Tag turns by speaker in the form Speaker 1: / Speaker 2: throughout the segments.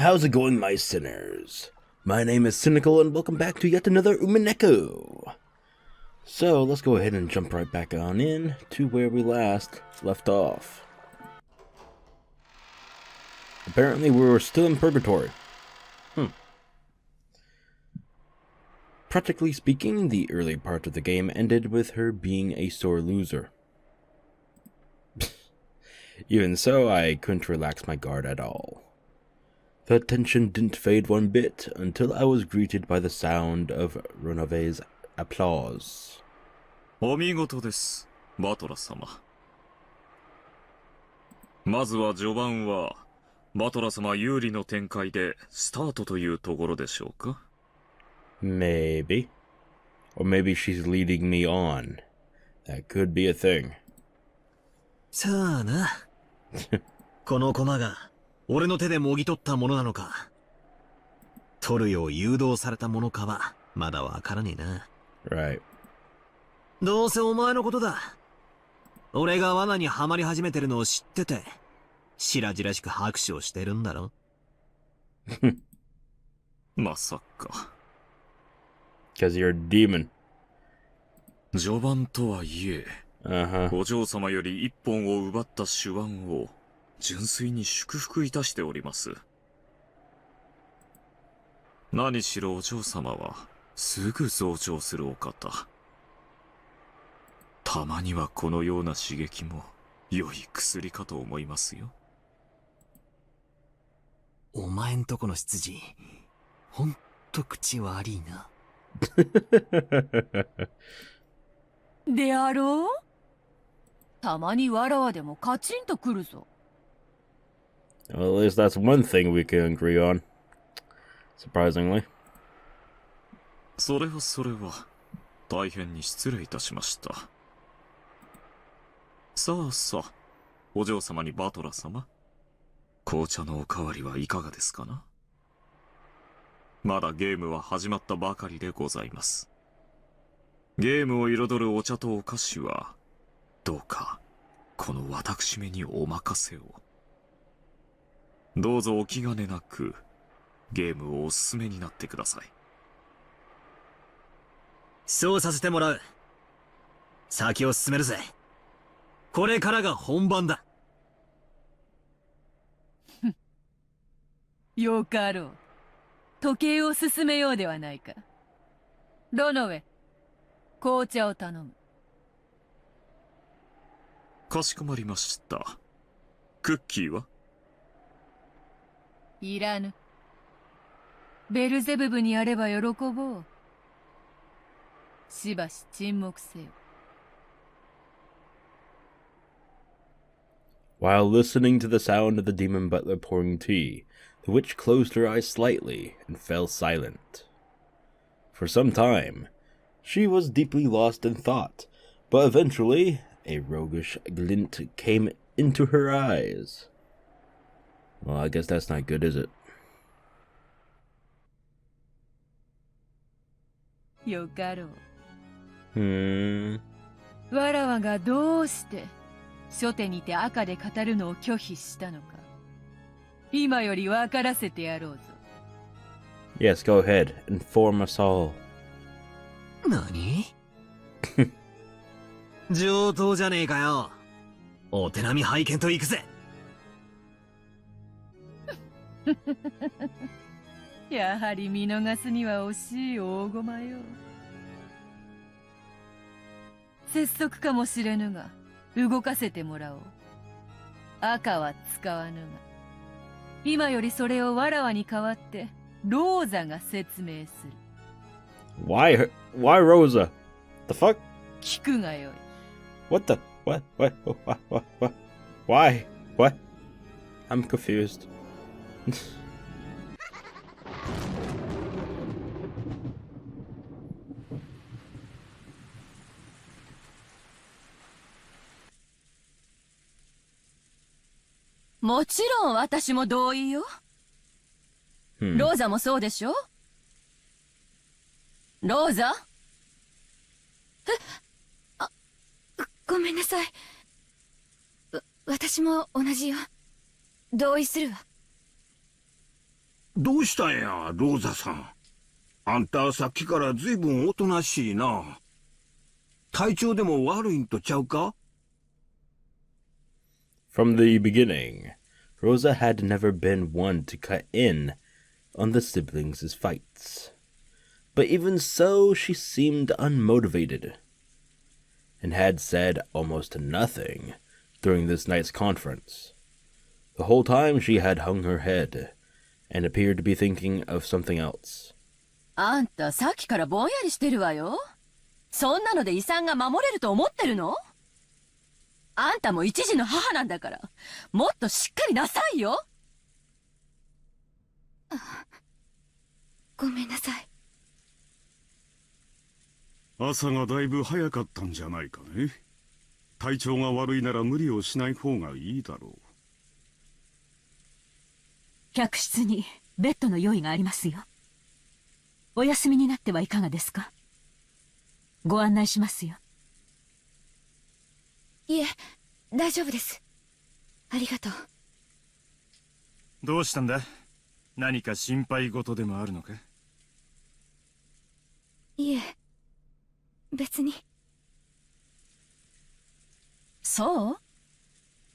Speaker 1: How's it going, my sinners? My name is Sinikle, and welcome back to yet another Umineko. So, let's go ahead and jump right back on in to where we last left off. Apparently, we were still in purgatory. Practically speaking, the early part of the game ended with her being a sore loser. Even so, I couldn't relax my guard at all. The tension didn't fade one bit until I was greeted by the sound of Runave's applause.
Speaker 2: お見事です、バトラ様。まずは序盤はバトラ様有利の展開でスタートというところでしょうか。
Speaker 1: Maybe. Or maybe she's leading me on. That could be a thing.
Speaker 3: さあな。この駒が俺の手でもぎ取ったものなのか、取るよう誘導されたものかはまだわからねえな。
Speaker 1: Right.
Speaker 3: どうせお前のことだ。俺が罠にはまり始めてるのを知ってて、白々しく拍手をしてるんだろ。
Speaker 2: まさか。
Speaker 1: Because you're a demon.
Speaker 2: 序盤とはいえ、お嬢様より一本を奪った手腕を純粋に祝福いたしております。何しろお嬢様はすぐ増長するお方。たまにはこのような刺激も良い薬かと思いますよ。
Speaker 3: お前んとこの執事、ほんと口悪いな。
Speaker 4: であろう？たまにわらわでもカチンとくるぞ。
Speaker 1: Well, at least that's one thing we can agree on. Surprisingly.
Speaker 2: それは大変に失礼いたしました。さあ、お嬢様にバトラ様、紅茶のおかわりはいかがですかな。まだゲームは始まったばかりでございます。ゲームを彩るお茶とお菓子はどうかこの私めにお任せを。どうぞお気兼ねなくゲームをお進めになってください。
Speaker 3: そうさせてもらう。先を進めるぜ。これからが本番だ。
Speaker 4: よかろう。時計を進めようではないか。どの上、紅茶を頼む。
Speaker 2: かしこまりました。クッキーはい
Speaker 4: らぬ。ベルゼブブにあれば喜ぼう。しばし沈黙せよ。
Speaker 1: While listening to the sound of the demon butler pouring tea, the witch closed her eyes slightly and fell silent. For some time, she was deeply lost in thought, but eventually, a roguish glint came into her eyes. Well, I guess that's not good, is it?
Speaker 4: よかろ
Speaker 1: う。
Speaker 4: わらわがどうして初手にて赤で語るのを拒否したのか、今より分からせてやろうぞ。
Speaker 1: Yes, go ahead. Inform us all.
Speaker 3: 何？上等じゃねえかよ。お手並み拝見と行くぜ。
Speaker 4: やはり見逃すには惜しい大駒よ。拙速かもしれぬが動かせてもらおう。赤は使わぬが、今よりそれをわらわに代わってローザが説明する。
Speaker 1: Why Rosa? The fuck?
Speaker 4: 聞くがよい。
Speaker 1: What the? What? Why? What? I'm confused.
Speaker 4: もちろん私も同意よ。ローザもそうでしょ？ローザ？
Speaker 5: ごめんなさい。私も同じよ。同意するわ。
Speaker 6: どうしたんや、ローザさん。あんたさっきからずいぶんおとなしいな。体調でも悪いんとちゃうか？
Speaker 1: From the beginning, Rosa had never been one to cut in on the siblings' fights. But even so, she seemed unmotivated, and had said almost nothing during this night's conference. The whole time she had hung her head, and appeared to be thinking of something else.
Speaker 4: あんたさっきからぼんやりしてるわよ。そんなので遺産が守れると思ってるの？あんたも一児の母なんだから、もっとしっかりなさいよ。
Speaker 5: ごめんなさい。
Speaker 7: 朝がだいぶ早かったんじゃないかね。体調が悪いなら無理をしない方がいいだろう。
Speaker 8: 客室にベッドの用意がありますよ。お休みになってはいかがですか？ご案内しますよ。
Speaker 5: いえ、大丈夫です。ありがとう。
Speaker 9: どうしたんだ？何か心配事でもあるのか？
Speaker 5: いえ、別に。
Speaker 4: そう？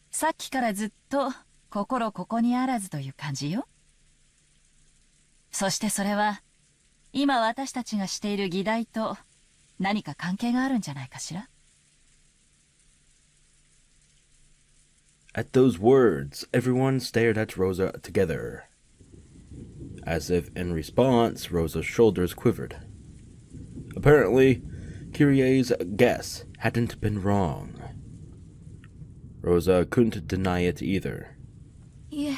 Speaker 4: さっきからずっと心ここにあらずという感じよ。そしてそれは今私たちがしている議題と何か関係があるんじゃないかしら。
Speaker 1: At those words, everyone stared at Rosa together. As if in response, Rosa's shoulders quivered. Apparently, Kyrie's guess hadn't been wrong. Rosa couldn't deny it either.
Speaker 5: いえ、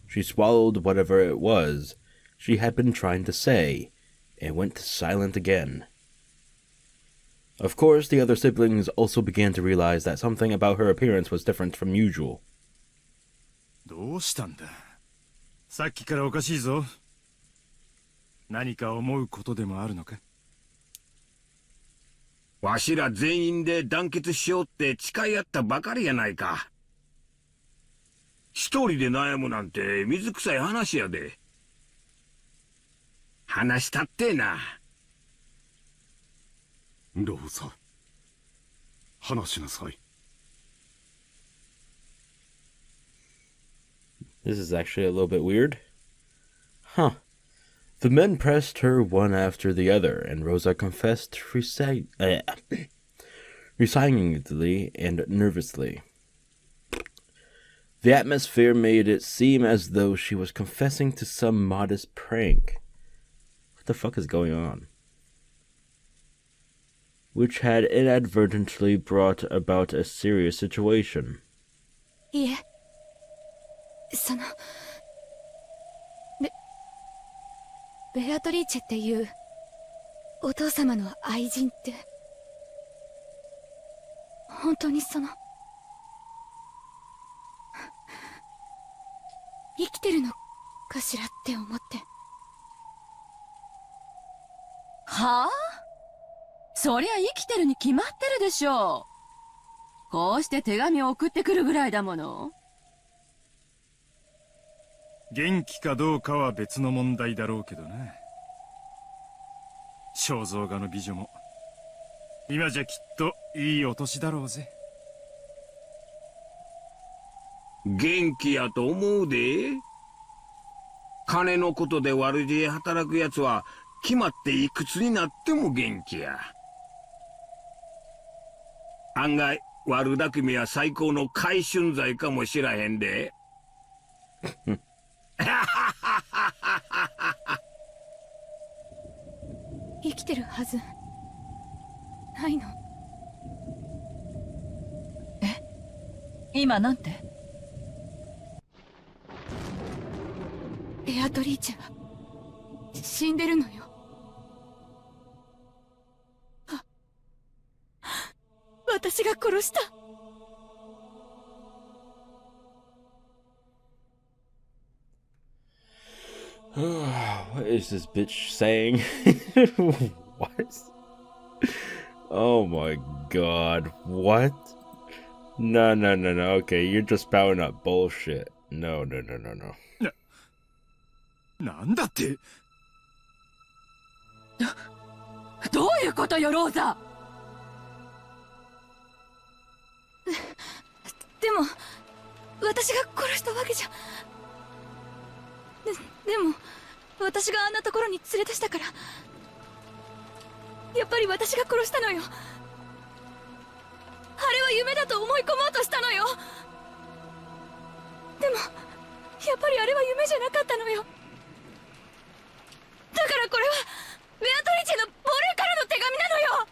Speaker 1: She swallowed whatever it was she had been trying to say, and went silent again. Of course, the other siblings also began to realize that something about her appearance was different from usual.
Speaker 9: どうしたんだ？さっきからおかしいぞ。何か思うことでもあるのか？
Speaker 6: わしら全員で団結しようって誓い合ったばかりやないか。一人で悩むなんて水臭い話やで。話したってな。
Speaker 7: ローザ、話しなさい。
Speaker 1: This is actually a little bit weird. Huh. The men pressed her one after the other, and Rosa confessed resignedly and nervously. The atmosphere made it seem as though she was confessing to some modest prank. What the fuck is going on? Which had inadvertently brought about a serious situation.
Speaker 5: いえ、ベアトリーチェっていうお父様の愛人って本当に生きてるのかしらって思って。
Speaker 4: はあ？そりゃ生きてるに決まってるでしょう。こうして手紙を送ってくるぐらいだもの。
Speaker 9: 元気かどうかは別の問題だろうけどな。肖像画の美女も今じゃきっといいお年だろうぜ。
Speaker 6: 元気やと思うで。金のことで悪知恵働くやつは決まっていくつになっても元気や。案外悪巧みは最高の回春剤かもしらへんで。
Speaker 5: 生きてるはずないの。
Speaker 4: 今なんて？
Speaker 5: ベアトリーチェは死んでるのよ。私が殺した。
Speaker 1: What is this bitch saying? What? Oh my god, what? No, no, no, no. Okay, you're just spouting up bullshit. No, no, no, no, no.
Speaker 9: なんだって。
Speaker 4: どういうことよ、ローザ。
Speaker 5: でも私が殺したわけじゃ。でも私があんなところに連れ出したから、やっぱり私が殺したのよ。あれは夢だと思い込もうとしたのよ。でもやっぱりあれは夢じゃなかったのよ。だからこれはベアトリチェの亡霊からの手紙なのよ。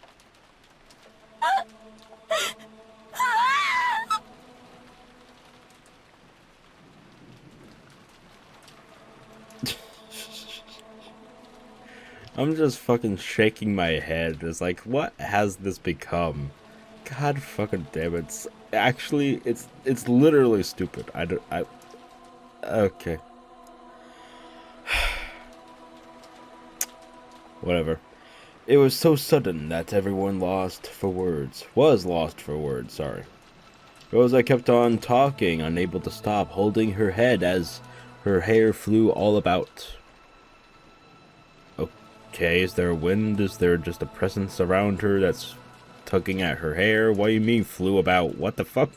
Speaker 1: I'm just fucking shaking my head. It's like, what has this become? God fucking damn it. Actually, it's literally stupid. Okay. Whatever. It was so sudden that everyone was lost for words, sorry. Rosa kept on talking, unable to stop, holding her head as her hair flew all about. Okay, is there a wind? Is there just a presence around her that's tugging at her hair? What do you mean flew about? What the fuck?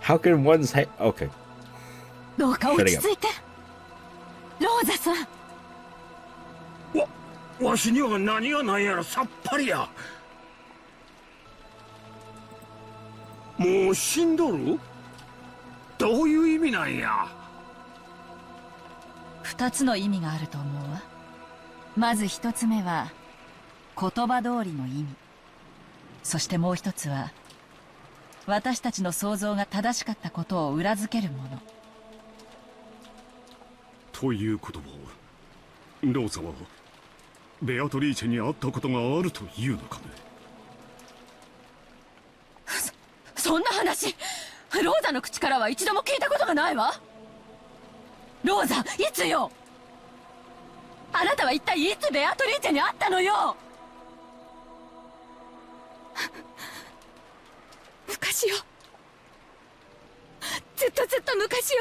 Speaker 1: How can one's head... Okay.
Speaker 8: どうか落ち着いて。ローザさん。
Speaker 6: わしには何がないやらさっぱりや。もう死んどる？どういう意味なんや。
Speaker 10: 二つの意味があると思うわ。まず一つ目は言葉通りの意味、そしてもう一つは私たちの想像が正しかったことを裏付けるもの。
Speaker 7: ということはローザはベアトリーチェに会ったことがあるというのかね。
Speaker 4: そんな話ローザの口からは一度も聞いたことがないわ。ローザ、いつよ。あなたは一体いつベアトリーチェに会ったのよ。
Speaker 5: 昔よ。ずっと昔よ。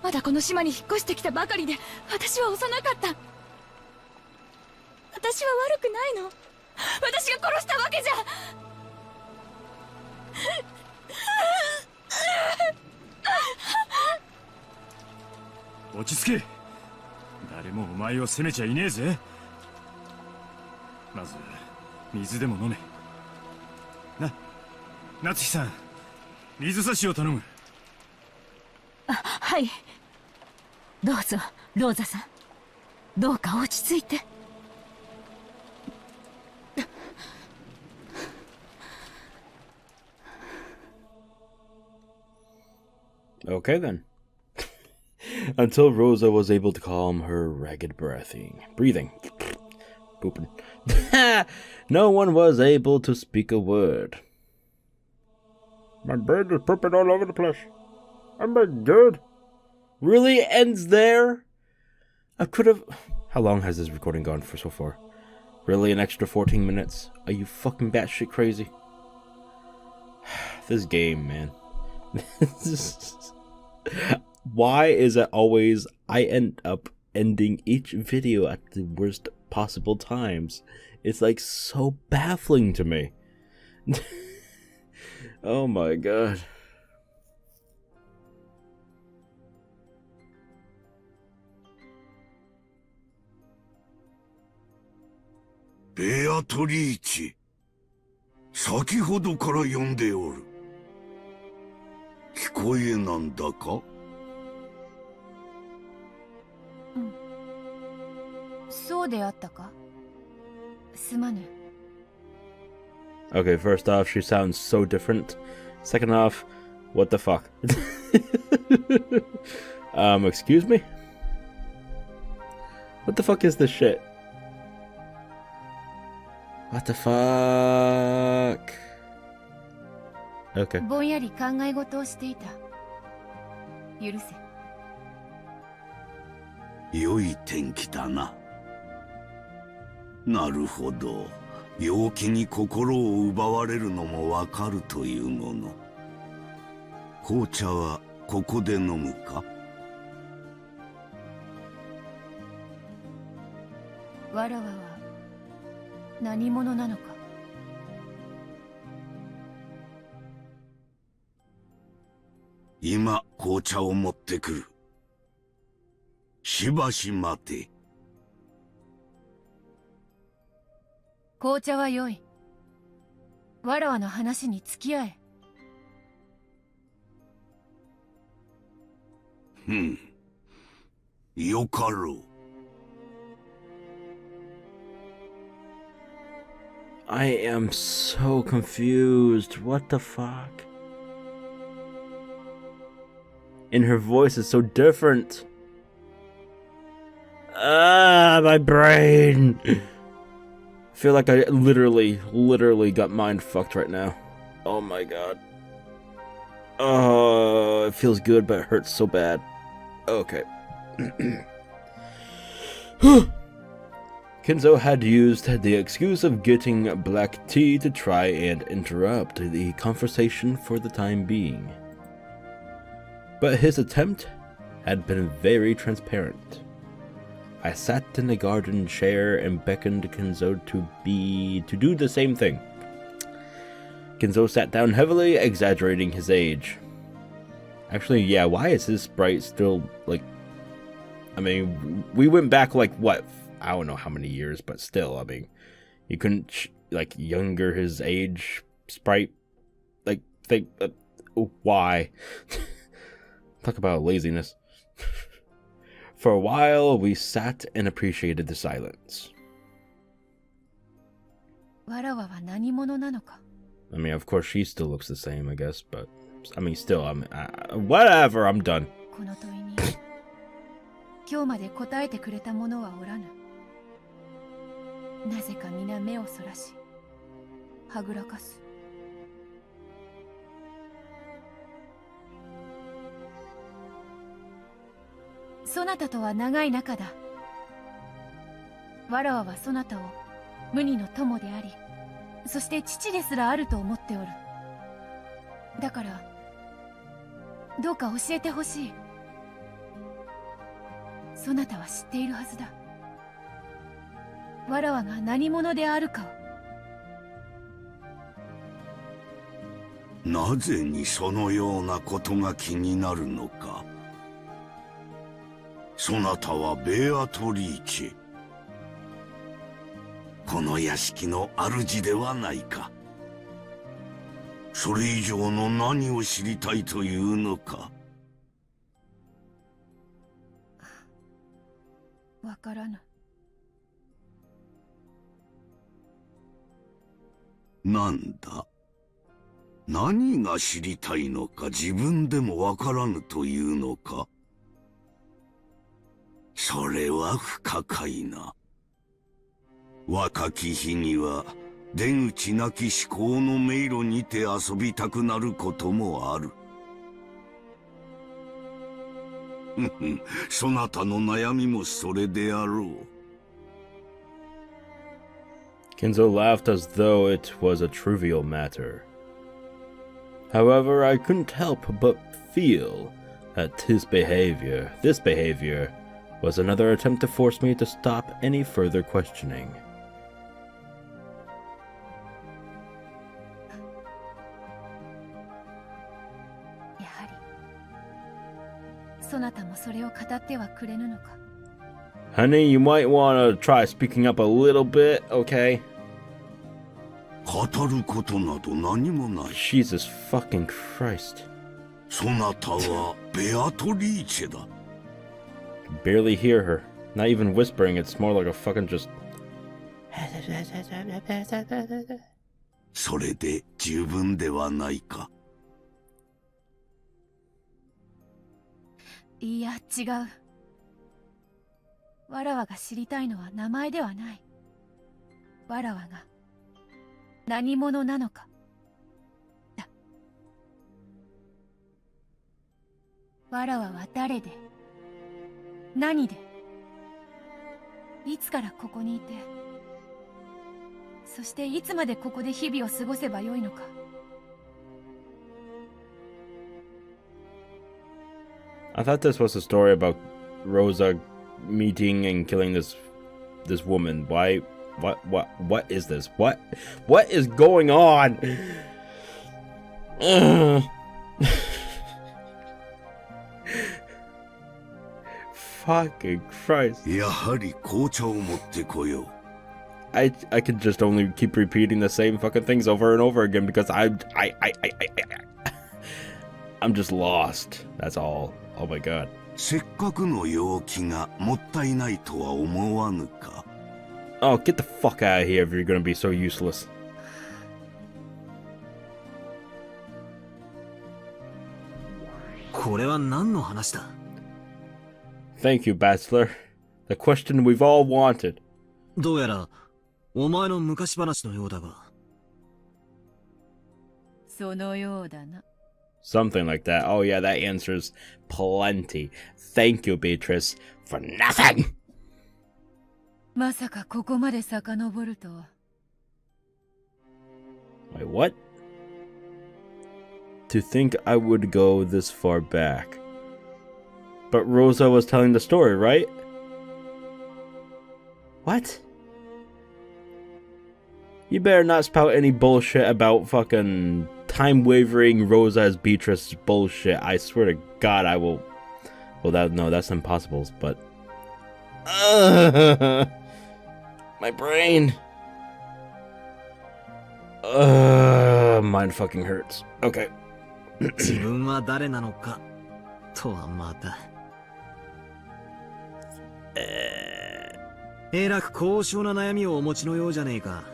Speaker 5: まだこの島に引っ越してきたばかりで私は幼かった。私は悪くないの。私が殺したわけじゃ。
Speaker 9: 落ち着け。誰もお前を責めちゃいねえぜ。まず水でも飲め。夏日さん、水差しを頼む。
Speaker 8: はい。どうぞ、ローザさん。どうか落ち着いて。
Speaker 1: Okay then. Until Rosa was able to calm her ragged breathing. Pooping. No one was able to speak a word. My bed is pooping all over the place. I'm good. Really ends there? I could have... How long has this recording gone for so far? Really, an extra 14 minutes? Are you fucking batshit crazy? This game, man. Why is it always I end up ending each video at the worst possible times? It's like so baffling to me. Oh my god.
Speaker 6: Beatrice. 先ほどから呼んでおる。聞こえなんだか？
Speaker 5: そうであったか？すまぬ。
Speaker 1: Okay, first off, she sounds so different. Second off, what the fuck? Excuse me? What the fuck is this shit? What the fuck? Okay.
Speaker 5: ぼんやり考え事をしていた。許せ。
Speaker 6: 良い天気だな。なるほど。陽気に心を奪われるのもわかるというもの。紅茶はここで飲むか？
Speaker 4: わらわは何者なのか。
Speaker 6: 今紅茶を持ってくる。しばし待て。
Speaker 4: 紅茶は良い。わらわの話に付き合え。
Speaker 6: よかろう。
Speaker 1: I am so confused. What the fuck? And her voice is so different. My brain. I feel like I literally got mind fucked right now. Oh my god. Oh, it feels good, but it hurts so bad. Okay. Kinzo had used the excuse of getting black tea to try and interrupt the conversation for the time being. But his attempt had been very transparent. I sat in the garden chair and beckoned Kinzo to do the same thing. Kinzo sat down heavily, exaggerating his age. Actually, yeah, why is his sprite still, like... I mean, we went back, like, what? I don't know how many years, but still, I mean... You couldn't, like, younger his age sprite? Like, think... why? Talk about laziness. For a while, we sat and appreciated the silence. I mean, of course, she still looks the same, I guess, but... I mean, still, whatever, I'm done.
Speaker 4: 今日まで答えてくれた者はおらぬ。なぜか皆目をそらし、はぐらかす。そなたとは長い仲だ。わらわはそなたを無二の友であり、そして父ですらあると思っておる。だから、どうか教えてほしい。そなたは知っているはずだ。わらわが何者であるかを。
Speaker 6: なぜにそのようなことが気になるのか。そなたはベアトリーチェ。この屋敷の主ではないか。それ以上の何を知りたいというのか。
Speaker 4: わからぬ。
Speaker 6: なんだ。何が知りたいのか自分でもわからぬというのか。それは不可解な。若き日には出口なき思考の迷路にて遊びたくなることもある。そなたの悩みもそれであろう。
Speaker 1: Kinzo laughed as though it was a trivial matter. However, I couldn't help but feel that this behavior, was another attempt to force me to stop any further questioning.
Speaker 4: やはり、そなたもそれを語ってはくれぬのか。
Speaker 1: Honey, you might want to try speaking up a little bit, okay?
Speaker 6: 語ることなど何もない。
Speaker 1: Jesus fucking Christ.
Speaker 6: そなたはベアトリーチェだ。
Speaker 1: Barely hear her. Not even whispering, it's more like a fucking just...
Speaker 6: それで十分ではないか。
Speaker 4: いや、違う。わらわが知りたいのは名前ではない。わらわが何者なのかだ。わらわは誰で、何で、いつからここにいて、
Speaker 5: そしていつまでここで日々を過ごせばよいのか。
Speaker 1: I thought this was a story about Rosa meeting and killing this woman. Why? What is this? What is going on? Fucking Christ.
Speaker 6: やはり紅茶を持ってこよう。
Speaker 1: I could just only keep repeating the same fucking things over and over again because I'm just lost. That's all. Oh my god.
Speaker 6: せっかくの陽気がもったいないとは思わぬか。
Speaker 1: Oh, get the fuck out of here if you're gonna be so useless.
Speaker 3: これは何の話だ？
Speaker 1: Thank you, Bachelor. The question we've all wanted.
Speaker 3: どうやらお前の昔話のようだが。
Speaker 4: そのようだな。
Speaker 1: Something like that. Oh yeah, that answers plenty. Thank you, Beatrice, for nothing.
Speaker 4: まさかここまで遡るとは。
Speaker 1: Wait, what? To think I would go this far back. But Rosa was telling the story, right? What? You better not spout any bullshit about fucking time-wavering Rosa as Beatrice's bullshit. I swear to God, I will... Well, no, that's impossible, but... My brain... Mine fucking hurts. Okay.
Speaker 3: 自分は誰なのかとはまた。えらく高尚な悩みをお持ちのようじゃねえか。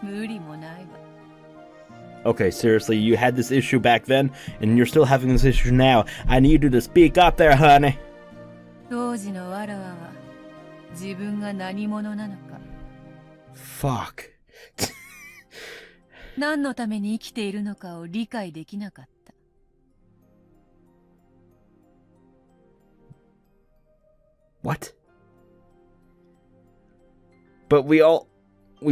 Speaker 4: 無理もないわ。
Speaker 1: Okay, seriously, you had this issue back then, and you're still having this issue now. I need you to speak up there, honey.
Speaker 4: 当時のわらわは自分が何者なのか、
Speaker 1: Fuck.
Speaker 4: 何のために生きているのかを理解できなかった。
Speaker 1: What? But we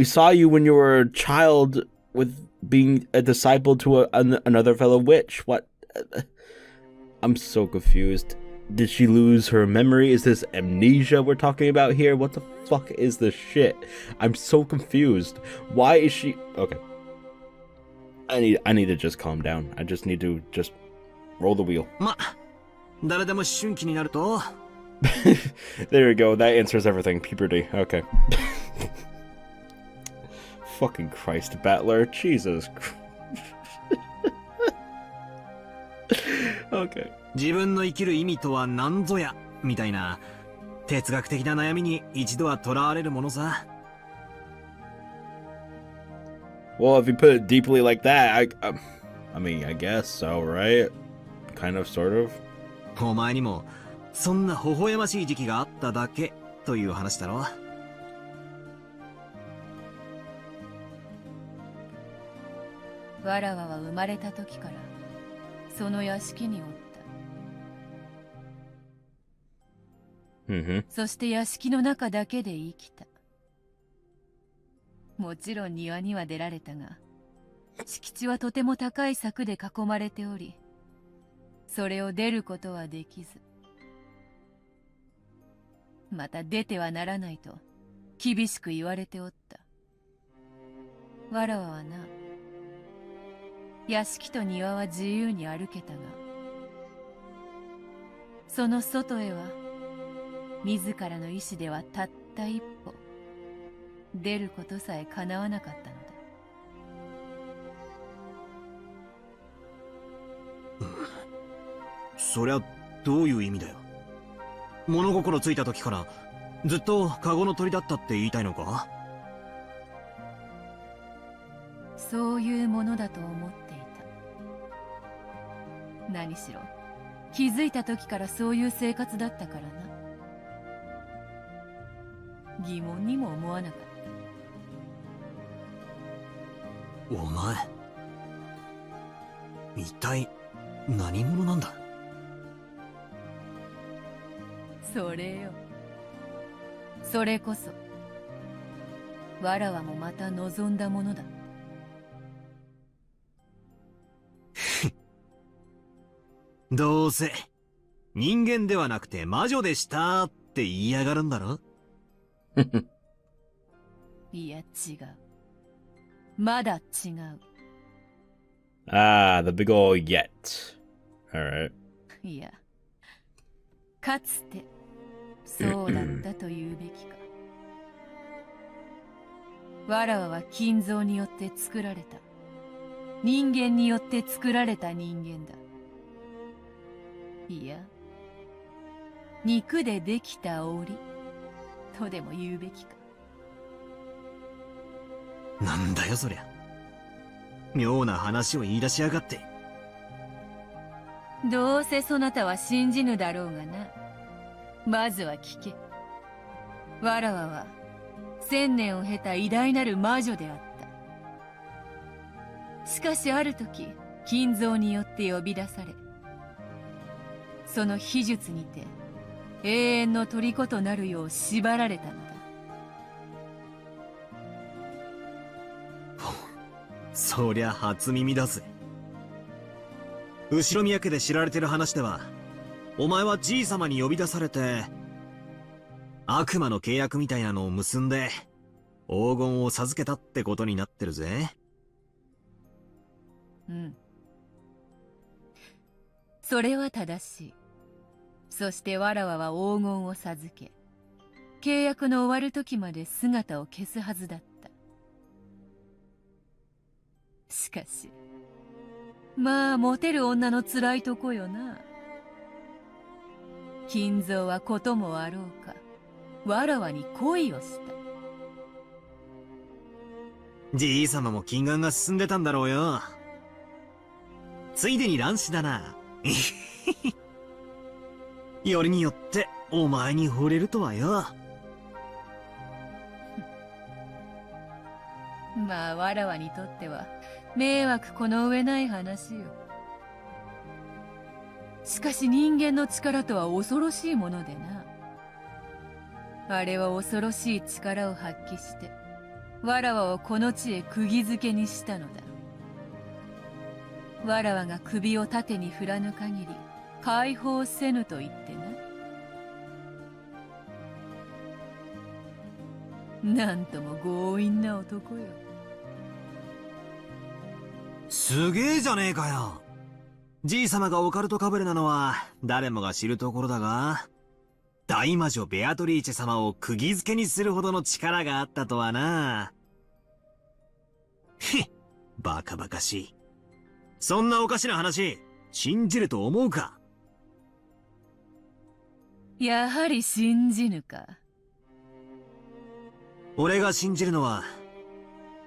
Speaker 1: saw you when you were a child with being a disciple to another fellow witch. What? I'm so confused. Did she lose her memory? Is this amnesia we're talking about here? What the fuck is this shit? I'm so confused. Why is she... Okay. I need to just calm down. I just need to just roll the wheel.
Speaker 3: ま、誰でも思春期になると
Speaker 1: There we go. That answers everything. Puberty. Okay. Fucking Christ, Battler. Jesus Christ. Okay.
Speaker 3: 自分の生きる意味とは何ぞやみたいな哲学的な悩みに一度は囚われるものさ。
Speaker 1: Well, if you put it deeply like that, I mean, I guess so, right? Kind of, sort of.
Speaker 3: お前にもそんな微笑ましい時期があっただけという話だろ。
Speaker 4: わらわは生まれた時からその屋敷におった。
Speaker 1: Mm-hmm.
Speaker 4: そして屋敷の中だけで生きた。もちろん庭には出られたが、敷地はとても高い柵で囲まれており、それを出ることはできず、また出てはならないと厳しく言われておった。わらわはな、屋敷と庭は自由に歩けたが、その外へは自らの意志ではたった一歩出ることさえ叶わなかったのだ。
Speaker 3: そりゃどういう意味だよ。物心ついた時からずっとカゴの鳥だったって言いたいのか？
Speaker 4: そういうものだと思っていた。何しろ気づいた時からそういう生活だったからな。疑問にも思わなかった。
Speaker 3: お前一体何者なんだ？
Speaker 4: それよ、それこそわらわもまた望んだものだ。
Speaker 3: どうせ人間ではなくて魔女でしたって言いやがるんだろ。
Speaker 4: いや違う。まだ違う。
Speaker 1: Ah, the big ol' yet. Alright.
Speaker 4: いや、かつてそうだったと言うべきか。わらわは金蔵によって作られた。人間によって作られた人間だ。いや、肉でできた檻とでも言うべきか。
Speaker 3: なんだよそりゃ。妙な話を言い出しやがって。
Speaker 4: どうせそなたは信じぬだろうがな。まずは聞け。わらわは1000年を経た偉大なる魔女であった。しかしある時、金蔵によって呼び出され、その秘術にて永遠の虜となるよう縛られたのだ。
Speaker 3: そりゃ初耳だぜ。後ろ宮家で知られてる話では、お前はじい様に呼び出されて悪魔の契約みたいなのを結んで黄金を授けたってことになってるぜ。
Speaker 4: うん、それは正しい。そしてわらわは黄金を授け、契約の終わる時まで姿を消すはずだった。しかしまあモテる女の辛いとこよな。金蔵はこともあろうか、わらわに恋をした。
Speaker 3: じい様も金眼が進んでたんだろうよ。ついでに乱視だな。よりによってお前に惚れるとはよ。
Speaker 4: まあわらわにとっては迷惑この上ない話よ。しかし人間の力とは恐ろしいものでな。あれは恐ろしい力を発揮してわらわをこの地へ釘付けにしたのだ。わらわが首を縦に振らぬ限り解放せぬと言ってな。なんとも強引な男よ。
Speaker 3: すげえじゃねえかよ。じい様がオカルトかぶれなのは誰もが知るところだが、大魔女ベアトリーチェ様を釘付けにするほどの力があったとはな。へっ、バカバカしい。そんなおかしな話信じると思うか。
Speaker 4: やはり信じぬか。
Speaker 3: 俺が信じるのは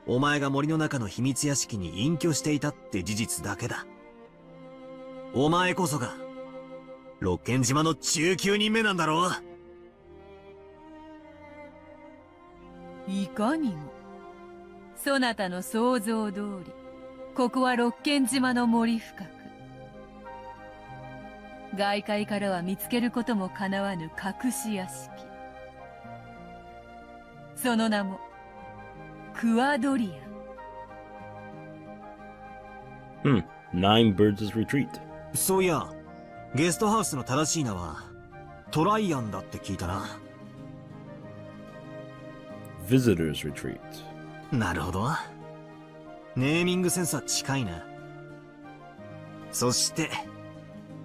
Speaker 3: お前が森の中の秘密屋敷に隠居していたって事実だけだ。お前こそがロッケン島の19人目なんだろう。
Speaker 4: いかにも。そなたの想像通り、ここはロッケン島の森深く、外界からは見つけることもかなわぬ隠し屋敷。その名もクワドリア。
Speaker 1: Nine Birds' Retreat.
Speaker 3: そういや、ゲストハウスの正しい名はトライアンだって聞いたな。
Speaker 1: Visitors Retreat.
Speaker 3: なるほど。ネーミングセンスは近いな。そして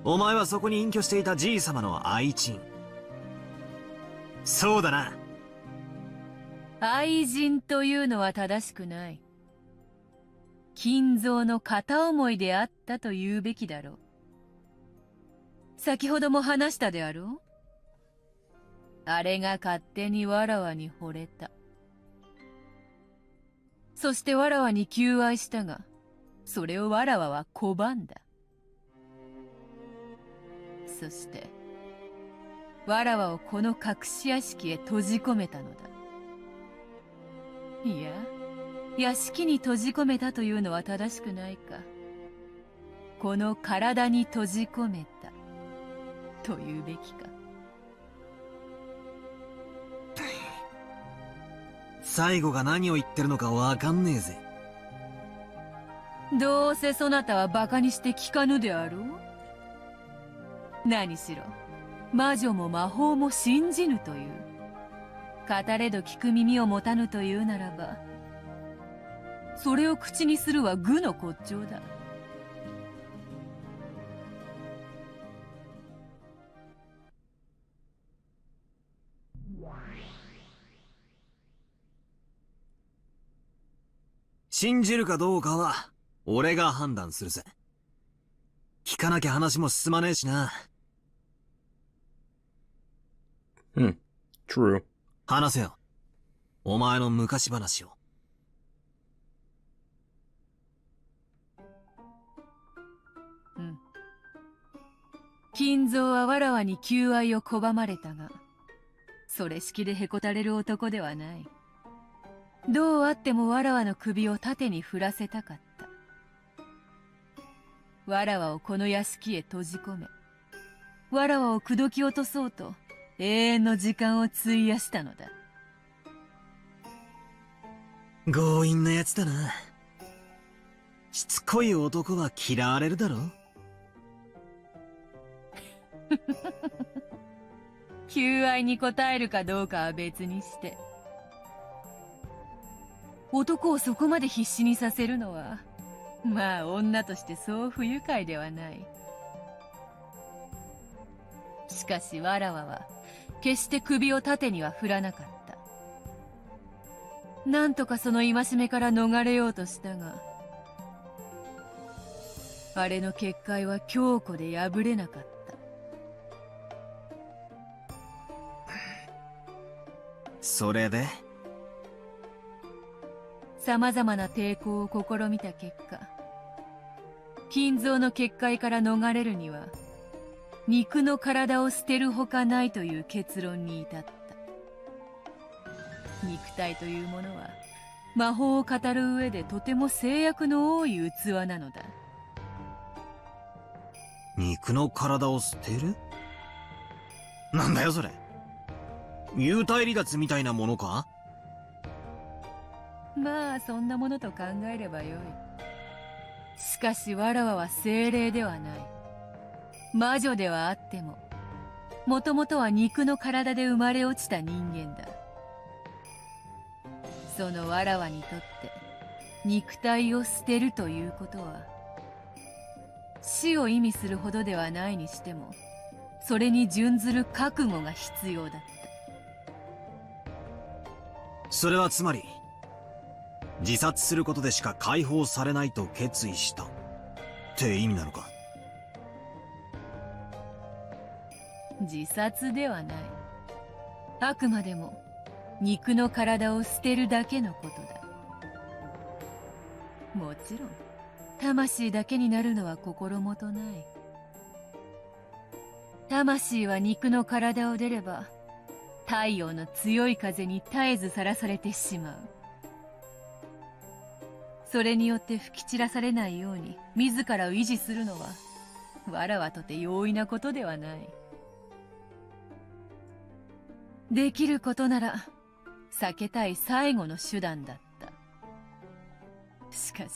Speaker 3: お前はそこに隠居していたじい様の愛人。そうだな。
Speaker 4: 愛人というのは正しくない。金蔵の片思いであったと言うべきだろう。先ほども話したであろう。あれが勝手にわらわに惚れた。そしてわらわに求愛したが、それをわらわは拒んだ。そしてわらわをこの隠し屋敷へ閉じ込めたのだ。いや、屋敷に閉じ込めたというのは正しくないか。この体に閉じ込めたというべきか。
Speaker 3: 最後が何を言ってるのかわかんねえぜ。
Speaker 4: どうせそなたはバカにして聞かぬであろう。何しろ魔女も魔法も信じぬという、語れど聞く耳を持たぬというならば、それを口にするは愚の骨頂だ。
Speaker 3: 信じるかどうかは俺が判断するぜ。聞かなきゃ話も進まねえしな。
Speaker 1: True.
Speaker 3: 話せよ。お前の昔話を。
Speaker 4: 金蔵はわらわに求愛を拒まれたが、それ式でへこたれる男ではない。どうあってもわらわの首を縦に振らせたかった。わらわをこの屋敷へ閉じ込め、わらわを口説き落とそうと永遠の時間を費やしたのだ。
Speaker 3: 強引なやつだな。しつこい男は嫌われるだろ。
Speaker 4: 求愛に応えるかどうかは別にして、男をそこまで必死にさせるのは、まあ女としてそう不愉快ではない。しかしわらわは決して首を縦には振らなかった。なんとかその戒めから逃れようとしたが、あれの結界は強固で破れなかった。
Speaker 3: それで
Speaker 4: 様々な抵抗を試みた結果、金蔵の結界から逃れるには肉の体を捨てるほかないという結論に至った。肉体というものは魔法を語る上でとても制約の多い器なのだ。
Speaker 3: 肉の体を捨てる？なんだよそれ。幽体離脱みたいなものか？
Speaker 4: まあそんなものと考えればよい。しかしわらわは精霊ではない。魔女ではあっても、もともとは肉の体で生まれ落ちた人間だ。そのわらわにとって肉体を捨てるということは、死を意味するほどではないにしても、それに準ずる覚悟が必要だった。
Speaker 3: それはつまり自殺することでしか解放されないと決意したって意味なのか？
Speaker 4: 自殺ではない。あくまでも肉の体を捨てるだけのことだ。もちろん魂だけになるのは心もとない。魂は肉の体を出れば太陽の強い風に絶えずさらされてしまう。それによって吹き散らされないように自らを維持するのはわらわとて容易なことではない。できることなら避けたい最後の手段だった。しかし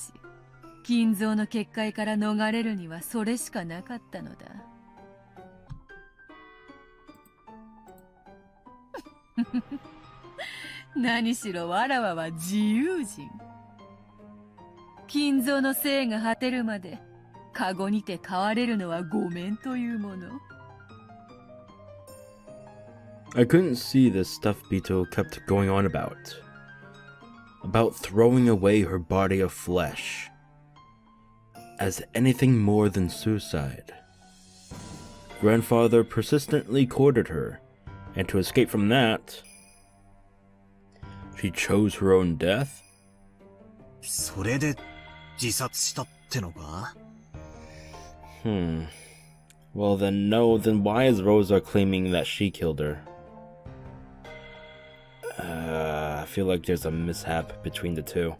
Speaker 4: 金蔵の結界から逃れるにはそれしかなかったのだ。何しろわらわは自由人。金蔵の生が果てるまでカゴにて飼われるのはごめんというもの。
Speaker 1: I couldn't see the stuff Beetle kept going on about throwing away her body of flesh, as anything more than suicide. Grandfather persistently courted her, and to escape from that, she chose her own death?
Speaker 3: それで自殺したってのか?
Speaker 1: Well then no, then why is Rosa claiming that she killed her? I feel like there's a mishap between the two.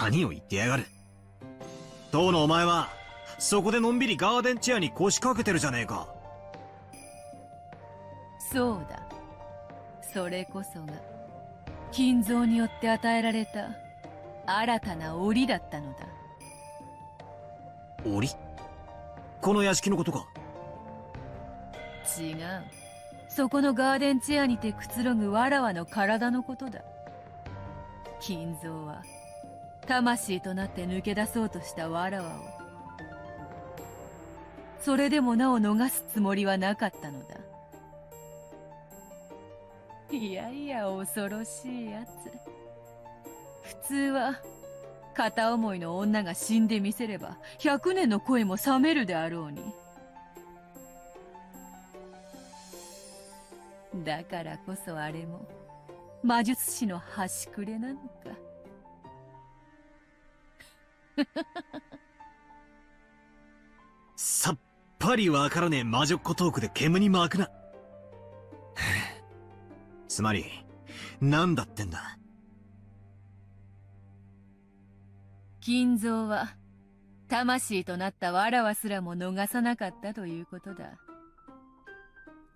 Speaker 3: 何を言ってやがる。当のお前はそこでのんびりガーデンチェアに腰掛けてるじゃねえか。
Speaker 4: そうだ。それこそが金蔵によって与えられた新たな檻だったのだ。
Speaker 3: 檻？この屋敷のことか？
Speaker 4: 違う。そこのガーデンチェアにてくつろぐわらわの体のことだ。金蔵は魂となって抜け出そうとしたわらわを、それでもなお逃すつもりはなかったのだ。いやいや、恐ろしいやつ。普通は片思いの女が死んでみせれば100年の恋も冷めるであろうに。だからこそあれも魔術師の端くれなのか。
Speaker 3: さっぱりわからねえ魔女っ子トークで煙に巻くな。つまり、なんだってんだ。
Speaker 4: 金蔵は魂となったわらわすらも逃さなかったということだ。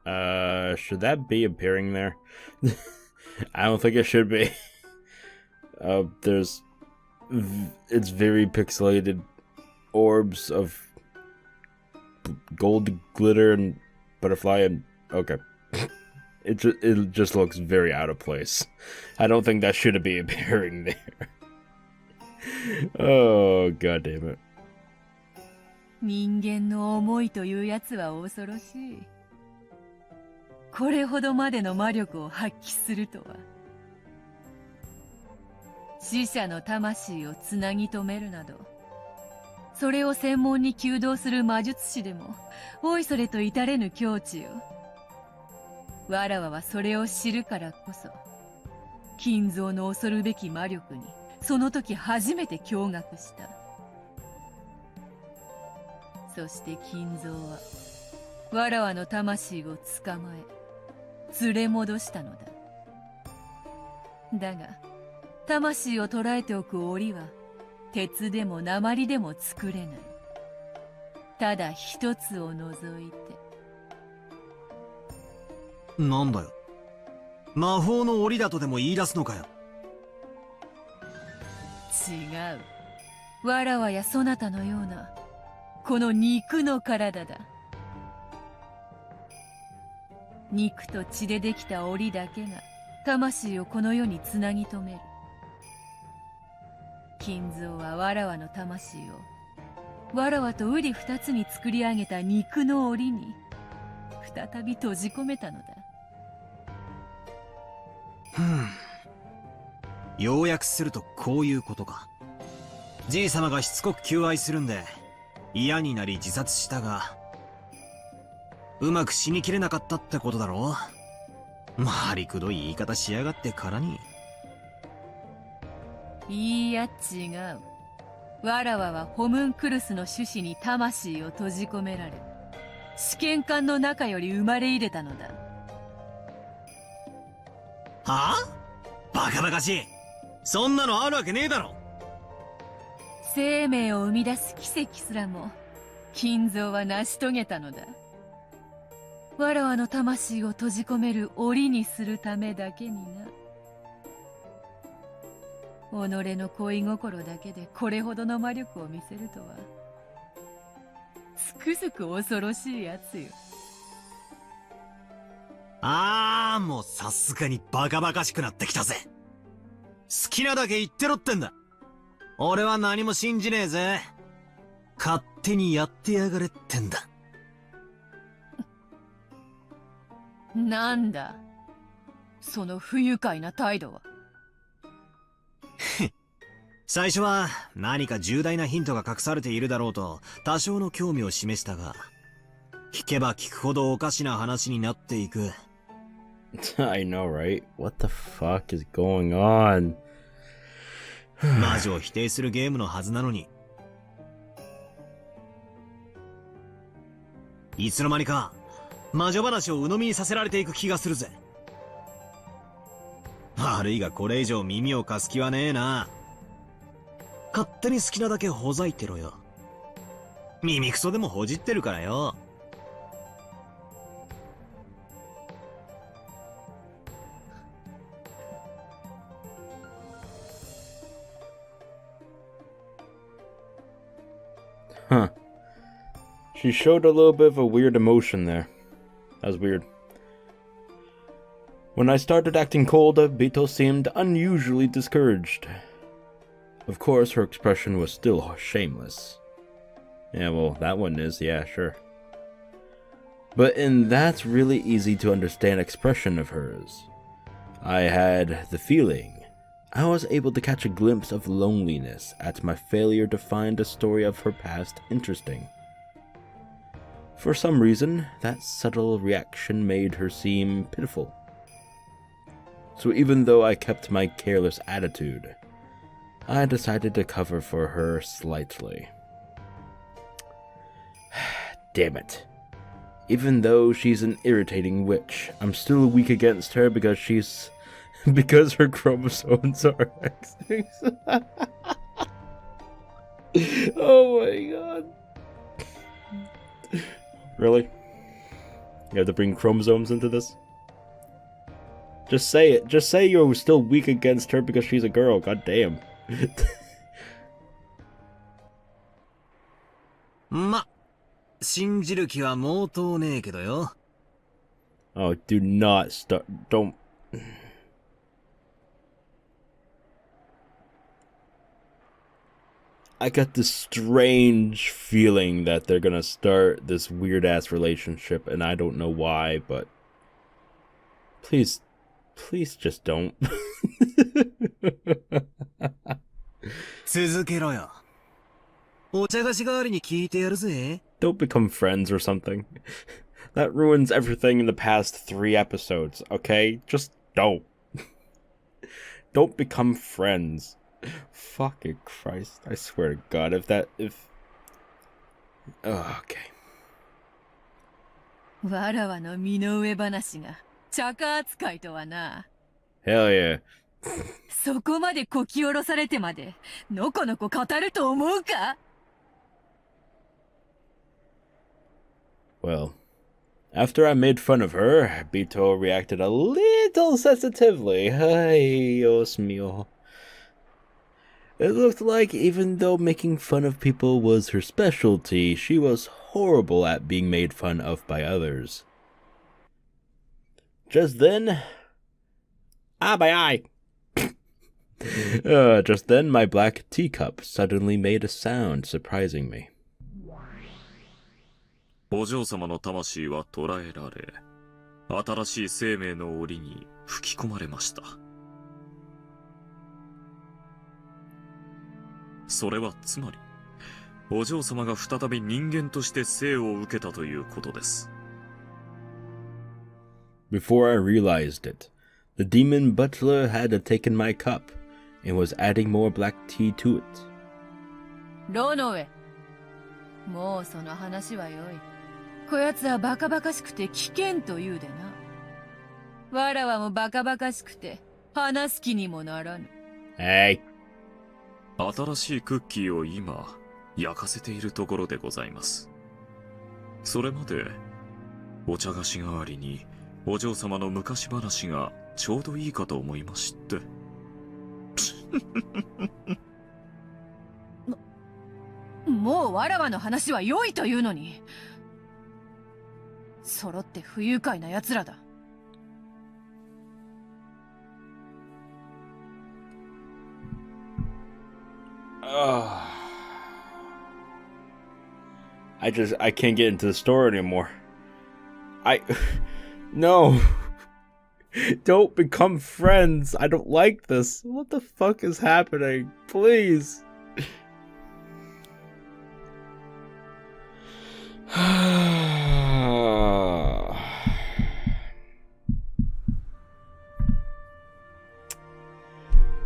Speaker 1: Should that be appearing there? I don't think it should be. It's very pixelated orbs of gold glitter and butterfly and okay. It just looks very out of place. I don't think that should be appearing there. Oh, god damn it.
Speaker 4: 人間の思いというやつは恐ろしい。これほどまでの魔力を発揮するとは。死者の魂をつなぎ止めるなど、それを専門に弓道する魔術師でもおいそれと至れぬ境地よ。わらわはそれを知るからこそ、金蔵の恐るべき魔力にその時初めて驚愕した。そして金蔵はわらわの魂を捕まえ連れ戻したのだ。だが魂を捕らえておく檻は鉄でも鉛でも作れない。ただ一つを除いて。
Speaker 3: なんだよ、魔法の檻だとでも言い出すのかよ。
Speaker 4: 違う。わらわやそなたのようなこの肉の体だ。肉と血でできた檻だけが魂をこの世につなぎ止める。金蔵はわらわの魂をわらわと瓜二つに作り上げた肉の檻に再び閉じ込めたのだ。
Speaker 3: 要約するとこういうことか。じい様がしつこく求愛するんで嫌になり自殺したが、うまく死にきれなかったってことだろ。回りくどい言い方しやがってからに。
Speaker 4: いや違う。わらわはホムンクルスの種子に魂を閉じ込められ、試験管の中より生まれ入れたのだ。
Speaker 3: はあ？バカバカしい。そんなのあるわけねえだろ。
Speaker 4: 生命を生み出す奇跡すらも金蔵は成し遂げたのだ。わらわの魂を閉じ込める檻にするためだけにな。己の恋心だけでこれほどの魔力を見せるとは、つくづく恐ろしいやつよ。
Speaker 3: もうさすがにバカバカしくなってきたぜ。好きなだけ言ってろってんだ。俺は何も信じねえぜ。勝手にやってやがれってんだ。
Speaker 4: なんだその不愉快な態度は。
Speaker 3: 最初は何か重大なヒントが隠されているだろうと多少の興味を示したが、聞けば聞くほどおかしな話になっていく。
Speaker 1: I know, right? What the fuck is going on?
Speaker 3: 魔女を否定するゲームのはずなのに、いつの間にか魔女話を鵜呑みにさせられていく気がするぜ。悪いがこれ以上耳を貸す気はねえな。勝手に好きなだけほざいてろよ。耳クソでもほじってるからよ。
Speaker 1: Huh. She showed a little bit of a weird emotion there. That was weird. When I started acting cold, Bito seemed unusually discouraged. Of course, her expression was still shameless. Yeah, well, that one is, yeah, sure. But in that really easy to understand expression of hers, I had the feeling I was able to catch a glimpse of loneliness at my failure to find a story of her past interesting. For some reason, that subtle reaction made her seem pitiful. So even though I kept my careless attitude, I decided to cover for her slightly. Damn it. Even though she's an irritating witch, I'm still weak against her because because her chromosomes are X. Oh my god. Really? You have to bring chromosomes into this? Just say it. Just say you're still weak against her because she's a girl. God damn. Oh, do not start. Don't. I got this strange feeling that they're gonna start this weird ass relationship, and I don't know why, but please just don't. Don't become friends or something. That ruins everything in the past 3 episodes, okay? Just don't. Don't become friends. Fucking Christ. I swear to God, Oh, okay.
Speaker 4: わらわの身の上話が茶化扱いとはな。
Speaker 1: Hell yeah.
Speaker 4: そこまでこき下ろされてまでのこのこ語ると思うか?
Speaker 1: Well, after I made fun of her, Bito reacted a little sensitively. Ay, Dios mío. It looked like even though making fun of people was her specialty, she was horrible at being made fun of by others. Just then... just then, my black teacup suddenly made a sound, surprising me.
Speaker 2: お嬢様の魂は捕らえられ、新しい生命の檻に吹き込まれました。それはつまり、お嬢様が再び人間として生を受けたということです。
Speaker 1: Before I realized it, the demon butler had taken my cup and was adding more black tea to it.
Speaker 4: ロノウェ、もうその話はよい。こやつはバカバカしくて危険というでな。わらわもバカバカしくて話す気にもならぬ。
Speaker 1: Hey.
Speaker 2: 新しいクッキーを今焼かせているところでございます。それまでお茶菓子代わりにお嬢様の昔話がちょうどいいかと思いまして。
Speaker 4: もうわらわの話は良いというのに。揃って不愉快な奴らだ。
Speaker 1: I can't get into the store anymore. No. Don't become friends. I don't like this. What the fuck is happening? Please.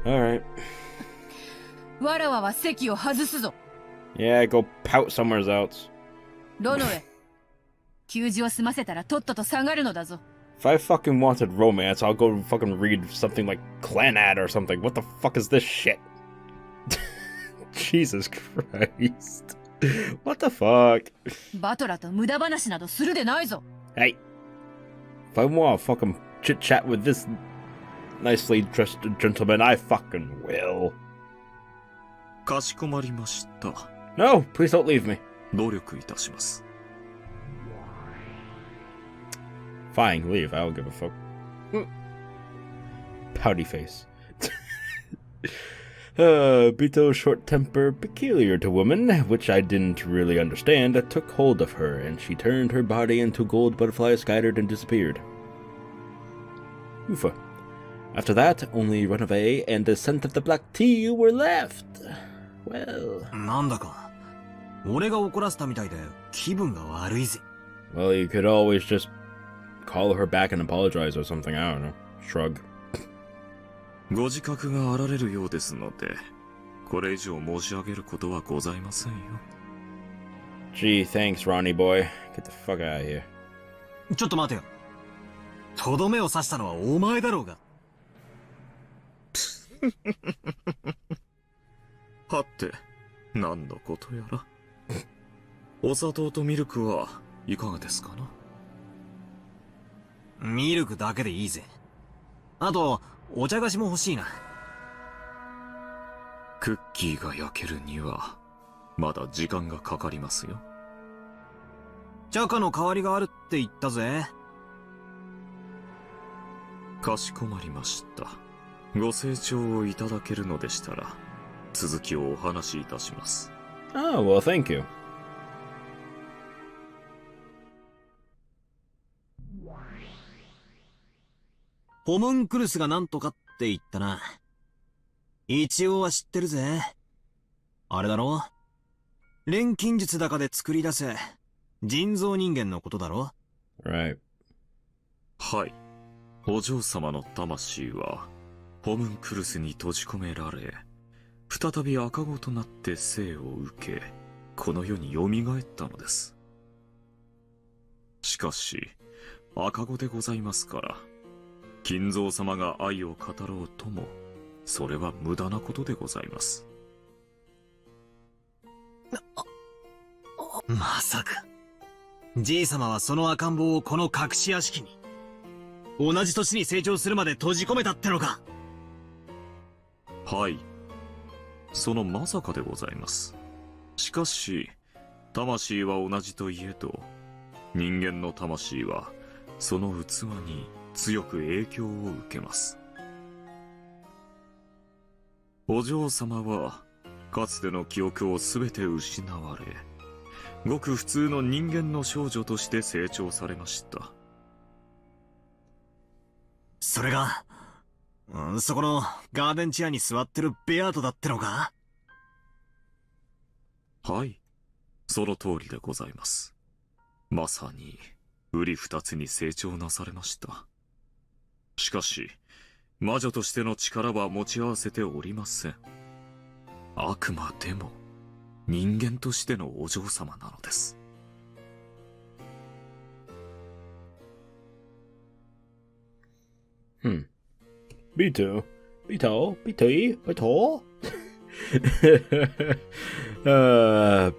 Speaker 1: Alright.
Speaker 4: わらわは席を外すぞ。
Speaker 1: Yeah, go pout somewhere else.
Speaker 4: ロノウェ、給仕を済ませたらとっとと下がるのだぞ。
Speaker 1: If I fucking wanted romance, I'll go fucking read something like Clanad or something. What the fuck is this shit? Jesus Christ. What the fuck?
Speaker 4: バトラと無駄話などするでないぞ。
Speaker 1: Hey. If I want to fucking chit chat with this nicely dressed gentleman, I fucking will.
Speaker 2: かしこまりました。
Speaker 1: No, please don't leave me.
Speaker 2: 努力いたします。
Speaker 1: Fine, leave. I don't give a fuck. Pouty face. Bito's short temper, peculiar to women, which I didn't really understand, took hold of her, and she turned her body into gold butterflies, scattered and disappeared. Oofa. After that, only Runaway and the scent of the black tea were left. Well...
Speaker 3: なんだか、俺が怒らせたみたいで気分が悪いぜ。
Speaker 1: Well, you could always just call her back and apologize or something, I don't know. Shrug.
Speaker 2: ご自覚があられるようですので、これ以上申し上げることはございませんよ。
Speaker 1: Gee, thanks, Ronnie boy. Get the fuck out of here.
Speaker 3: ちょっと待てよ。とどめを刺したのはお前だろうが。
Speaker 2: はって、何のことやら。お砂糖とミルクはいかがですかな？
Speaker 3: ミルクだけでいいぜ。あと、お茶菓子も欲しいな。
Speaker 2: クッキーが焼けるには、まだ時間がかかりますよ。
Speaker 3: チャカの代わりがあるって言ったぜ。
Speaker 2: かしこまりました。ご清聴をいただけるのでしたら、続きをお話しいたします。
Speaker 1: Oh, well, thank you.
Speaker 3: ホムンクルスがなんとかって言ったな。一応は知ってるぜ。あれだろ？錬金術だかで作り出せ人造人間のことだろ？
Speaker 1: Right.
Speaker 2: はい。お嬢様の魂は、ホムンクルスに閉じ込められ、再び赤子となって生を受け、この世に蘇ったのです。しかし、赤子でございますから、金蔵様が愛を語ろうとも、それは無駄なことでございます。
Speaker 3: まさか、じい様はその赤ん坊をこの隠し屋敷に、同じ年に成長するまで閉じ込めたってのか？
Speaker 2: はい。そのまさかでございます。しかし、魂は同じといえど、人間の魂は、その器に強く影響を受けます。お嬢様は、かつての記憶をすべて失われ、ごく普通の人間の少女として成長されました。
Speaker 3: それが、そこのガーデンチェアに座ってるベアートだってのか？
Speaker 2: はい、その通りでございます。まさに、瓜二つに成長なされました。しかし、魔女としての力は持ち合わせておりません。あくまでも、人間としてのお嬢様なのです。
Speaker 1: Bito?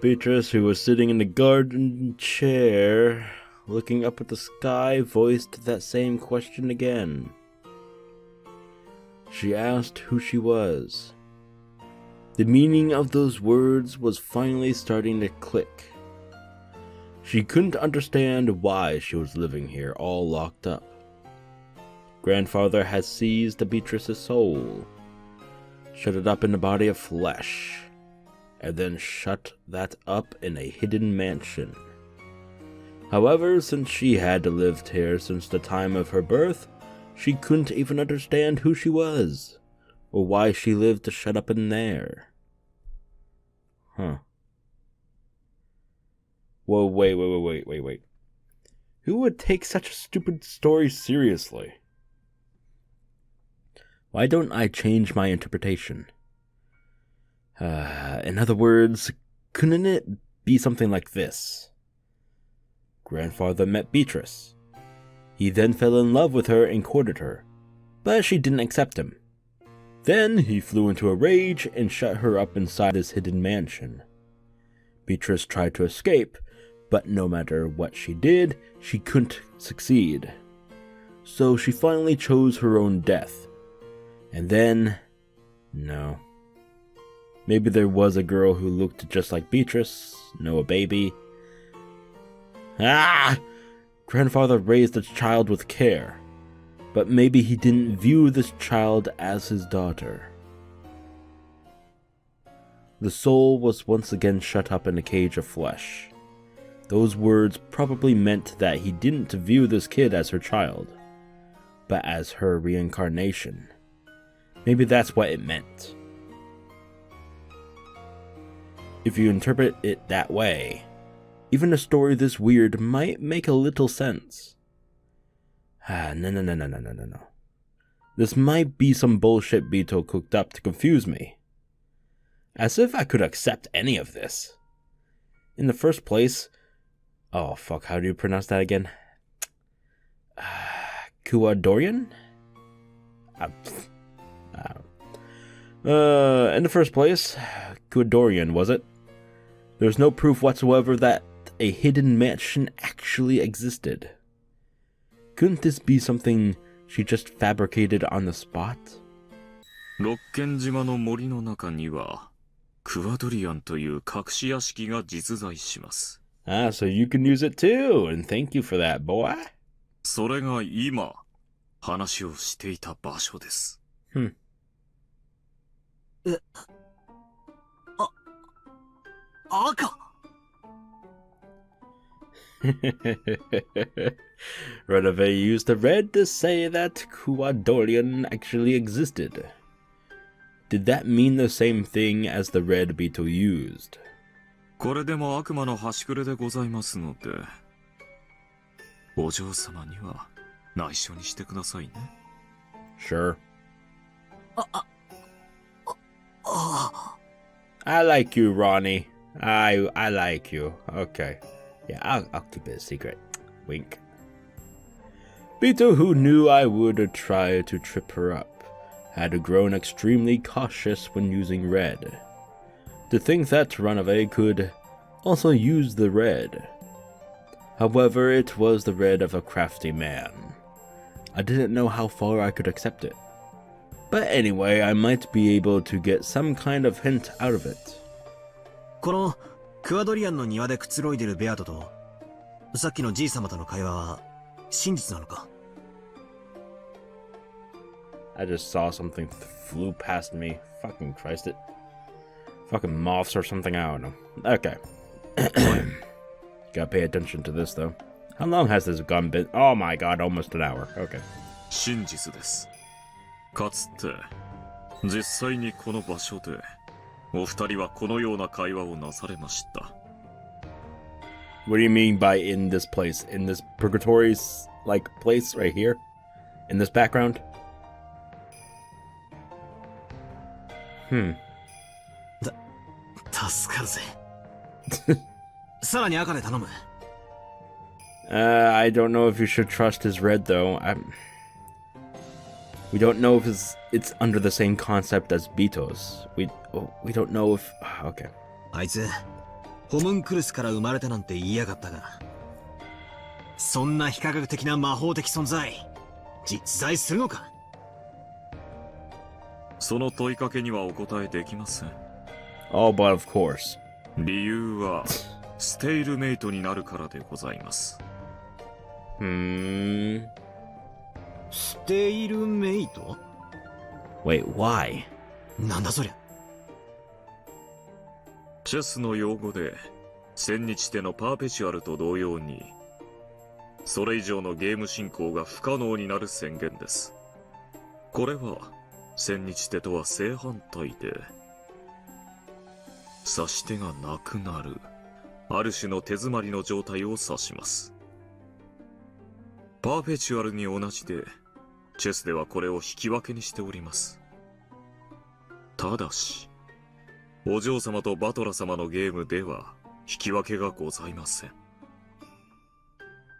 Speaker 1: Beatrice, who was sitting in the garden chair, looking up at the sky, voiced that same question again. She asked who she was. The meaning of those words was finally starting to click. She couldn't understand why she was living here, all locked up. Grandfather had seized Beatrice's soul, shut it up in a body of flesh, and then shut that up in a hidden mansion. However, since she had lived here since the time of her birth, she couldn't even understand who she was, or why she lived shut up in there. Huh. Whoa, wait. Who would take such a stupid story seriously? Why don't I change my interpretation? In other words, couldn't it be something like this? Grandfather met Beatrice. He then fell in love with her and courted her, but she didn't accept him. Then he flew into a rage and shut her up inside his hidden mansion. Beatrice tried to escape, but no matter what she did, she couldn't succeed. So she finally chose her own death. And then... no. Maybe there was a girl who looked just like Beatrice, know a baby. Ah! Grandfather raised the child with care, but maybe he didn't view this child as his daughter. The soul was once again shut up in a cage of flesh. Those words probably meant that he didn't view this kid as her child, but as her reincarnation. Maybe that's what it meant. If you interpret it that way, even a story this weird might make a little sense. No. This might be some bullshit Bito cooked up to confuse me. As if I could accept any of this. In the first place... Oh, fuck, how do you pronounce that again? Kuadorian? In the first place, Kuadorian, was it? There's no proof whatsoever that a hidden mansion actually existed. Couldn't this be something she just fabricated on the spot?
Speaker 2: Rokkenjima no mori no naka ni wa Kuadorian toyu kakushi yashiki ga jitsuzai shimasu.
Speaker 1: Ah, so you can use it too, and thank you for that, boy.
Speaker 2: それが今話をしていた場所です。
Speaker 3: 赤
Speaker 1: Renove used the red to say that Kuadorian actually existed. Did that mean the same thing as the red Bito used?
Speaker 2: これでも悪魔の端くれでございますので、お嬢様には内緒にしてくださいね。
Speaker 1: Sure. I like you, Ronnie. I like you. Okay. Yeah, I'll keep it a secret. Wink. Bito, who knew I would try to trip her up, had grown extremely cautious when using red. To think that Renove could also use the red. However, it was the red of a crafty man. I didn't know how far I could accept it. But anyway, I might be able to get some kind of hint out of it.
Speaker 3: このクアドリアンの庭でくつろいでるベアトとさっきのじい様との会話は真実なのか?
Speaker 1: I just saw something flew past me. Fucking Christ it. Fucking moths or something, I don't know. Okay. Gotta pay attention to this though. How long has this gun been? Oh my god, almost an hour. Okay.
Speaker 2: 真実です。かつて実際にこの場所でお二人はこのような会話をなされました。
Speaker 1: What do you mean by in this place? In this purgatory's like place right here? In this background?
Speaker 3: 助かるぜ。さらに赤で頼む。
Speaker 1: I don't know if you should trust his red though. We don't know if it's under the same concept as Bito's. We don't know if... Okay.
Speaker 3: あいつ、ホムンクルスから生まれたなんて言いやがったが、そんな非科学的な魔法的存在、実在するのか?
Speaker 2: その問いかけにはお答えできません。
Speaker 1: Oh, but of course.
Speaker 2: 理由はステイルメイトになるからでございます。
Speaker 3: ステイルメイト?
Speaker 1: Wait, why?
Speaker 3: なんだそりゃ。
Speaker 2: チェスの用語で千日手のパーペチュアルと同様にそれ以上のゲーム進行が不可能になる宣言です。これは千日手とは正反対で指し手がなくなるある種の手詰まりの状態を指します。パーペチュアルに同じでチェスではこれを引き分けにしております。ただしお嬢様とバトラ様のゲームでは引き分けがございません。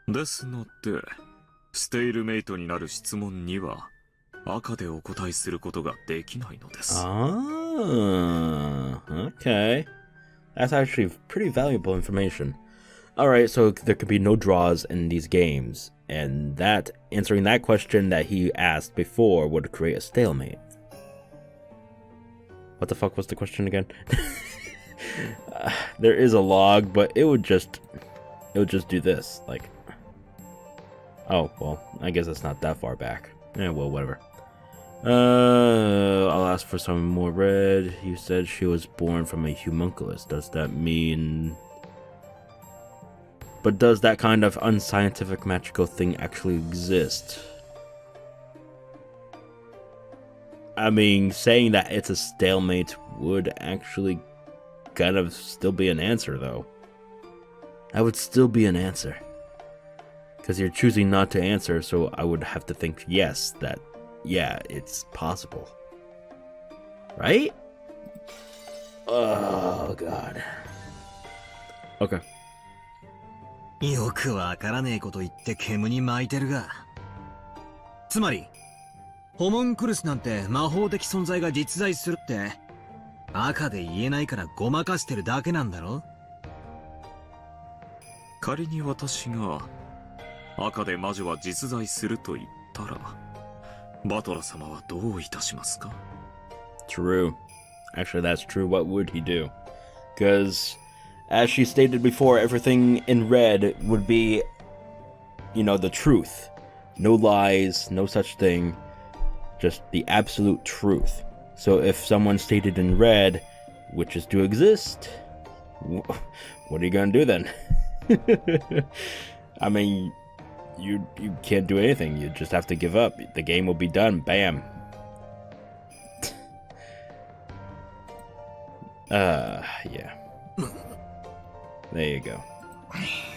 Speaker 2: ですのでステイルメイトになる質問には赤でお答えすることができないのです。
Speaker 1: Ah, okay. That's actually pretty valuable information. Alright, so there could be no draws in these games, and that answering that question that he asked before would create a stalemate. What the fuck was the question again? There is a log, but it would just do this. Like, oh well, I guess it's not that far back. Yeah, well, whatever. I'll ask for some more red. You said she was born from a homunculus. Does that mean? But does that kind of unscientific magical thing actually exist? I mean, saying that it's a stalemate would actually kind of still be an answer, though. That would still be an answer. Because you're choosing not to answer, so I would have to think yes, that, yeah, it's possible. Right? Oh, God. Okay.
Speaker 3: よくわからねえこと言って煙に巻いてるが。つまり、ホモンクルスなんて魔法的存在が実在するって、赤で言えないからごまかしてるだけなんだろ？
Speaker 2: 仮に私が赤で魔女は実在すると言ったら、バトラ様はどういたしますか？
Speaker 1: True. Actually, that's true. What would he do? Because, as she stated before, everything in red would be, you know, the truth. No lies, no such thing. Just the absolute truth. So if someone stated in red, witches do exist, what are you gonna do then? I mean, you can't do anything. You just have to give up. The game will be done. Bam. Yeah. There you go.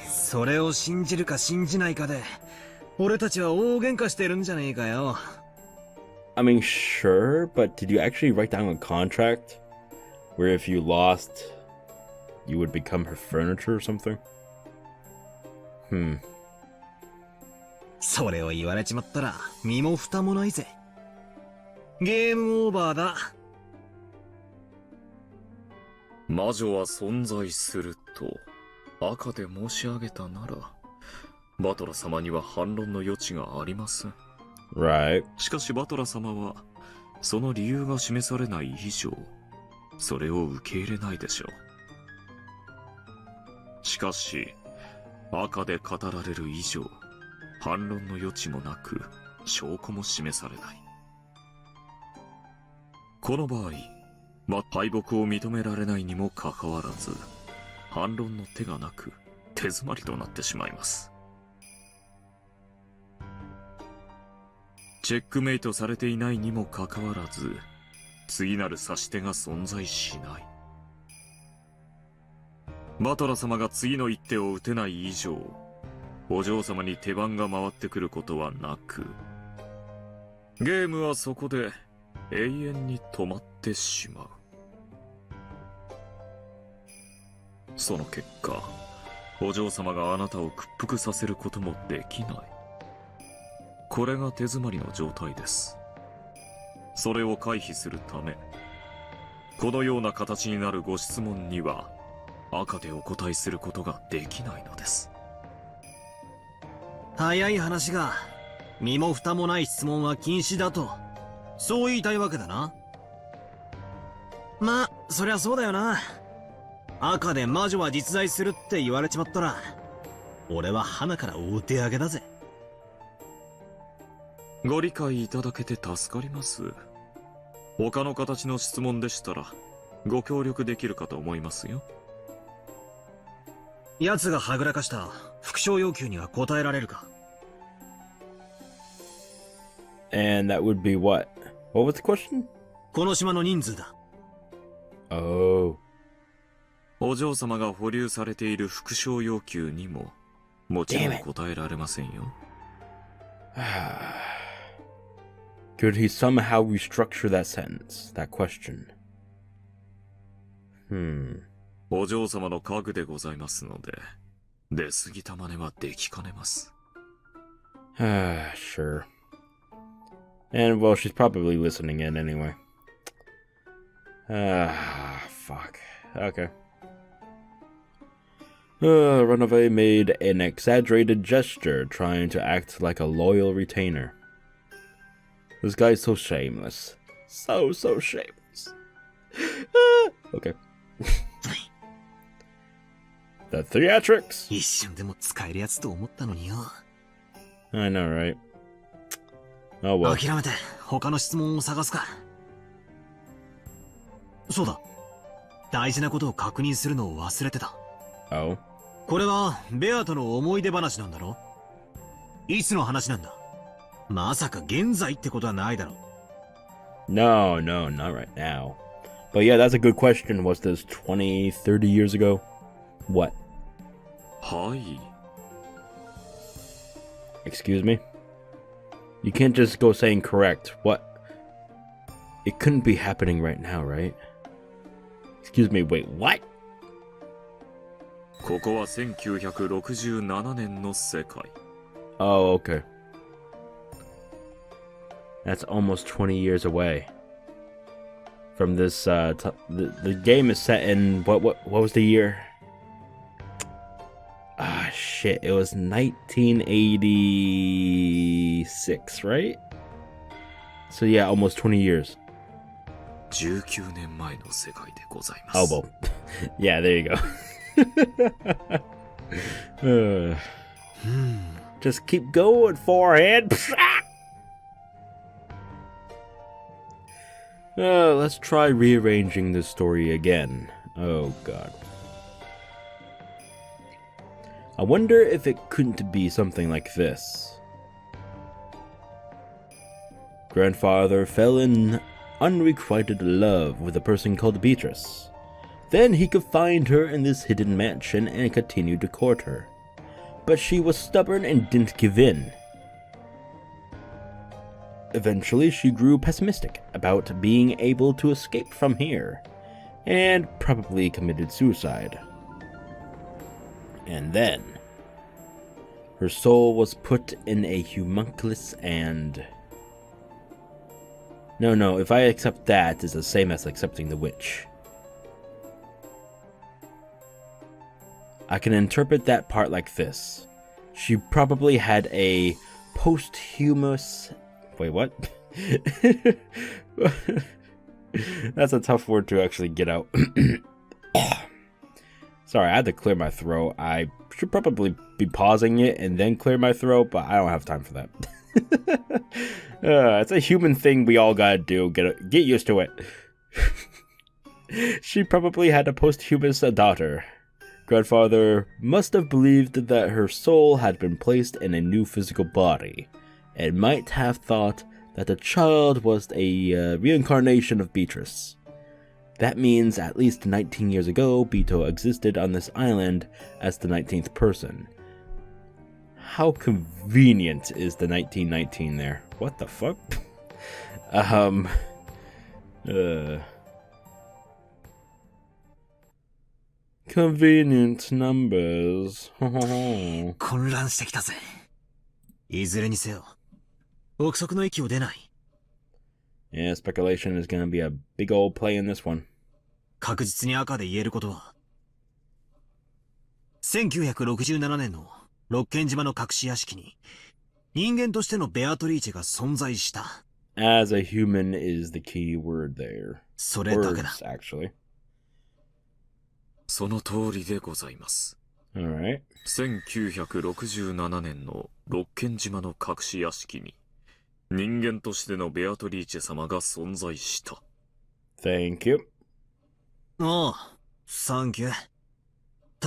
Speaker 3: それを信じるか信じないかで、俺たちは大喧嘩してるんじゃねえかよ。
Speaker 1: I mean, sure, but did you actually write down a contract where if you lost, you would become her furniture or something?
Speaker 3: それを言われちまったら身も蓋もないぜ。ゲームオーバーだ。
Speaker 2: 魔女は存在すると赤で申し上げたなら、バトラ様には反論の余地がありません。
Speaker 1: Right.
Speaker 2: しかしバトラ様はその理由が示されない以上、それを受け入れないでしょう。しかし赤で語られる以上、反論の余地もなく証拠も示されない。この場合、敗北を認められないにもかかわらず、反論の手がなく手詰まりとなってしまいます。チェックメイトされていないにもかかわらず、次なる指し手が存在しない。バトラ様が次の一手を打てない以上、お嬢様に手番が回ってくることはなく、ゲームはそこで永遠に止まってしまう。その結果、お嬢様があなたを屈服させることもできない。これが手詰まりの状態です。それを回避するため、このような形になるご質問には赤でお答えすることができないのです。
Speaker 3: 早い話が、身も蓋もない質問は禁止だと、そう言いたいわけだな。まあ、そりゃそうだよな。赤で魔女は実在するって言われちまったら、俺は花からお手上げだぜ。
Speaker 2: ご理解いただけて助かります。他の形の質問でしたらご協力できるかと思いますよ。
Speaker 3: 奴がはぐらかした復唱要求には答えられるか？
Speaker 1: And that would be what? What was the question?
Speaker 3: この島の人数だ。
Speaker 1: Oh.
Speaker 2: お嬢様が保留されている復唱要求にももちろん答えられませんよ。
Speaker 1: Could he somehow restructure that sentence, that question?
Speaker 2: お嬢様の家具でございますので、出過ぎた真似はできかねます。
Speaker 1: Sure. And well, she's probably listening in anyway. Fuck. Okay. Runaway made an exaggerated gesture, trying to act like a loyal retainer. This guy's so shameless. So shameless. Okay. The theatrics!
Speaker 3: 一瞬でも使えるやつと思ったのによ。
Speaker 1: I know, right? Oh well.
Speaker 3: 諦めて他の質問を探すか。そうだ。大事なことを確認するのを忘れてた。
Speaker 1: Oh?
Speaker 3: これはベアとの思い出話なんだろ？いつの話なんだ？まさか現在ってことはないだろう。
Speaker 1: No, not right now. But yeah, that's a good question. Was this 20, 30 years ago? What?
Speaker 2: はい。
Speaker 1: Excuse me? You can't just go saying correct. What? It couldn't be happening right now, right? Excuse me, wait, what?
Speaker 2: ここは1967年の世界。
Speaker 1: Oh, okay. That's almost 20 years away from this. The game is set in what was the year? Ah, shit! It was 1986, right? So yeah, almost 20 years.
Speaker 2: 19年前の世界でございます。
Speaker 1: Oh well, yeah, there you go. Just keep going, forehead. Let's try rearranging this story again. Oh god. I wonder if it couldn't be something like this. Grandfather fell in unrequited love with a person called Beatrice. Then he could find her in this hidden mansion and continue to court her. But she was stubborn and didn't give in. Eventually, she grew pessimistic about being able to escape from here, and probably committed suicide. And then, her soul was put in a homunculus and... No, if I accept that, it's the same as accepting the witch. I can interpret that part like this. She probably had a posthumous... Wait, what? That's a tough word to actually get out. Sorry, I had to clear my throat. I should probably be pausing it and then clear my throat, but I don't have time for that. It's a human thing we all gotta do. Get used to it. She probably had a posthumous daughter. Grandfather must have believed that her soul had been placed in a new physical body, and might have thought that the child was a reincarnation of Beatrice. That means at least 19 years ago, Bito existed on this island as the 19th person. How convenient is the 1919 there? What the fuck? Convenient numbers.
Speaker 3: 混乱してきたぜ。いずれにせよ、憶測の域を出ない。
Speaker 1: Yeah, speculation is gonna be a big old play in this one.
Speaker 3: 確実に赤で言えることは、1967年のロッケン島の隠し屋敷に、人間としてのベアトリーチェが存在した。
Speaker 1: As a human is the key word there.
Speaker 3: それだけだ。
Speaker 1: Words, actually.
Speaker 2: その通りでございます。
Speaker 1: Alright.
Speaker 2: 1967年のロッケン島の隠し屋敷に、人間としてのベアトリーチェ様が存在した。
Speaker 1: Thank you.
Speaker 3: ああ、サンキュー。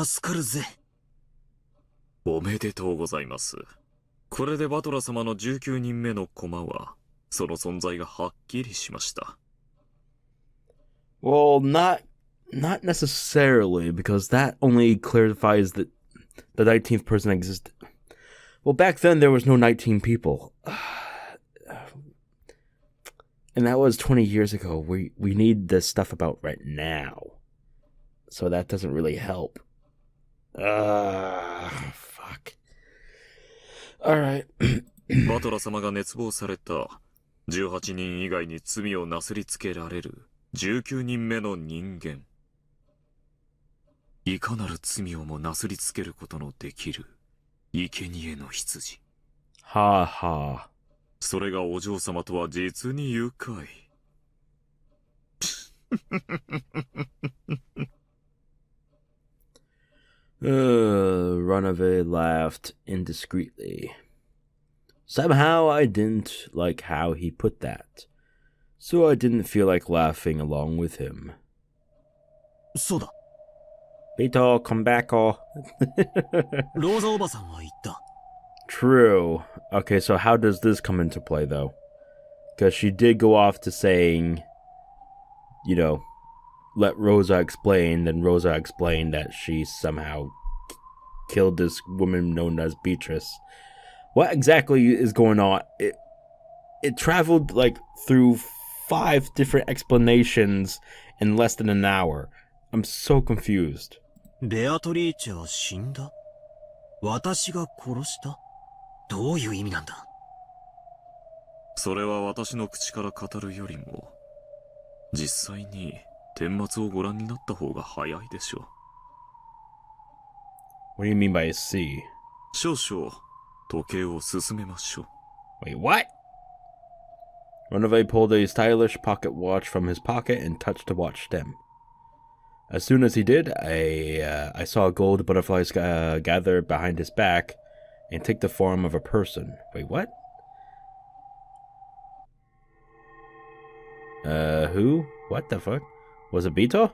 Speaker 3: 助かるぜ。
Speaker 2: おめでとうございます。これでバトラ様の19人目の駒は、その存在がはっきりしました。
Speaker 1: Well, not necessarily, because that only clarifies that the 19th person existed. Well, back then there was no 19 people. And that was 20 years ago. We need this stuff about right now. So that doesn't really help. Fuck. Alright.
Speaker 2: バトラ様が熱望された18人以外に罪をなすりつけられる19人目の人間。いかなる罪をもなすりつけることのできる生贄の羊。
Speaker 1: はあはあ。
Speaker 2: それがお嬢様とは実に愉快。
Speaker 1: Runaway laughed indiscreetly. Somehow I didn't like how he put that, so I didn't feel like laughing along with him.
Speaker 3: そうだ。
Speaker 1: Beto, come back, oh.
Speaker 3: ローザおばさんは言った。
Speaker 1: True. Okay, so how does this come into play, though? Because she did go off to saying, you know, let Rosa explain, then Rosa explained that she somehow killed this woman known as Beatrice. What exactly is going on? It traveled, like, through 5 different explanations in less than an hour. I'm so confused.
Speaker 3: ベアトリーチェは死んだ？私が殺した？どういう意味なんだ？
Speaker 2: それは私の口から語るよりも、実際に顛末をご覧になった方が早いでしょう。
Speaker 1: What do you mean by see?
Speaker 2: 少々時計を進めましょう。
Speaker 1: Wait, what? Runaway pulled a stylish pocket watch from his pocket and touched the watch stem. As soon as he did, I saw gold butterflies gather behind his back and take the form of a person. Wait, what? Who? What the fuck? Was it Beto?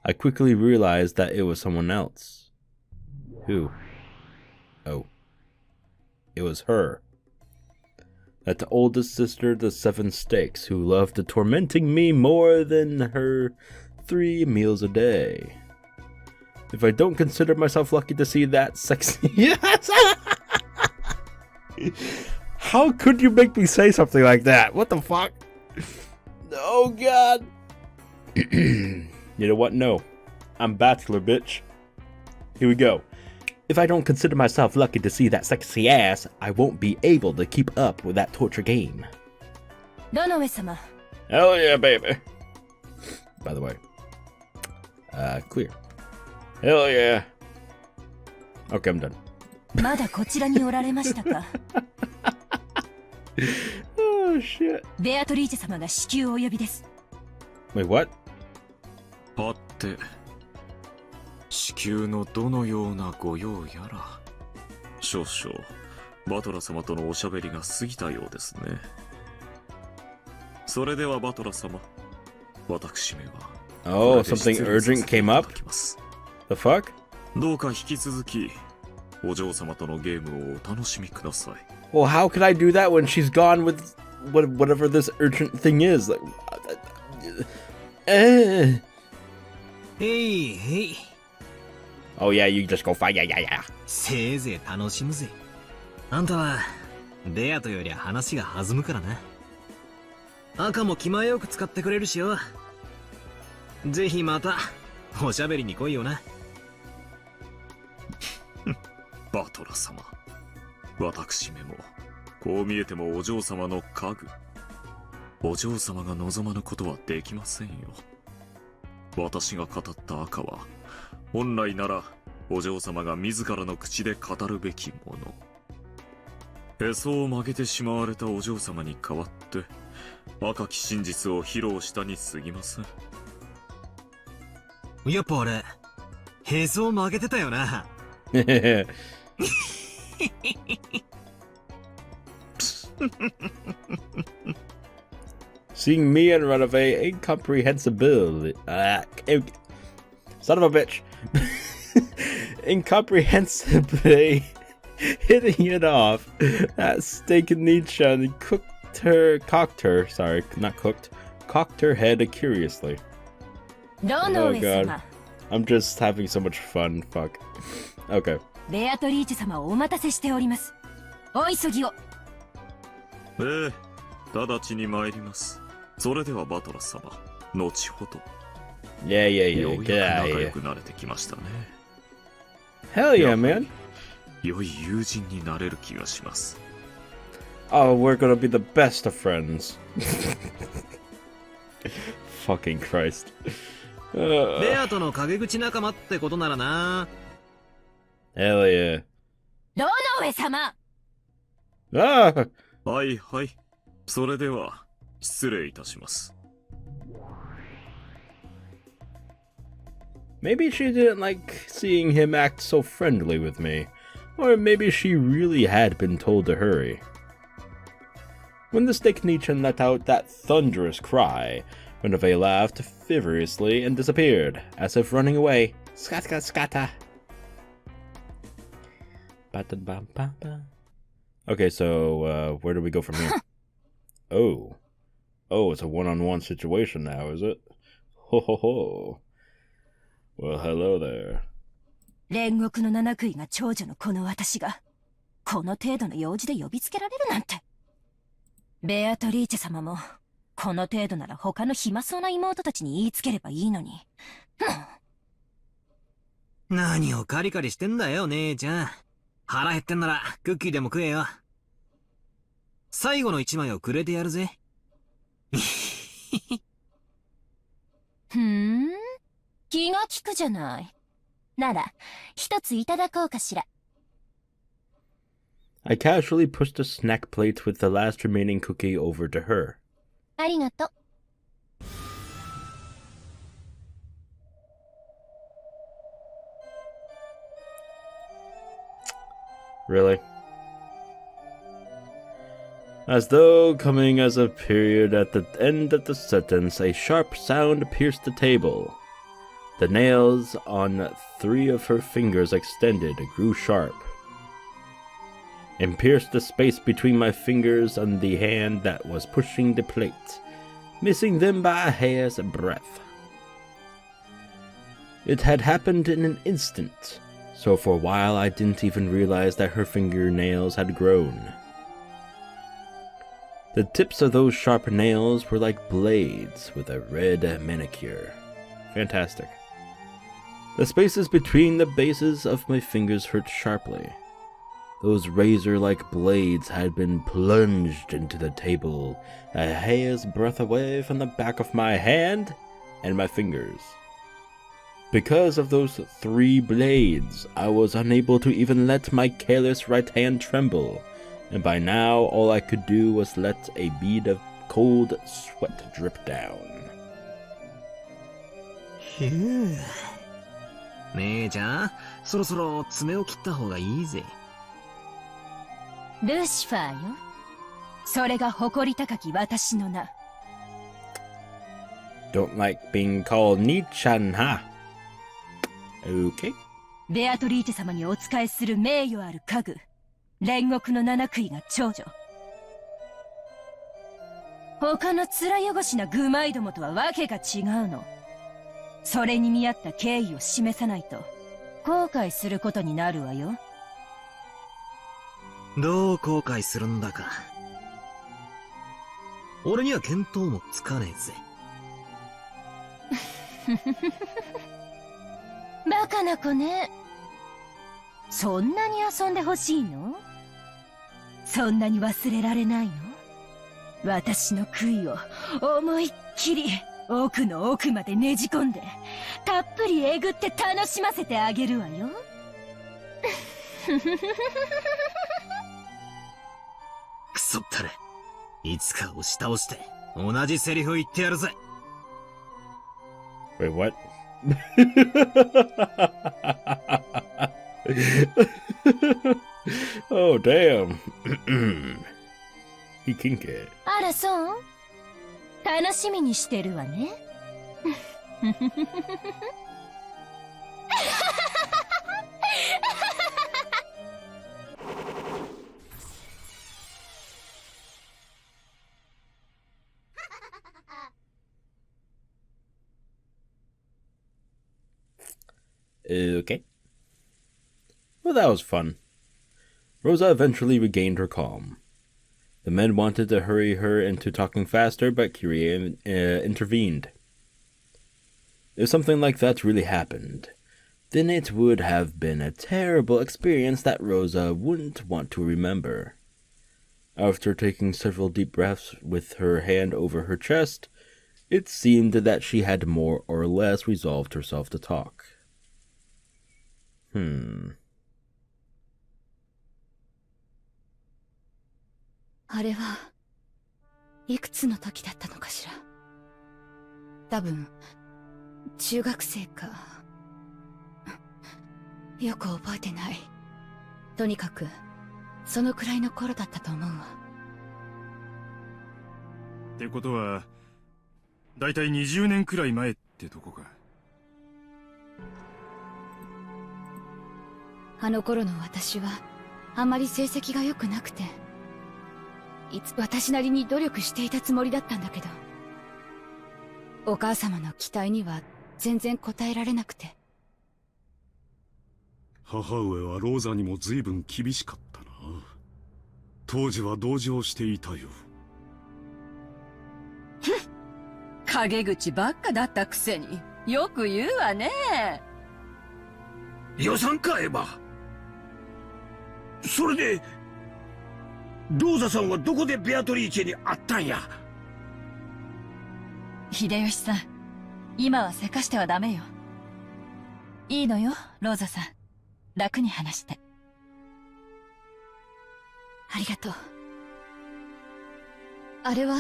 Speaker 1: I quickly realized that it was someone else. Who? Oh. It was her. That oldest sister, the 7 Stakes, who loved tormenting me more than her 3 meals a day. If I don't consider myself lucky to see that sexy... Yes! How could you make me say something like that? What the fuck? Oh god. You know what? No. I'm bachelor, bitch. Here we go. If I don't consider myself lucky to see that sexy ass, I won't be able to keep up with that torture game. Hell yeah, baby. By the way. Clear. Hell yeah. Okay, I'm done.
Speaker 8: まだこちらにおられましたか。
Speaker 1: Oh shit.
Speaker 8: ベアトリーチェ様が至急お呼びです。
Speaker 1: Wait, what?
Speaker 2: はて、至急のどのようなご用やら。少々、バトラ様とのおしゃべりが過ぎたようですね。それではバトラ様、私めは。
Speaker 1: Oh, something urgent came up? The fuck?
Speaker 2: どうか引き続き、お嬢様とのゲームをお楽しみください。
Speaker 1: Well, how could I do that when she's gone with whatever this urgent thing is? Like,
Speaker 3: Hey, hey.
Speaker 1: Oh yeah, you just go fight, yeah.
Speaker 3: せいぜい楽しむぜ。あんたは、ベアトより話が弾むからな。赤も気前よく使ってくれるしよ。ぜひまた、おしゃべりに来いよな。
Speaker 2: バトラ様、私めも、こう見えてもお嬢様の家具。お嬢様が望まぬことはできませんよ。私が語った赤は、本来なら、お嬢様が自らの口で語るべきもの。へそを曲げてしまわれたお嬢様に代わって、赤き真実を披露したに過ぎません。
Speaker 3: やっぱあれ、へそを曲げてたよな。
Speaker 1: Seeing me and Runaway incomprehensible. Son of a bitch. Incomprehensibly hitting it off. That steak and Nietzsche and cocked her head curiously. Oh god. I'm just having so much fun. Fuck. Okay.
Speaker 8: ベアトリーチェ様をお待たせしております。お急ぎを。
Speaker 2: ええ、直ちに参ります。それではバトラス様、後ほど。
Speaker 1: Yeah,
Speaker 2: ようやく
Speaker 1: get out
Speaker 2: 仲
Speaker 1: of
Speaker 2: 良
Speaker 1: here.
Speaker 2: くなれてきましたね。
Speaker 1: Hell yeah, man.
Speaker 2: 良い友人になれる気がします。
Speaker 1: Oh, we're gonna be the best of friends. Fucking Christ.
Speaker 3: ベアとの陰口仲間ってことならな。
Speaker 1: Hell yeah.
Speaker 8: ロノウェ様。
Speaker 1: Ah!
Speaker 2: はいはい。それでは、失礼いたします。
Speaker 1: Maybe she didn't like seeing him act so friendly with me, or maybe she really had been told to hurry. When the snake Nichan let out that thunderous cry, Renove laughed furiously and disappeared, as if running away. Scatta scatta. Okay, so where do we go from here? Oh, it's a one-on-one situation now, is it? Ho ho ho. Well, hello there.
Speaker 8: 煉獄の七杭が長女のこの私がこの程度の用事で呼びつけられるなんて。ベアトリーチェ様もこの程度なら他の暇そうな妹たちに言いつければいいのに。
Speaker 3: 何をカリカリしてんだよ、姉ちゃん。腹減ってんならクッキーでも食えよ。最後の一枚をくれてやるぜ。
Speaker 8: 気が利くじゃない。なら、一ついただこうかしら。
Speaker 1: I casually pushed a snack plate with the last remaining cookie over to her.
Speaker 8: ありがとう。
Speaker 1: Really? As though coming as a period at the end of the sentence, a sharp sound pierced the table. The nails on 3 of her fingers extended, grew sharp, and pierced the space between my fingers and the hand that was pushing the plate, missing them by a hair's breadth. It had happened in an instant, so for a while I didn't even realize that her fingernails had grown. The tips of those sharp nails were like blades with a red manicure. Fantastic. The spaces between the bases of my fingers hurt sharply. Those razor-like blades had been plunged into the table, a hair's breadth away from the back of my hand and my fingers. Because of those 3 blades, I was unable to even let my careless right hand tremble, and by now all I could do was let a bead of cold sweat drip down.
Speaker 3: 姉ちゃん、そろそろ爪を切った方がいいぜ。
Speaker 8: ルシファーよ。それが誇り高き私の名。
Speaker 1: Don't like being called Nichan, huh? Okay.
Speaker 8: ベアトリーチェ様にお仕えする名誉ある家具、煉獄の七杭が長女。他の面汚しな愚昧どもとはわけが違うの。それに見合った敬意を示さないと後悔することになるわよ。
Speaker 3: どう後悔するんだか。俺には見当もつかねえぜ。
Speaker 8: バカな子ね。そんなに遊んでほしいの？そんなに忘れられないの？私の悔いを思いっきり奥の奥までねじ込んでたっぷりえぐって楽しませてあげるわよ。
Speaker 3: くそったれ。いつか押し倒して同じセリフ言ってやるぜ。
Speaker 1: Wait, what? Oh, damn. He kinky.
Speaker 8: あらそう？楽しみにしてるわね。
Speaker 1: Okay. Well, that was fun. Rosa eventually regained her calm. The men wanted to hurry her into talking faster, but Kyrie intervened. If something like that really happened, then it would have been a terrible experience that Rosa wouldn't want to remember. After taking several deep breaths with her hand over her chest, it seemed that she had more or less resolved herself to talk.
Speaker 5: あれはいくつの時だったのかしら。多分中学生かよく覚えてない。とにかくそのくらいの頃だったと思うわ。
Speaker 9: ってことはだいたい20年くらい前ってとこか。
Speaker 5: あの頃の私はあまり成績が良くなくて、私なりに努力していたつもりだったんだけど、お母様の期待には全然応えられなくて。
Speaker 7: 母上はローザにも随分厳しかったな。当時は同情していたよ。
Speaker 4: 陰口ばっかだったくせによく言うわね。
Speaker 6: 予算かエヴァ。それでローザさんはどこでベアトリーチェに会ったんや。
Speaker 10: 秀吉さん、今はせかしてはダメよ。いいのよ、ローザさん。楽に話して。
Speaker 5: ありがとう。あれは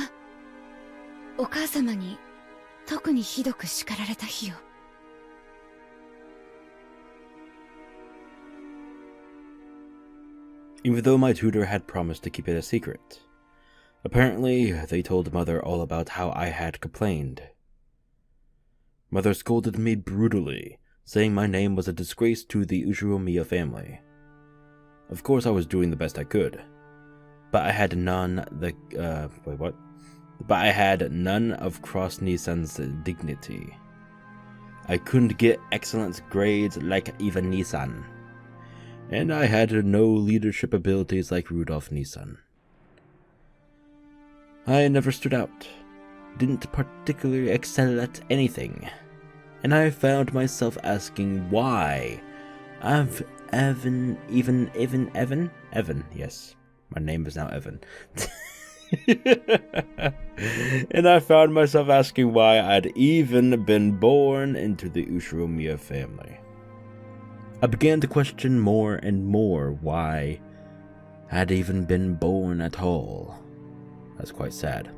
Speaker 5: お母様に特にひどく叱られた日よ。
Speaker 1: Even though my tutor had promised to keep it a secret. Apparently, they told Mother all about how I had complained. Mother scolded me brutally, saying my name was a disgrace to the Ushiromiya family. Of course I was doing the best I could, but I had none of Cross Nissan's dignity. I couldn't get excellent grades like Eva Nissan, and I had no leadership abilities like Rudolph Nissan. I never stood out, didn't particularly excel at anything, and I found myself asking why. Evan, yes, my name is now Evan. And I found myself asking why I'd even been born into the Ushiromiya family. I began to question more and more why I'd even been born at all. That's quite sad.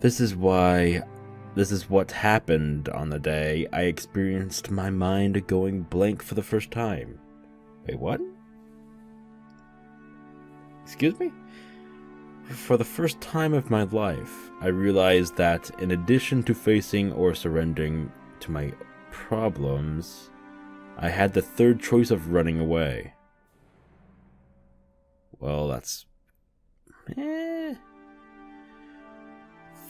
Speaker 1: This is what happened on the day I experienced my mind going blank for the first time. Wait, what? Excuse me? For the first time of my life, I realized that in addition to facing or surrendering to my problems, I had the third choice of running away. Well, that's...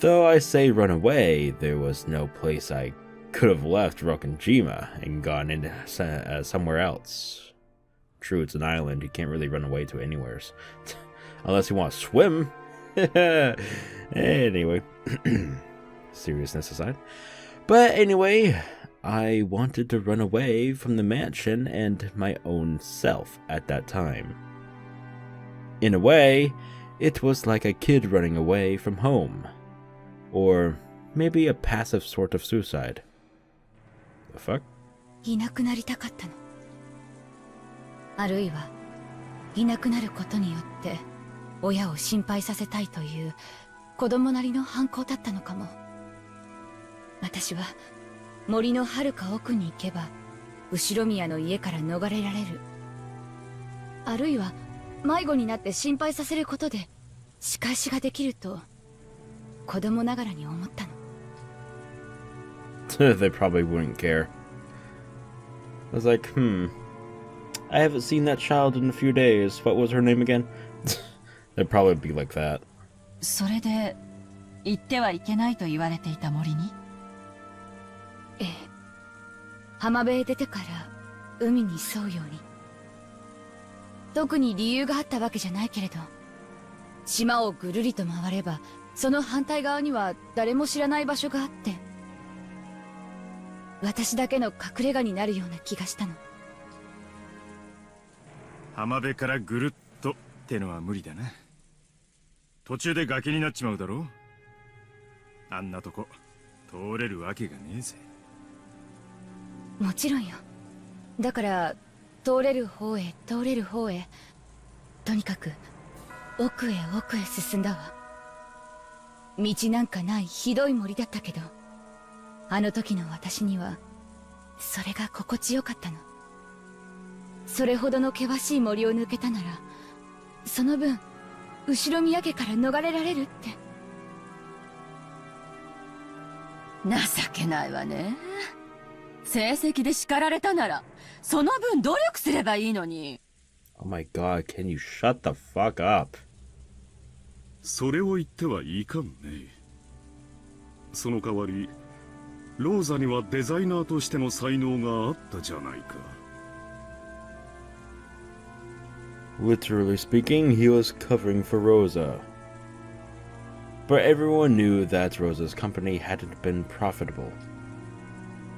Speaker 1: Though I say run away, there was no place I could have left Rokkenjima and gone into somewhere else. True, it's an island, you can't really run away to anywhere. Unless you want to swim. Anyway, seriousness aside. But anyway, I wanted to run away from the mansion and my own self at that time. In a way, it was like a kid running away from home. Or maybe a passive sort of suicide. The fuck?
Speaker 5: いなくなりたかったの。あるいは、いなくなることによって親を心配させたいという子供なりの反抗だったのかも。私は森の遥か奥に行けば後宮の家から逃れられる。あるいは迷子になって心配させることで仕返しができると子供ながらに思ったの。
Speaker 1: They probably wouldn't care. I was like, I haven't seen that child in a few days. What was her name again? They'd probably be like that.
Speaker 10: それで行ってはいけないと言われていた森に？
Speaker 5: ええ。浜辺へ出てから海に沿うように。特に理由があったわけじゃないけれど、島をぐるりと回ればその反対側には誰も知らない場所があって、私だけの隠れ家になるような気がしたの。
Speaker 9: 浜辺からぐるっとってのは無理だな。途中で崖になっちまうだろう。あんなとこ通れるわけがねえぜ。
Speaker 5: もちろんよ。だから通れる方へ通れる方へ、とにかく奥へ奥へ進んだわ。道なんかないひどい森だったけど、あの時の私にはそれが心地よかったの。それほどの険しい森を抜けたなら、その分後ろ宮家から逃れられるって。
Speaker 4: 情けないわね。成績で叱られたならその分努力すればいいのに。
Speaker 1: Oh my god, can you shut the fuck up?
Speaker 7: それを言ってはいかんね。その代わりローザにはデザイナーとしての才能があったじゃないか。
Speaker 1: Literally speaking, he was covering for Rosa. But everyone knew that Rosa's company hadn't been profitable.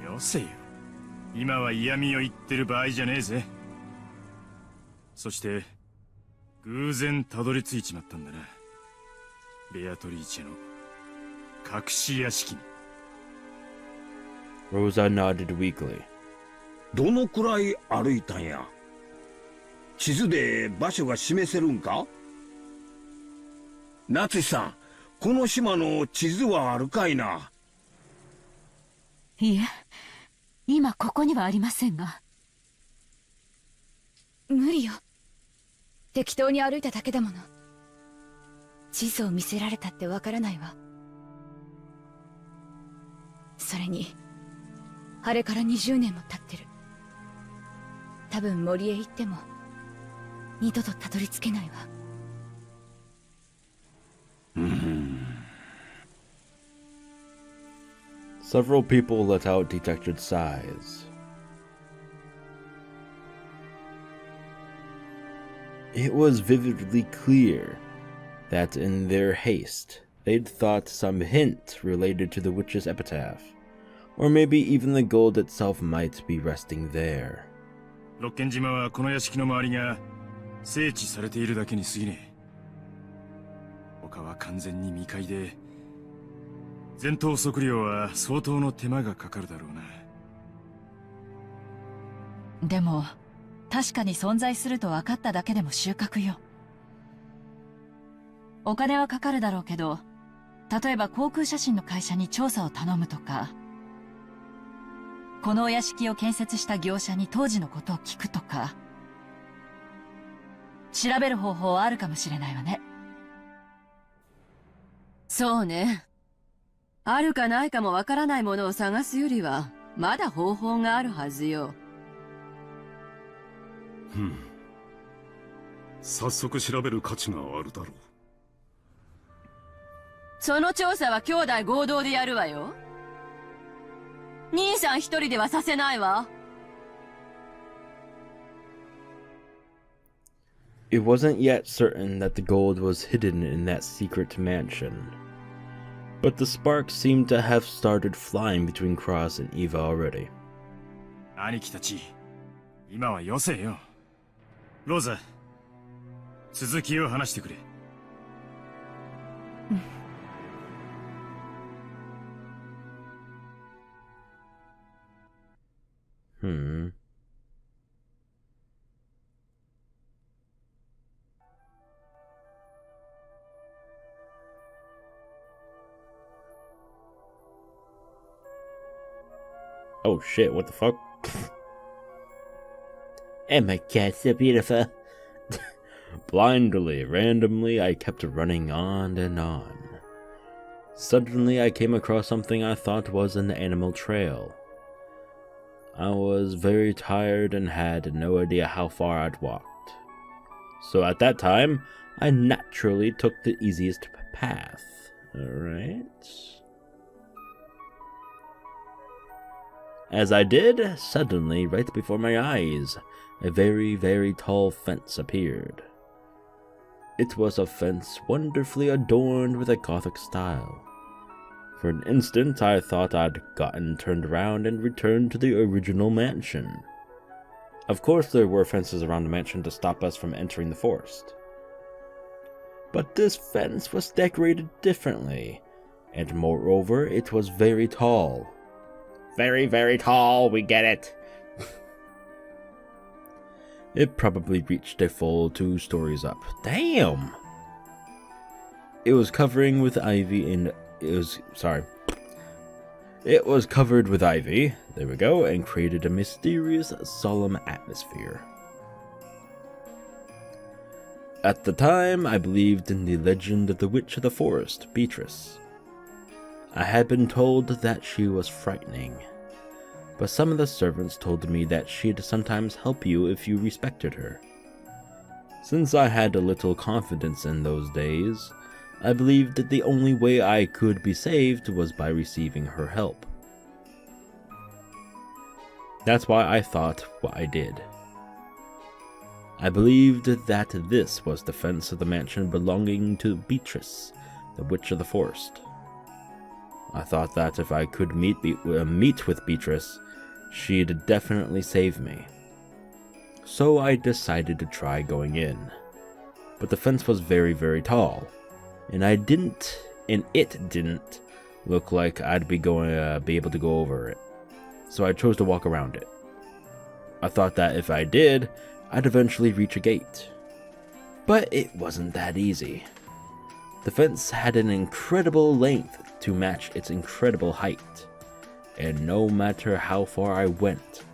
Speaker 9: よせよ。今は嫌味を言ってる場合じゃねえぜ。そして偶然たどり着いちまったんだな。ベアトリーチェの隠し屋敷に。
Speaker 1: Rosa nodded weakly.
Speaker 6: どのくらい歩いたんや。地図で場所が示せるんか。夏さん、この島の地図はあるかいな。
Speaker 4: いえ、今ここにはありませんが。
Speaker 5: 無理よ。適当に歩いただけだもの。地図を見せられたってわからないわ。それにあれから20年も経ってる。多分森へ行っても二度とたどり着けないわ。
Speaker 1: Several people let out detected sighs. It was vividly clear that in their haste, they'd thought some hint related to the witch's epitaph, or maybe even the gold itself might be resting there.
Speaker 9: ロッケン島はこの屋敷の周りが整地されているだけに過ぎねえ。他は完全に未開で、前頭測量は相当の手間がかかるだろうな。
Speaker 10: でも確かに存在すると分かっただけでも収穫よ。お金はかかるだろうけど、例えば航空写真の会社に調査を頼むとか、このお屋敷を建設した業者に当時のことを聞くとか、調べる方法はあるかもしれないわね。
Speaker 4: そうね。あるかないかもわからないものを探すよりはまだ方法があるはずよ。
Speaker 7: 早速調べる価値があるだろう。
Speaker 4: その調査は兄弟合同でやるわよ。兄さん一人ではさせないわ。
Speaker 1: It wasn't yet certain that the gold was hidden in that secret mansion, but the sparks seemed to have started flying between Cross and Eva already.
Speaker 9: 兄貴たち、今はよせよ。ローザ、続きを話してくれ。
Speaker 1: Oh shit, what the fuck? And my cat's so beautiful. Blindly, randomly, I kept running on and on. Suddenly, I came across something I thought was an animal trail. I was very tired and had no idea how far I'd walked. So at that time, I naturally took the easiest path. Alright. As I did, suddenly, right before my eyes, a very, very tall fence appeared. It was a fence wonderfully adorned with a Gothic style. For an instant, I thought I'd gotten turned around and returned to the original mansion. Of course, there were fences around the mansion to stop us from entering the forest. But this fence was decorated differently, and moreover, it was very tall. Very, very tall, we get it. It probably reached a full 2 stories up. Damn! It was covering with ivy and... It It was covered with ivy, there we go, and created a mysterious, solemn atmosphere. At the time, I believed in the legend of the Witch of the Forest, Beatrice. I had been told that she was frightening, but some of the servants told me that she'd sometimes help you if you respected her. Since I had a little confidence in those days, I believed that the only way I could be saved was by receiving her help. That's why I thought what I did. I believed that this was the fence of the mansion belonging to Beatrice, the Witch of the Forest. I thought that if I could meet with Beatrice, she'd definitely save me. So I decided to try going in. But the fence was very, very tall, and it didn't look like I'd be able to go over it. So I chose to walk around it. I thought that if I did, I'd eventually reach a gate. But it wasn't that easy. The fence had an incredible length to match its incredible height, and no matter how far I went,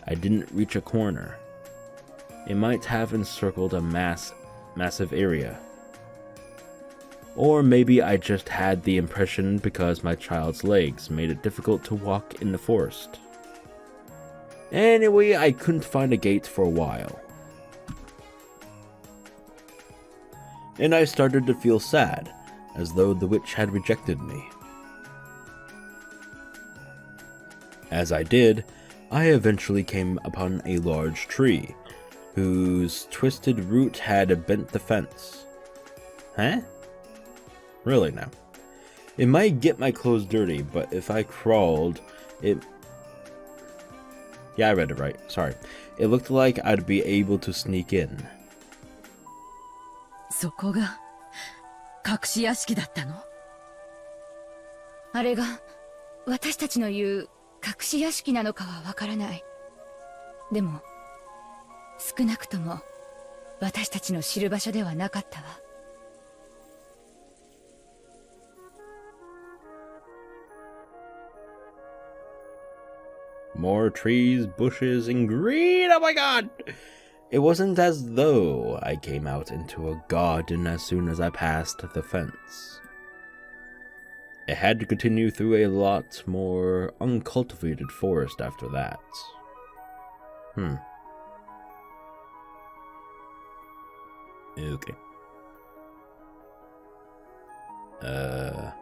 Speaker 1: I didn't reach a corner. It might have encircled a massive area. Or maybe I just had the impression because my child's legs made it difficult to walk in the forest. Anyway, I couldn't find a gate for a while. And I started to feel sad, as though the witch had rejected me. As I did, I eventually came upon a large tree, whose twisted root had bent the fence. Huh? Really now? It might get my clothes dirty, but if I crawled, Yeah, I read it right, sorry. It looked like I'd be able to sneak in.
Speaker 5: そこが隠し屋敷だったの？あれが私たちの言う隠し屋敷なのかはわからない。でも少なくとも私たちの知る場所ではなかったわ。
Speaker 1: More trees, bushes, and green! Oh my god! It wasn't as though I came out into a garden as soon as I passed the fence. I had to continue through a lot more uncultivated forest after that. Okay. Oh.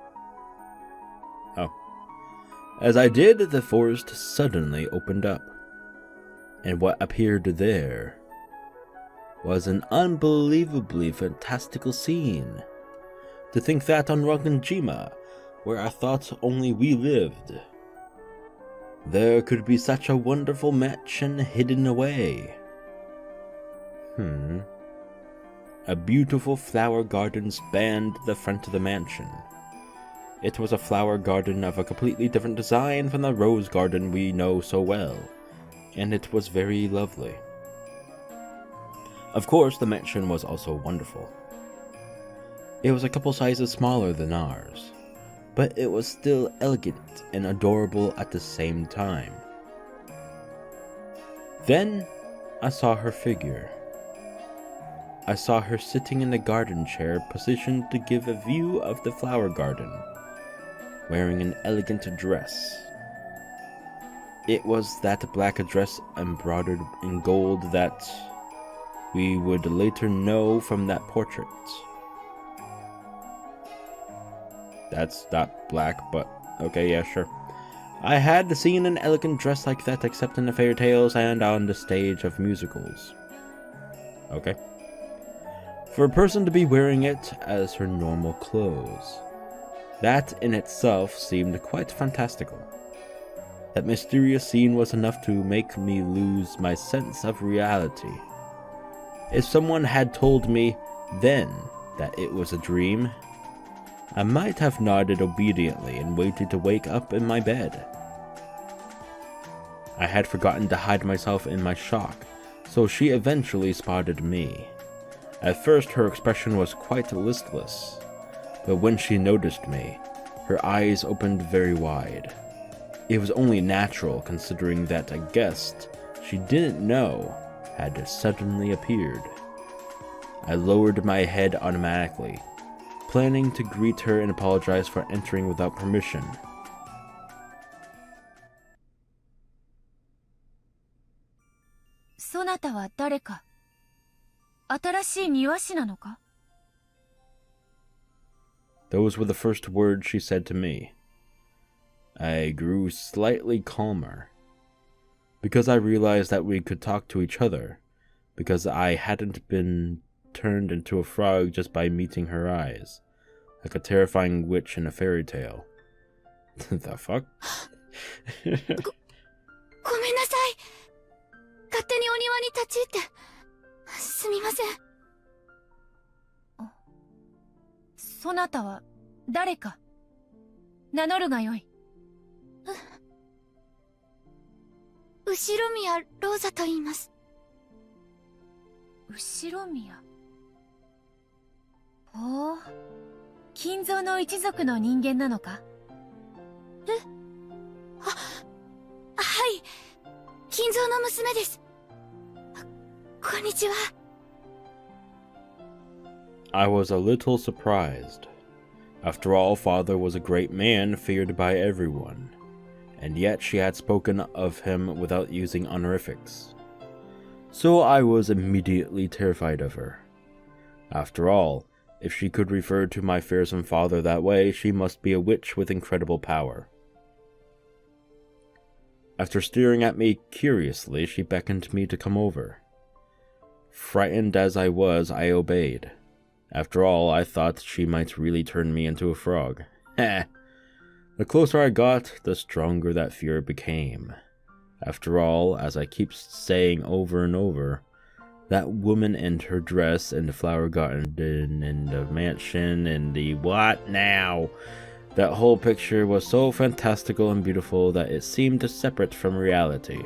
Speaker 1: As I did, the forest suddenly opened up, and what appeared there was an unbelievably fantastical scene. To think that on Rokkenjima, where I thought only we lived, there could be such a wonderful mansion hidden away. A beautiful flower garden spanned the front of the mansion. It was a flower garden of a completely different design from the rose garden we know so well, and it was very lovely. Of course, the mansion was also wonderful. It was a couple sizes smaller than ours, but it was still elegant and adorable at the same time. Then, I saw her figure. I saw her sitting in the garden chair positioned to give a view of the flower garden, wearing an elegant dress. It was that black dress embroidered in gold that we would later know from that portrait. That's not black, but okay, yeah, sure. I had seen an elegant dress like that except in the fairy tales and on the stage of musicals. Okay. For a person to be wearing it as her normal clothes, that in itself seemed quite fantastical. That mysterious scene was enough to make me lose my sense of reality. If someone had told me then that it was a dream, I might have nodded obediently and waited to wake up in my bed. I had forgotten to hide myself in my shock, so she eventually spotted me. At first her expression was quite listless, but when she noticed me, her eyes opened very wide. It was only natural considering that a guest she didn't know had suddenly appeared. I lowered my head automatically, planning to greet her and apologize for entering without permission.
Speaker 4: そなたは誰か？新しい庭師なのか？
Speaker 1: Those were the first words she said to me. I grew slightly calmer, because I realized that we could talk to each other, because I hadn't been turned into a frog just by meeting her eyes, like a terrifying witch in a fairy tale. The fuck?
Speaker 5: ごめんなさい。勝手にお庭に立ち入って。すみません。
Speaker 4: そなたは誰か？名乗るがよい。
Speaker 5: 後ろ宮ローザと言います。
Speaker 4: 後ろ宮。ほう、金蔵の一族の人間なのか？
Speaker 5: はい、金蔵の娘です。こんにちは。
Speaker 1: I was a little surprised. After all, father was a great man feared by everyone, and yet she had spoken of him without using honorifics. So I was immediately terrified of her. After all, if she could refer to my fearsome father that way, she must be a witch with incredible power. After staring at me curiously, she beckoned me to come over. Frightened as I was, I obeyed. After all, I thought she might really turn me into a frog. Heh. The closer I got, the stronger that fear became. After all, as I keep saying over and over, that woman and her dress and the flower garden and the mansion and the what now? That whole picture was so fantastical and beautiful that it seemed separate from reality.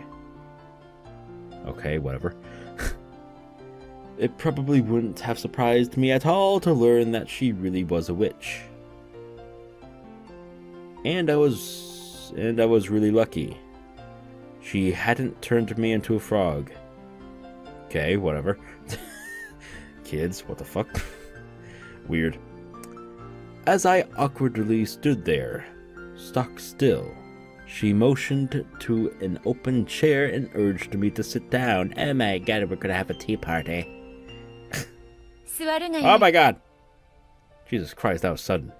Speaker 1: Okay, whatever. It probably wouldn't have surprised me at all to learn that she really was a witch. And I was really lucky. She hadn't turned me into a frog. Okay, whatever. Kids, what the fuck? Weird. As I awkwardly stood there, stock still, she motioned to an open chair and urged me to sit down. Oh my god, we're gonna have a tea party. Oh my god! Jesus Christ, that was sudden.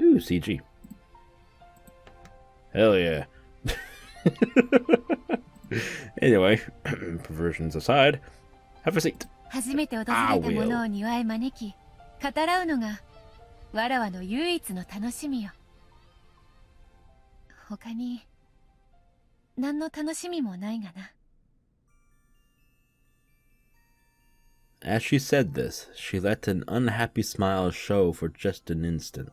Speaker 1: Ooh, CG. Hell yeah. Anyway, perversions aside, have a seat.
Speaker 4: 初めて訪れた者を庭へ招き、語らうのがわらわの唯一の楽しみよ。他に何の楽しみもないがな。
Speaker 1: As she said this, she let an unhappy smile show for just an instant.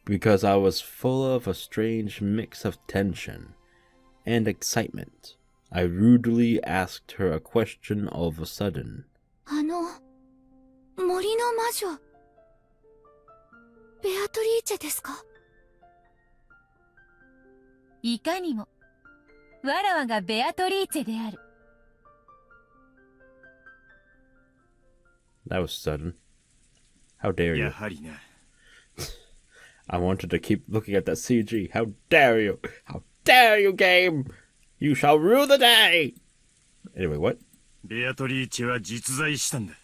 Speaker 1: Because I was full of a strange mix of tension and excitement, I rudely asked her a question all of a sudden.
Speaker 5: 森の魔女、ベアトリーチェですか？
Speaker 4: いかにも、わらわがベアトリーチェである。
Speaker 1: That was sudden. How dare you?
Speaker 9: やはりな。
Speaker 1: I wanted to keep looking at that CG. How dare you? How dare you, game? You shall rue the day! Anyway, what?
Speaker 9: ベアトリーチェは実在したんだ。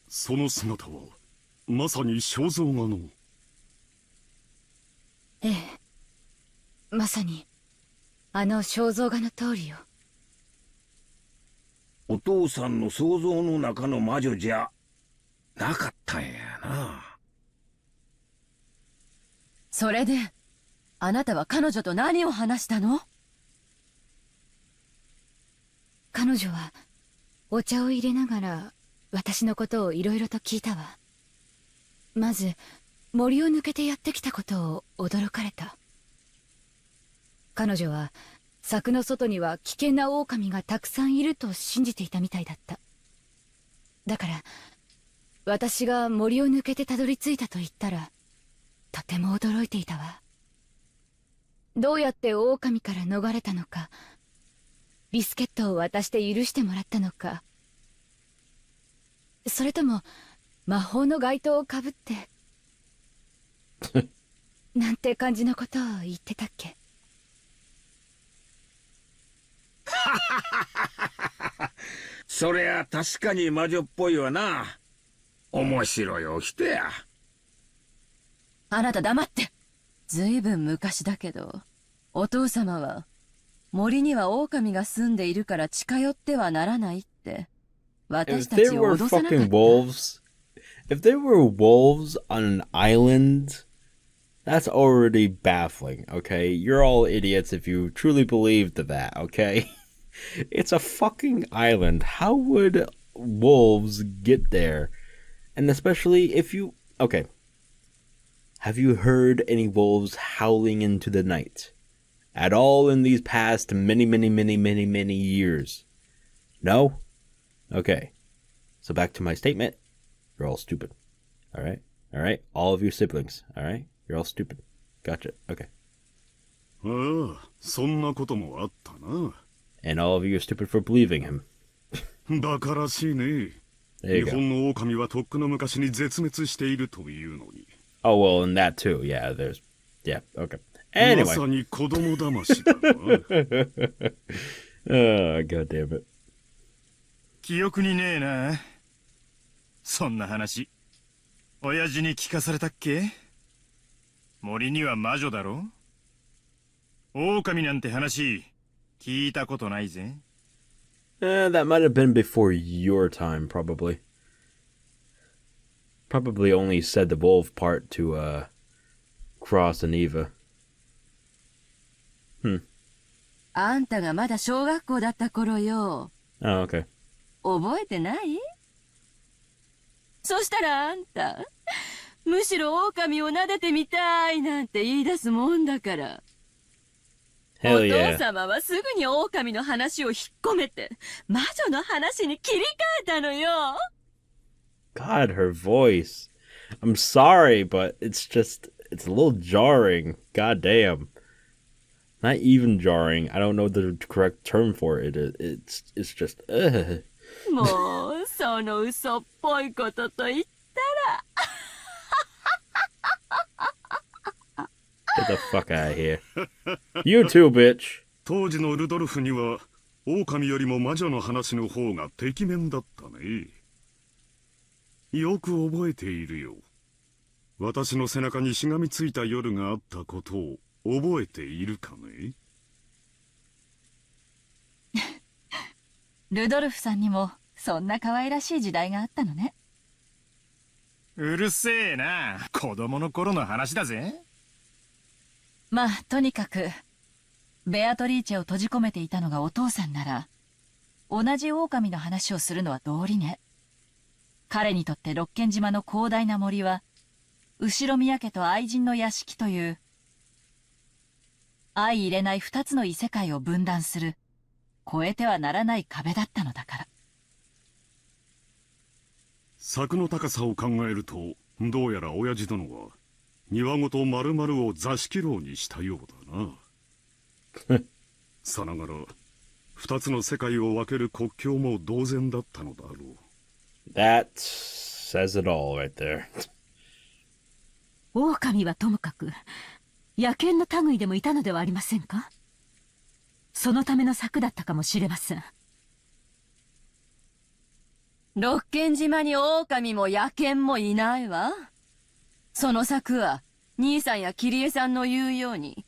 Speaker 7: その姿はまさに肖像画の。
Speaker 5: ええ、まさにあの肖像画の通りよ。
Speaker 6: お父さんの想像の中の魔女じゃなかったんやな。
Speaker 10: それで、あなたは彼女と何を話したの？
Speaker 5: 彼女はお茶を入れながら私のことをいろいろと聞いたわ。まず森を抜けてやってきたことを驚かれた。彼女は柵の外には危険な狼がたくさんいると信じていたみたいだった。だから私が森を抜けてたどり着いたと言ったらとても驚いていたわ。どうやって狼から逃れたのか、ビスケットを渡して許してもらったのか、それとも魔法の街灯をかぶってなんて感じのことを言ってたっけ。
Speaker 6: そりゃ確かに魔女っぽいわな。面白いお人や。
Speaker 4: あなた黙って。ずいぶん昔だけど、お父様は森には狼が住んでいるから近寄ってはならないって私
Speaker 1: If
Speaker 4: たち
Speaker 1: they
Speaker 4: を
Speaker 1: were
Speaker 4: 脅さなかっ
Speaker 1: fucking
Speaker 4: た。
Speaker 1: wolves, if they were wolves on an island, that's already baffling, okay? You're all idiots if you truly believed that, okay? It's a fucking island. How would wolves get there? And especially if you... Okay. Have you heard any wolves howling into the night? At all in these past many years? No? Okay. So back to my statement. You're all stupid. Alright? Alright? All of your siblings. Alright? You're all stupid. Gotcha. Okay.
Speaker 7: ああ、そんなこともあったな。
Speaker 1: And all of you are stupid for believing him.
Speaker 7: バカらしいね。
Speaker 1: There you
Speaker 7: 日
Speaker 1: go.
Speaker 7: 本の狼はとっくの昔に絶滅しているというのに。
Speaker 1: Oh, well, and that too. Yeah, there's... Yeah, okay.
Speaker 7: ま
Speaker 1: Anyway.
Speaker 7: さに子供騙しだな。
Speaker 1: Oh, god damn it.
Speaker 9: 記憶にねえな。そんな話親父に聞かされたっけ。森には魔女だろ。狼なんて話聞いたことないぜ。
Speaker 1: That might have been before your time, probably. Probably only said the wolf part to, Cross and Eva.
Speaker 4: あんたがまだ小学校だった頃よ。
Speaker 1: Oh, okay.
Speaker 4: 覚えてない？そしたらあんた、むしろ狼を撫でてみたいなんて言い出すもんだから。
Speaker 1: Hell
Speaker 4: お
Speaker 1: yeah.
Speaker 4: 父様はすぐに狼の話を引っ込めて魔女の話に切り替えたのよ。
Speaker 1: God, her voice. I'm sorry, but it's a little jarring. God damn. Not even jarring. I don't know the correct term for it. It's just, ugh.
Speaker 4: もうその嘘っぽいことと言ったら
Speaker 1: Get the fuck out of here. You too, bitch.
Speaker 7: 当時のルドルフには狼よりも魔女の話の方がてきめんだったね。よく覚えているよ。私の背中にしがみついた夜があったことを覚えているかね。
Speaker 10: ルドルフさんにもそんな可愛らしい時代があったのね。
Speaker 9: うるせえな。子供の頃の話だぜ。
Speaker 10: まあとにかくベアトリーチェを閉じ込めていたのがお父さんなら、同じ狼の話をするのは道理ね。彼にとってロッケン島の広大な森は後ろ宮家と愛人の屋敷という相入れない二つの異世界を分断する越えてはならない壁だったのだから。
Speaker 7: 柵の高さを考えると、どうやら親父殿は庭ごと丸々を座敷牢にしたようだな。さながら二つの世界を分ける国境も同然だったのだろう。
Speaker 1: That says it all right there.
Speaker 8: 狼はともかく野犬の類でもいたのではありませんか。そのための策だったかもしれません。
Speaker 4: ロッケン島に狼も野犬もいないわ。その策は兄さんやキリエさんの言うように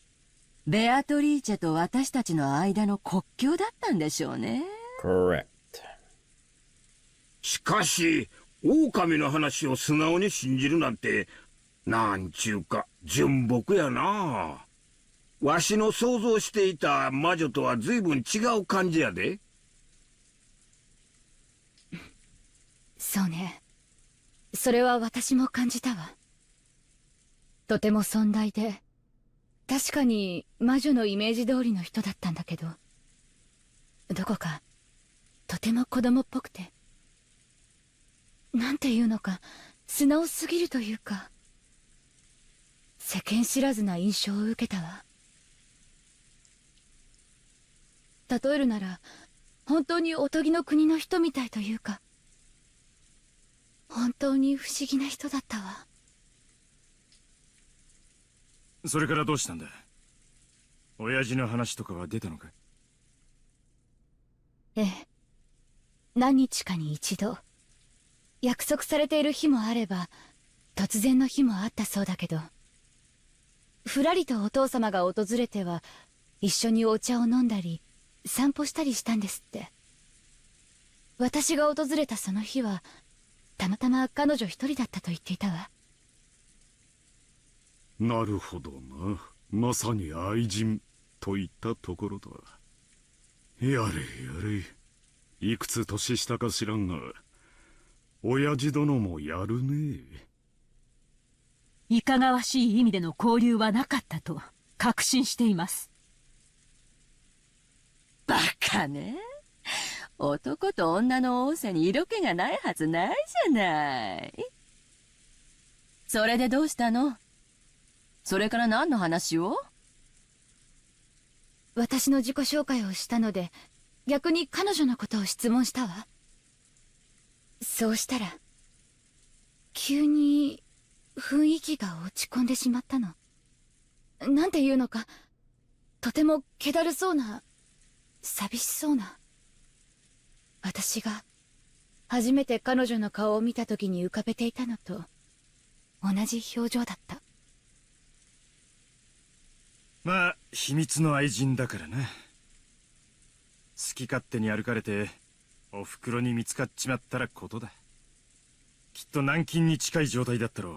Speaker 4: ベアトリーチェと私たちの間の国境だったんでしょうね。
Speaker 1: Correct.
Speaker 6: しかし、狼の話を素直に信じるなんて、なんちゅうか、純朴やな。わしの想像していた魔女とは随分違う感じやで。
Speaker 5: そうね。それは私も感じたわ。とても尊大で、確かに魔女のイメージ通りの人だったんだけど、どこかとても子供っぽくて、なんていうのか素直すぎるというか、世間知らずな印象を受けたわ。例えるなら、本当におとぎの国の人みたいというか、本当に不思議な人だったわ。
Speaker 9: それからどうしたんだ？親父の話とかは出たのか？
Speaker 5: ええ。何日かに一度、約束されている日もあれば、突然の日もあったそうだけど、ふらりとお父様が訪れては、一緒にお茶を飲んだり、散歩したりしたんですって。私が訪れたその日は、たまたま彼女一人だったと言っていたわ。
Speaker 7: なるほどな。まさに愛人といったところだ。やれやれ。いくつ年下か知らんが、親父殿もやるね。
Speaker 8: いかがわしい意味での交流はなかったと確信しています。
Speaker 11: バカね。男と女の多さに色気がないはずないじゃない。それでどうしたの？それから何の話を？
Speaker 5: 私の自己紹介をしたので、逆に彼女のことを質問したわ。そうしたら、急に雰囲気が落ち込んでしまったの。なんていうのか、とても気だるそうな、寂しそうな。私が初めて彼女の顔を見た時に浮かべていたのと同じ表情だった。
Speaker 9: まあ秘密の愛人だからな。好き勝手に歩かれておふくろに見つかっちまったらことだ。きっと軟禁に近い状態だったろう。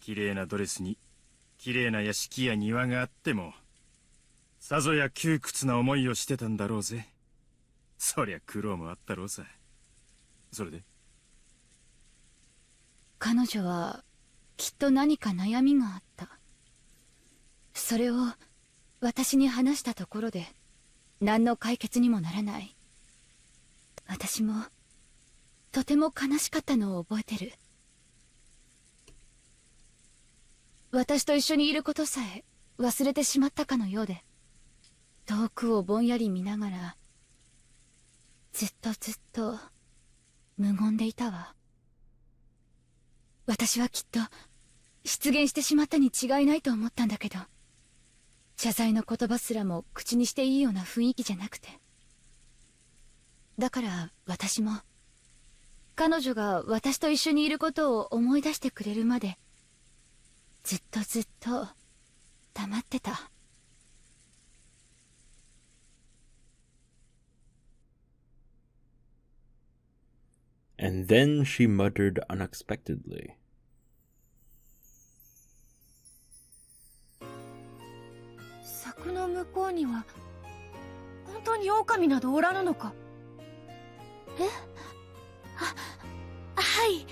Speaker 9: 綺麗なドレスに綺麗な屋敷や庭があってもさぞや窮屈な思いをしてたんだろうぜ。そりゃ苦労もあったろうさ。それで
Speaker 5: 彼女はきっと何か悩みがあった。それを私に話したところで何の解決にもならない。私もとても悲しかったのを覚えてる。私と一緒にいることさえ忘れてしまったかのようで、遠くをぼんやり見ながらずっと無言でいたわ。私はきっと失言してしまったに違いないと思ったんだけど、謝罪の言葉すらも口にしていいような雰囲気じゃなくて。だから私も彼女が私と一緒にいることを思い出してくれるまでずっと黙ってた。
Speaker 1: And then she muttered unexpectedly.
Speaker 4: 柵の向こうには本当に狼などおらぬのか？
Speaker 5: え？はい。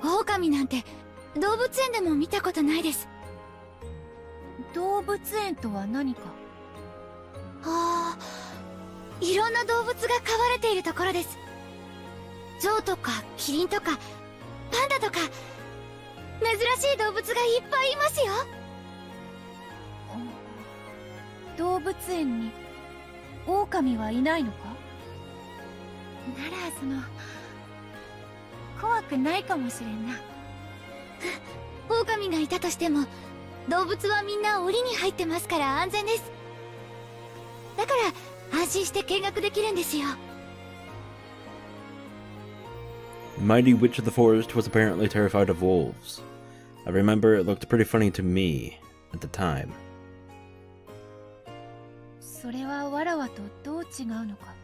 Speaker 5: 狼なんて動物園でも見たことないです。
Speaker 4: 動物園とは何か？
Speaker 5: ああ、いろんな動物が飼われているところです。象とかキリンとかパンダとか珍しい動物がいっぱいいますよ。
Speaker 4: 動物園に狼はいないのか？なら怖くないかもしれんな。
Speaker 5: 狼がいたとしても動物はみんな檻に入ってますから安全です。だから安心して見学できるんですよ。
Speaker 1: The mighty witch of the forest was apparently terrified of wolves. I remember it looked pretty funny to me at the time.
Speaker 4: それはわらわとどう違うのか？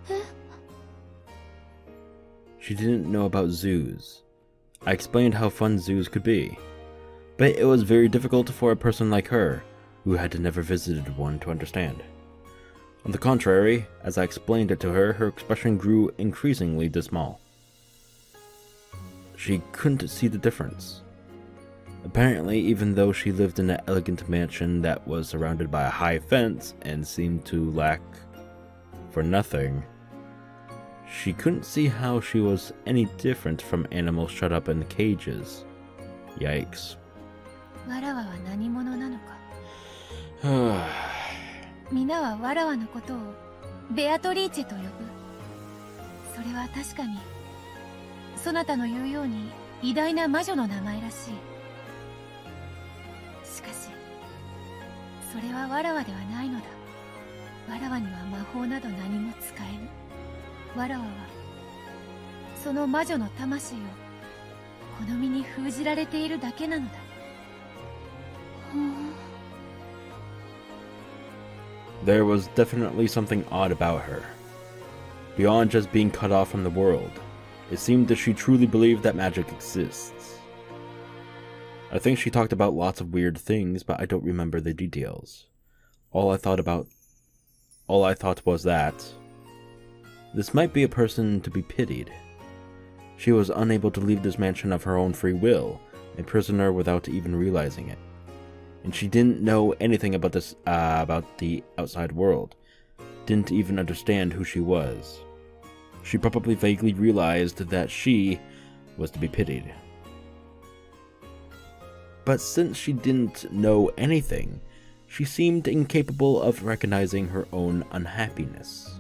Speaker 5: え？
Speaker 1: She didn't know about zoos. I explained how fun zoos could be, but it was very difficult for a person like her, who had never visited one, to understand. On the contrary, as I explained it to her, her expression grew increasingly dismal. She couldn't see the difference. Apparently, even though she lived in an elegant mansion that was surrounded by a high fence and seemed to lack for nothing, she couldn't see how she was any different from animals shut up in cages. Yikes.
Speaker 5: わらわは何者なのか。皆はわらわのことをベアトリーチェと呼ぶ。それは確かにそなたの言うように偉大な魔女の名前らしい。しかしそれはわらわではないのだ。わらわには魔法など何も使えぬ。わらわはその魔女の魂を好みに封じられているだけなのだ。
Speaker 1: There was definitely something odd about her. Beyond just being cut off from the world, it seemed that she truly believed that magic exists. I think she talked about lots of weird things, but I don't remember the details. All I thought was that this might be a person to be pitied. She was unable to leave this mansion of her own free will, a prisoner without even realizing it. And she didn't know anything about about the outside world, didn't even understand who she was. She probably vaguely realized that she was to be pitied. But since she didn't know anything, she seemed incapable of recognizing her own unhappiness.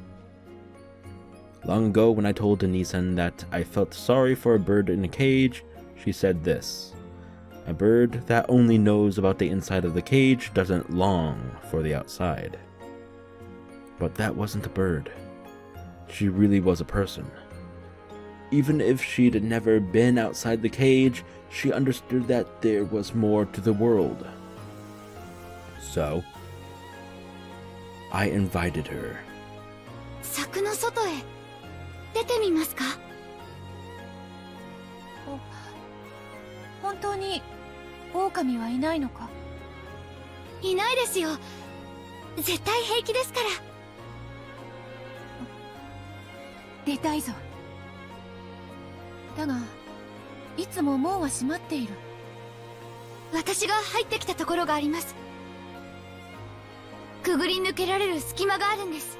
Speaker 1: Long ago, when I told Denisen that I felt sorry for a bird in a cage, she said this: "A bird that only knows about the inside of the cage doesn't long for the outside." But that wasn't a bird. She really was a person. Even if she'd never been outside the cage, she understood that there was more to the world. So, I invited her.
Speaker 5: 柵の外へ出てみますか？本当に狼はいないのか？いないですよ。絶対平気ですから。出たいぞ。だが、いつも門は閉まっている。私が入ってきたところがあります。くぐり抜けられる隙間があるんです。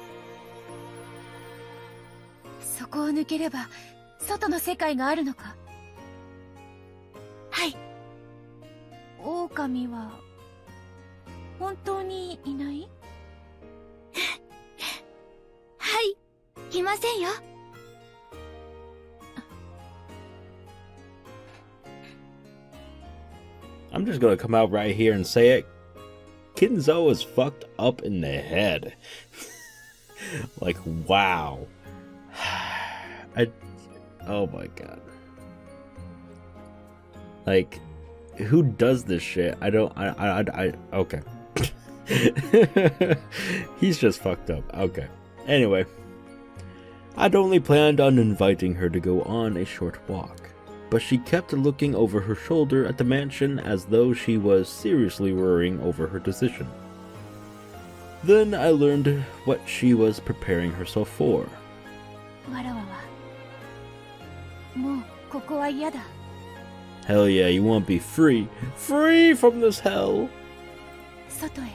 Speaker 5: そこを抜ければ外の世界があるのか？はい。狼は本当にいない？はい、いませんよ。
Speaker 1: I'm just gonna come out right here and say it. Kinzo is fucked up in the head. Like, wow. Oh my god. Like, who does this shit? Okay. He's just fucked up. Okay. Anyway. I'd only planned on inviting her to go on a short walk, but she kept looking over her shoulder at the mansion as though she was seriously worrying over her decision. Then I learned what she was preparing herself for. Hell yeah, you won't be free. Free from this hell!
Speaker 5: 外へ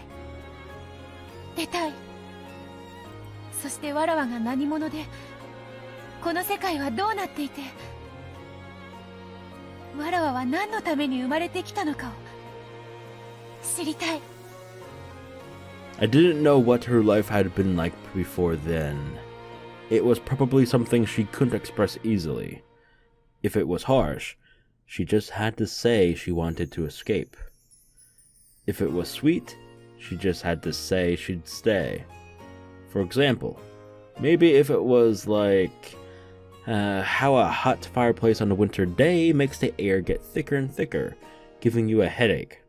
Speaker 5: 出たい。そしてわらわが何者で、この世界はどうなっていて、わらわは何のために生まれてきたのかを知りたい。
Speaker 1: I didn't know what her life had been like before then. It was probably something she couldn't express easily. If it was harsh, she just had to say she wanted to escape. If it was sweet, she just had to say she'd stay. For example, maybe if it was like how a hot fireplace on a winter day makes the air get thicker and thicker, giving you a headache.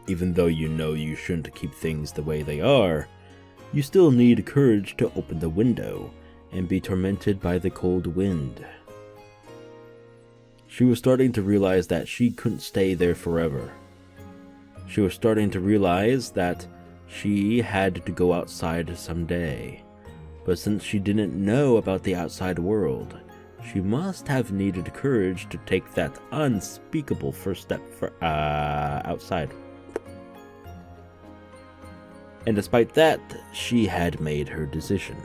Speaker 1: Even though you know you shouldn't keep things the way they are, you still need courage to open the window and be tormented by the cold wind. She was starting to realize that she couldn't stay there forever. She was starting to realize that she had to go outside someday. But since she didn't know about the outside world, she must have needed courage to take that unspeakable first step outside. And despite that, she had made her decision.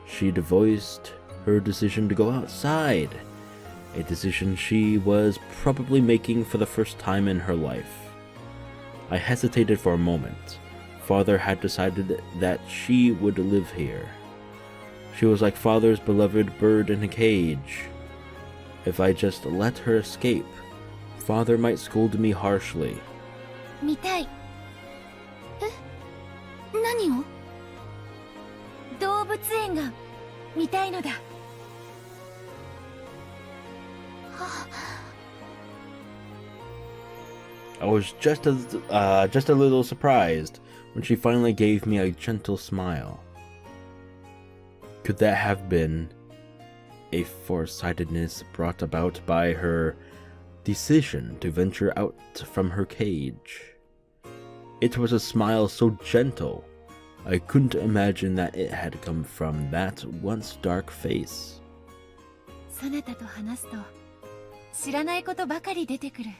Speaker 1: She'd voiced her decision to go outside, a decision she was probably making for the first time in her life. I hesitated for a moment. Father had decided that she would live here. She was like Father's beloved bird in a cage. If I just let her escape, Father might scold me harshly.
Speaker 5: 見たい。え、何を？
Speaker 8: 動物園が見たいのだ。
Speaker 1: I was just a little surprised when she finally gave me a gentle smile. Could that have been a foresightedness brought about by her decision to venture out from her cage? It was a smile so gentle, I couldn't imagine that it had come from that once dark face.
Speaker 8: そなたと話すと知らないことばかり出てくる。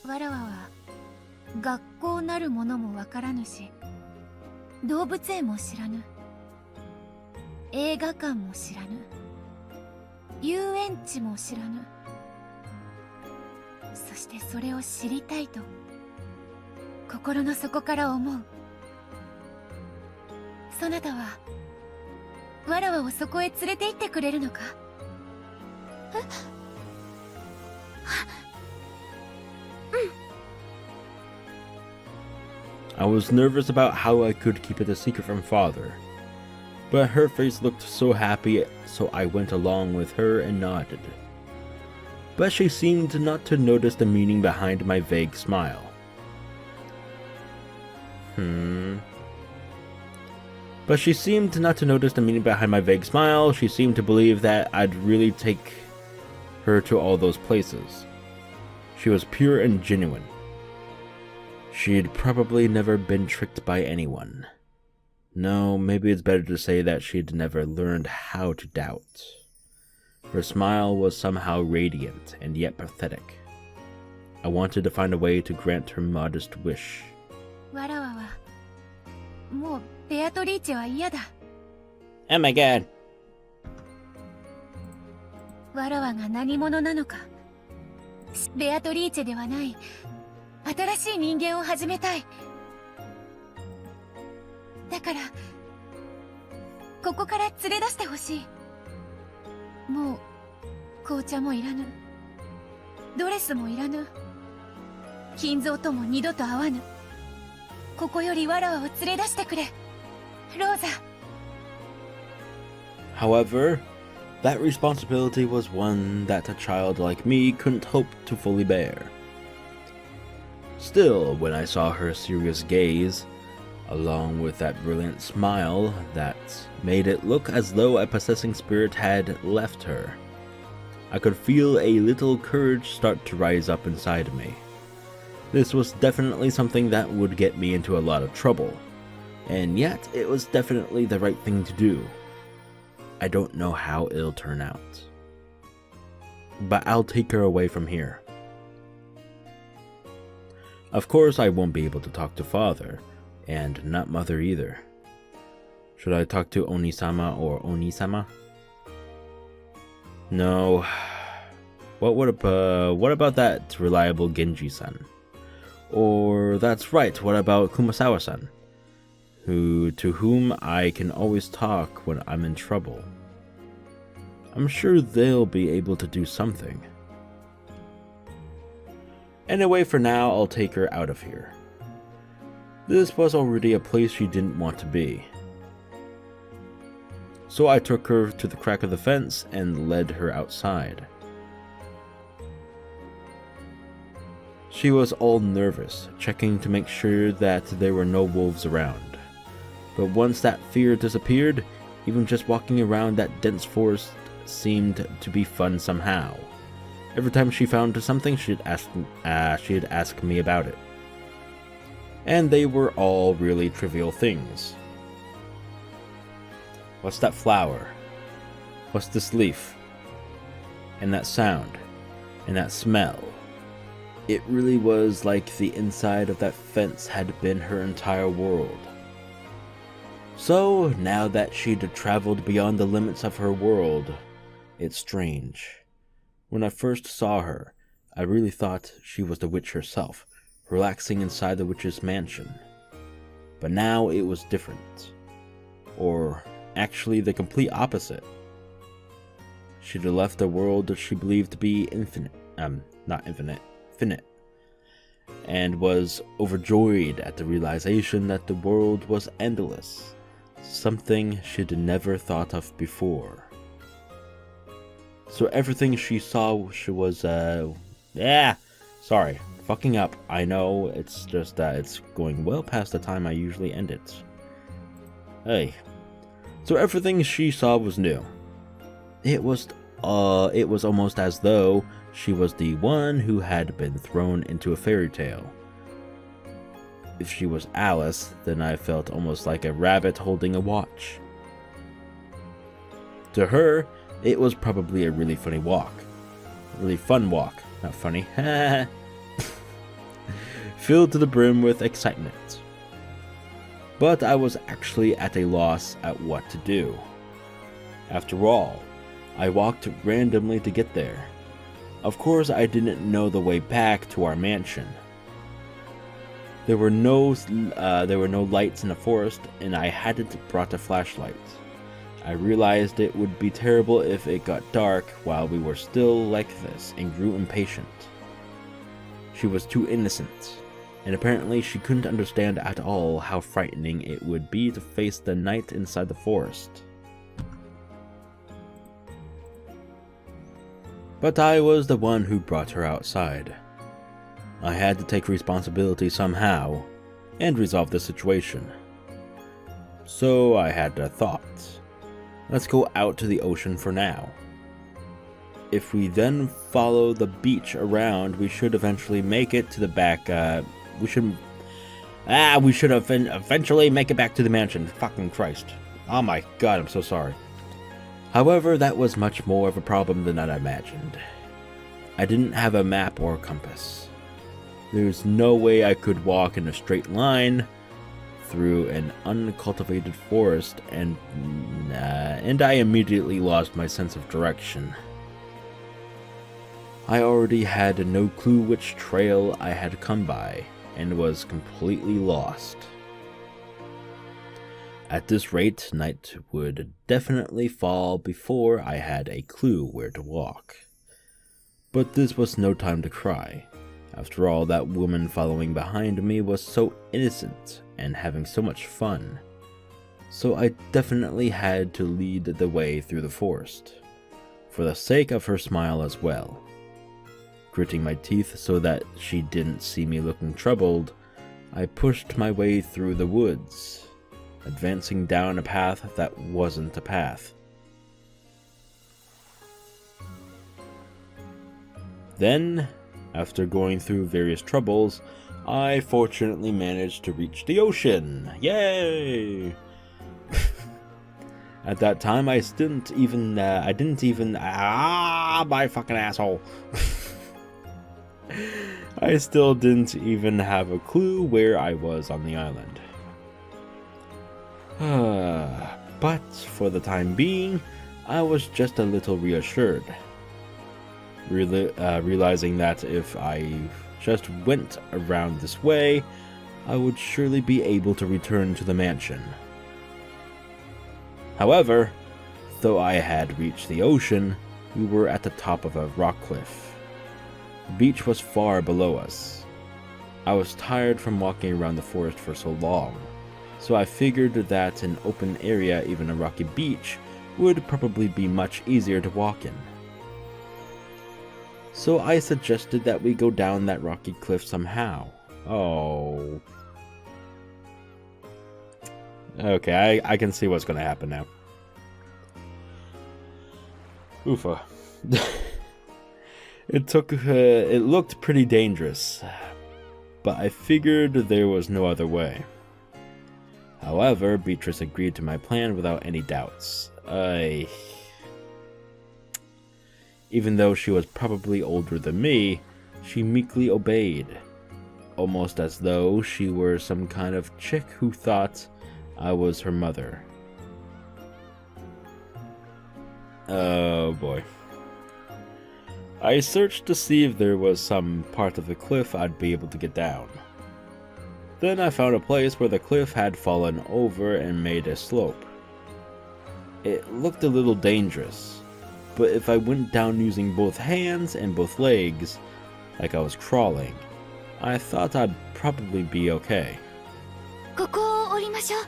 Speaker 8: わらわは学校なるものもわからぬし、動物園も知らぬ、映画館も知らぬ、遊園地も知らぬ。そしてそれを知りたいと心の底から思う。そなたはわらわをそこへ連れて行ってくれるのか？I
Speaker 1: was nervous about how I could keep it a secret from Father, but her face looked so happy, so I went along with her and nodded. But she seemed not to notice the meaning behind my vague smile. But she seemed not to notice the meaning behind my vague smile. She seemed to believe that I'd really take her to all those places. She was pure and genuine. She'd probably never been tricked by anyone. No, maybe it's better to say that she'd never learned how to doubt. Her smile was somehow radiant and yet pathetic. I wanted to find a way to grant her modest wish.
Speaker 8: わらわはもうベアトリーチェは嫌だ。
Speaker 1: Oh my god.
Speaker 8: わらわが何者なのか、ベアトリーチェではない新しい人間を始めたい。だからここから連れ出してほしい。もう紅茶もいらぬ、ドレスもいらぬ、金蔵とも二度と会わぬ。ここよりわらわを連れ出してくれ、ローザ。
Speaker 1: However, that responsibility was one that a child like me couldn't hope to fully bear. Still, when I saw her serious gaze, along with that brilliant smile that made it look as though a possessing spirit had left her, I could feel a little courage start to rise up inside me. This was definitely something that would get me into a lot of trouble, and yet it was definitely the right thing to do. I don't know how it'll turn out, but I'll take her away from here. Of course, I won't be able to talk to Father, and not Mother either. Should I talk to Oni-sama or Oni-sama? No. What about that reliable Genji-san? Or that's right, what about Kumasawa-san? To whom I can always talk when I'm in trouble. I'm sure they'll be able to do something. Anyway, for now, I'll take her out of here. This was already a place she didn't want to be. So I took her to the crack of the fence and led her outside. She was all nervous, checking to make sure that there were no wolves around. But once that fear disappeared, even just walking around that dense forest seemed to be fun somehow. Every time she found something, she'd ask me about it. And they were all really trivial things. What's that flower? What's this leaf? And that sound? And that smell? It really was like the inside of that fence had been her entire world. So, now that she'd traveled beyond the limits of her world, It's strange. When I first saw her, I really thought she was the witch herself, relaxing inside the witch's mansion. But now it was different. Or actually the complete opposite. She'd left a world that she believed to be finite, and was overjoyed at the realization that the world was endless, something she'd never thought of before. So everything she saw, she was, sorry, fucking up. I know, it's just that it's going well past the time I usually end it. Hey. So everything she saw was new. It was almost as though she was the one who had been thrown into a fairy tale. If she was Alice, then I felt almost like a rabbit holding a watch. To her, it was probably a really funny walk. A really fun walk. Not funny. Filled to the brim with excitement. But I was actually at a loss at what to do. After all, I walked randomly to get there. Of course, I didn't know the way back to our mansion. There were no lights in the forest, and I hadn't brought a flashlight. I realized it would be terrible if it got dark while we were still like this, and grew impatient. She was too innocent, and apparently she couldn't understand at all how frightening it would be to face the night inside the forest. But I was the one who brought her outside. I had to take responsibility somehow, and resolve the situation. So I had a thought. Let's go out to the ocean for now. If we then follow the beach around, we should eventually make it to the back, we should eventually make it back to the mansion. Fucking Christ. Oh my god, I'm so sorry. However, that was much more of a problem than I imagined. I didn't have a map or a compass. There's no way I could walk in a straight line through an uncultivated forest, and I immediately lost my sense of direction. I already had no clue which trail I had come by, and was completely lost. At this rate, night would definitely fall before I had a clue where to walk. But this was no time to cry. After all, that woman following behind me was so innocent and having so much fun. So I definitely had to lead the way through the forest, for the sake of her smile as well. Gritting my teeth so that she didn't see me looking troubled, I pushed my way through the woods, advancing down a path that wasn't a path. Then, after going through various troubles, I fortunately managed to reach the ocean. Yay! At that time, my fucking asshole. I still didn't even have a clue where I was on the island. But for the time being, I was just a little reassured. Realizing that if I just went around this way, I would surely be able to return to the mansion. However, though I had reached the ocean, we were at the top of a rock cliff. The beach was far below us. I was tired from walking around the forest for so long, so I figured that an open area, even a rocky beach, would probably be much easier to walk in. So I suggested that we go down that rocky cliff somehow. Oh. Okay, I can see what's going to happen now. Oofa. It looked pretty dangerous, but I figured there was no other way. However, Beatrice agreed to my plan without any doubts. Even though she was probably older than me, she meekly obeyed, almost as though she were some kind of chick who thought I was her mother. Oh boy. I searched to see if there was some part of the cliff I'd be able to get down. Then I found a place where the cliff had fallen over and made a slope. It looked a little dangerous, but if I went down using both hands and both legs, like I was crawling, I thought I'd probably be okay.
Speaker 5: ここを降りましょう。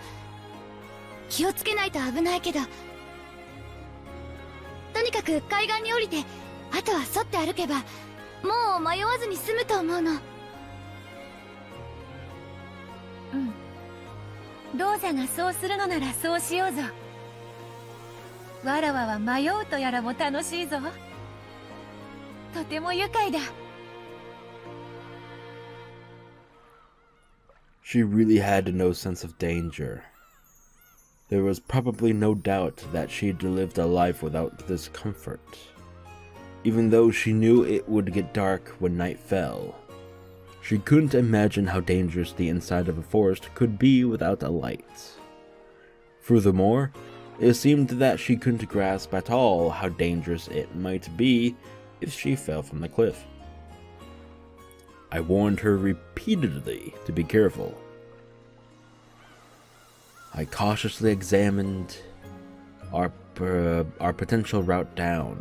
Speaker 5: 気をつけないと危ないけど。とにかく海岸に降りて、あとは沿って歩けば、もう迷わずに済むと思うの。
Speaker 8: うん。ローザがそうするのならそうしようぞ。わらわは迷うとやらも楽しいぞ。とても愉快だ。
Speaker 1: She really had no sense of danger. There was probably no doubt that she'd lived a life without discomfort, even though she knew it would get dark when night fell. She couldn't imagine how dangerous the inside of a forest could be without a light. Furthermore, it seemed that she couldn't grasp at all how dangerous it might be if she fell from the cliff. I warned her repeatedly to be careful. I cautiously examined our potential route down.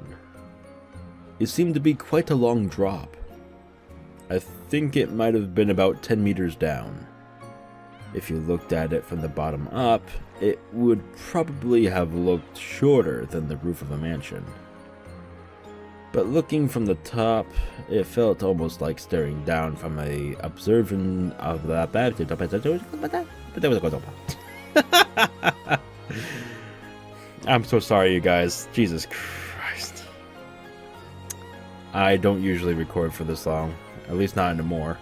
Speaker 1: It seemed to be quite a long drop. I think it might have been about 10 meters down. If you looked at it from the bottom up, it would probably have looked shorter than the roof of a mansion. But looking from the top, it felt almost like staring down from a observation of the I'm so sorry, you guys. Jesus Christ. I don't usually record for this long. At least not anymore.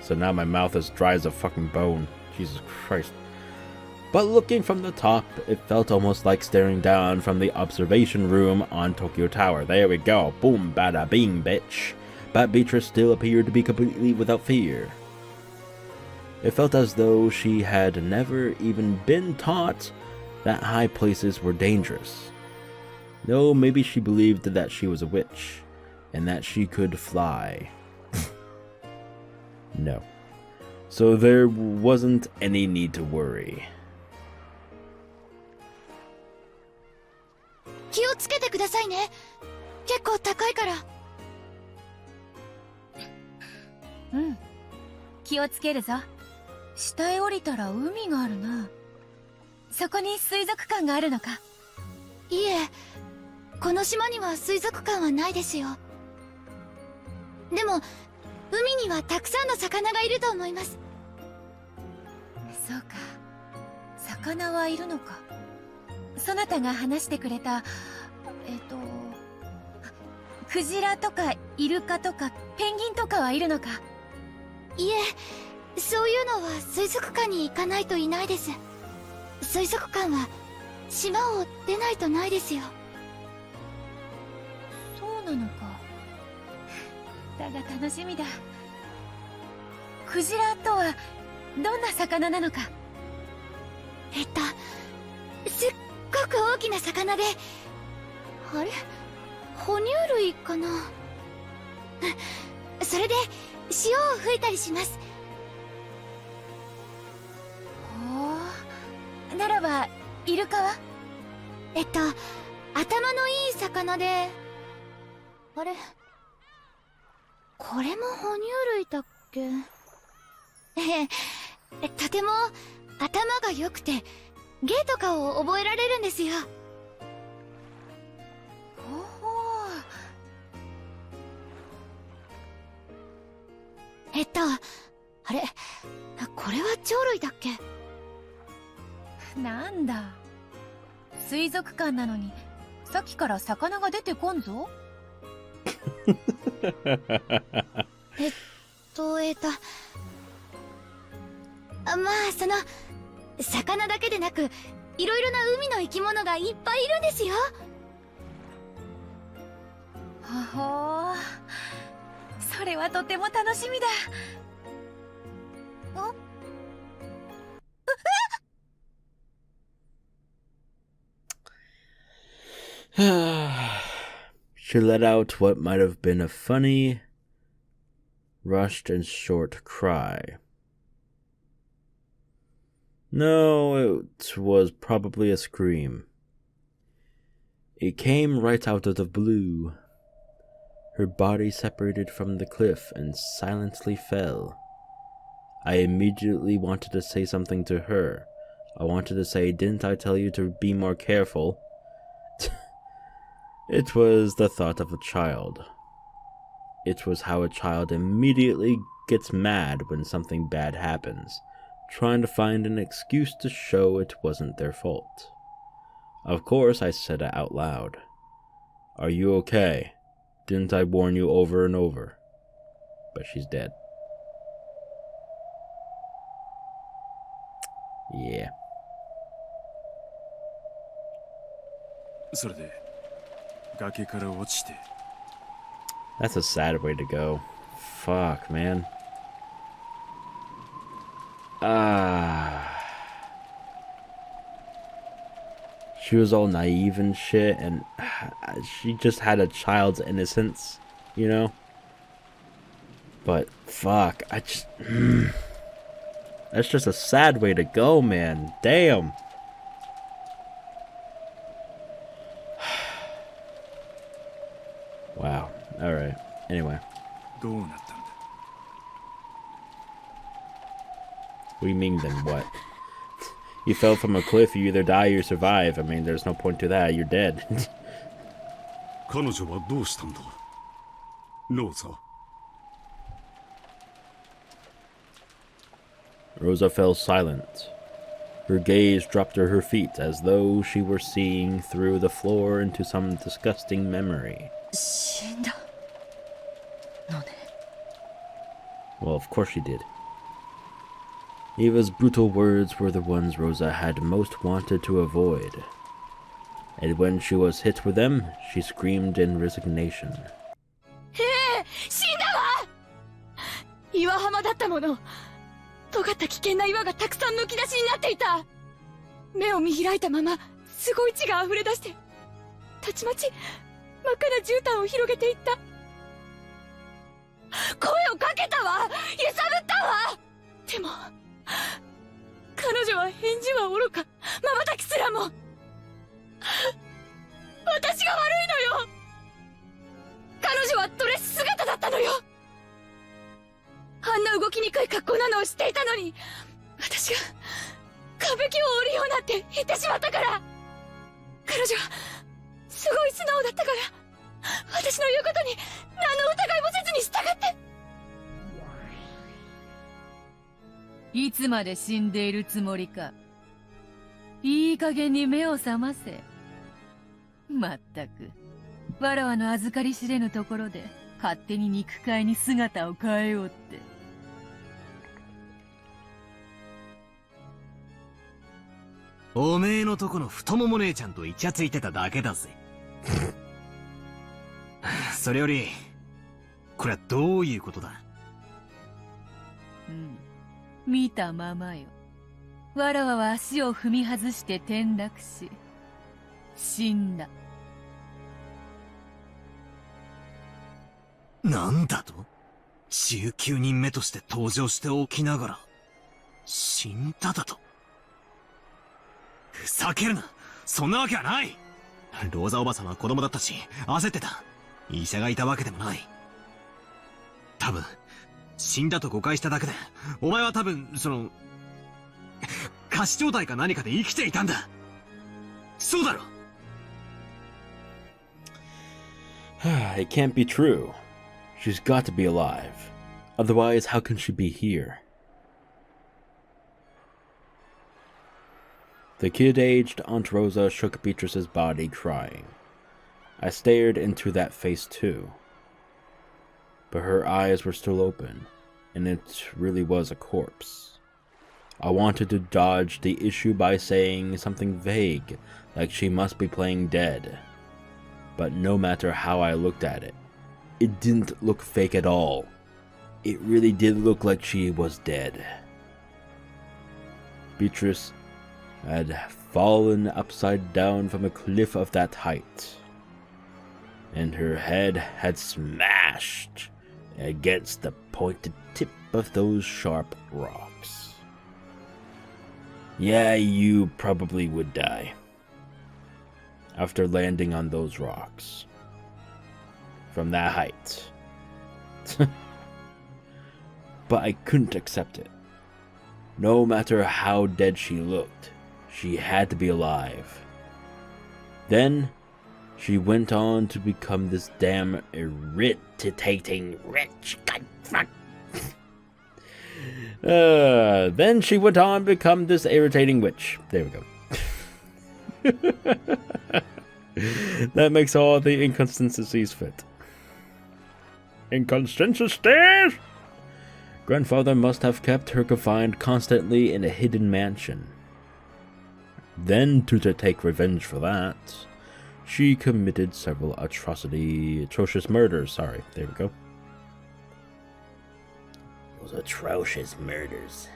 Speaker 1: So now my mouth is dry as a fucking bone. Jesus Christ. But looking from the top, it felt almost like staring down from the observation room on Tokyo Tower. There we go. Boom, bada bing, bitch. But Beatrice still appeared to be completely without fear. It felt as though she had never even been taught that high places were dangerous. No, maybe she believed that she was a witch, and that she could fly. No. So there wasn't any need to worry.
Speaker 5: 気をつけてくださいね。結構高いから。
Speaker 8: うん。気をつけるぞ。下へ降りたら海があるな。そこに水族館があるのか？
Speaker 5: いえ、この島には水族館はないですよ。でも、海にはたくさんの魚がいると思います。
Speaker 8: そうか。魚はいるのか。そなたが話してくれた、クジラとかイルカとかペンギンとかはいるのか？
Speaker 5: いえ、そういうのは水族館に行かないといないです。水族館は島を出ないとないですよ。
Speaker 8: そうなのか。だが楽しみだ。クジラとはどんな魚なのか？
Speaker 5: すっごく大きな魚で、あれ？哺乳類かな？それで潮を吹いたりします。
Speaker 8: ほう。ならばイルカは？
Speaker 5: 頭のいい魚で、あれ？これも哺乳類だっけ？とても頭が良くて芸とかを覚えられるんですよ。
Speaker 8: ほほ
Speaker 5: あれ、これは鳥類だっけ？
Speaker 8: なんだ。水族館なのにさっきから魚が出てこんぞ。
Speaker 5: まあその魚だけでなくいろいろな海の生き物がいっぱいいるんですよ。
Speaker 8: ほほー。それはとても楽しみだ。
Speaker 1: She let out what might have been a funny, rushed and short cry. No, it was probably a scream. It came right out of the blue. Her body separated from the cliff and silently fell. I immediately wanted to say something to her. I wanted to say, "Didn't I tell you to be more careful?" It was the thought of a child. It was how a child immediately gets mad when something bad happens, trying to find an excuse to show it wasn't their fault. Of course, I said it out loud. "Are you okay? Didn't I warn you over and over?" But she's dead. Yeah.
Speaker 9: それで崖から落ちて
Speaker 1: That's a sad way to go. Fuck, man. She was all naive and shit, and she just had a child's innocence, you know? But, fuck, that's just a sad way to go, man. Damn. Wow. Alright. Anyway.
Speaker 9: どうなったんだ
Speaker 1: What do you mean, then what? You fell from a cliff, you either die or you survive. I mean, there's no point to that. You're dead.
Speaker 7: 彼女はどうしたんだローザ
Speaker 1: Rosa fell silent. Her gaze dropped to her feet as though she were seeing through the floor into some disgusting memory.
Speaker 11: 死んだのね
Speaker 1: Well, of course she did. Eva's brutal words were the ones Rosa had most wanted to avoid. And when she was hit with them, she screamed in resignation.
Speaker 5: 死んだわ岩浜だったもの尖った危険な岩がたくさんむき出しになっていた目を見開いたまますごい血が溢れ出してたちまち真っ赤な絨毯を広げていった声をかけたわ揺さぶったわでも彼女は返事はおろか瞬きすらも私が悪いのよ彼女はドレス姿だったのよあんな動きにくい格好なのをしていたのに私が歌舞伎を降りようなんて言ってしまったから彼女はすごい素直だったから私の言うことに何の疑いもせずに従って
Speaker 4: いつまで死んでいるつもりかいい加減に目を覚ませまったくわらわの預かり知れぬところで勝手に肉塊に姿を変えようって
Speaker 3: おめえのとこの太もも姉ちゃんとイチャついてただけだぜそれよりこれはどういうことだ
Speaker 4: 見たままよわらわは足を踏み外して転落し死んだ
Speaker 3: なんだと19人目として登場しておきながら死んだだとふざけるなそんなわけはないローザおばさんは子供だったし焦ってた医者がいたわけでもない多分死んだと誤解しただけでお前は多分仮死状態か何かで生きていたんだそうだろ
Speaker 1: It can't be true. She's got to be alive. Otherwise, how can she be here? The kid-aged Aunt Rosa shook Beatrice's body, crying. I stared into that face too. But her eyes were still open, and it really was a corpse. I wanted to dodge the issue by saying something vague, like she must be playing dead. But no matter how I looked at it, it didn't look fake at all. It really did look like she was dead. Beatrice had fallen upside down from a cliff of that height, and her head had smashed against the pointed tip of those sharp rocks. Yeah, you probably would die after landing on those rocks from that height. But I couldn't accept it. No matter how dead she looked, she had to be alive. Then she went on to become this damn irritating witch. Then she went on to become this irritating witch. There we go. That makes all the inconsistencies fit. Inconsistencies? Grandfather must have kept her confined constantly in a hidden mansion. Then, to take revenge for that, she committed several atrocious murders. Sorry, there we go. Those atrocious murders.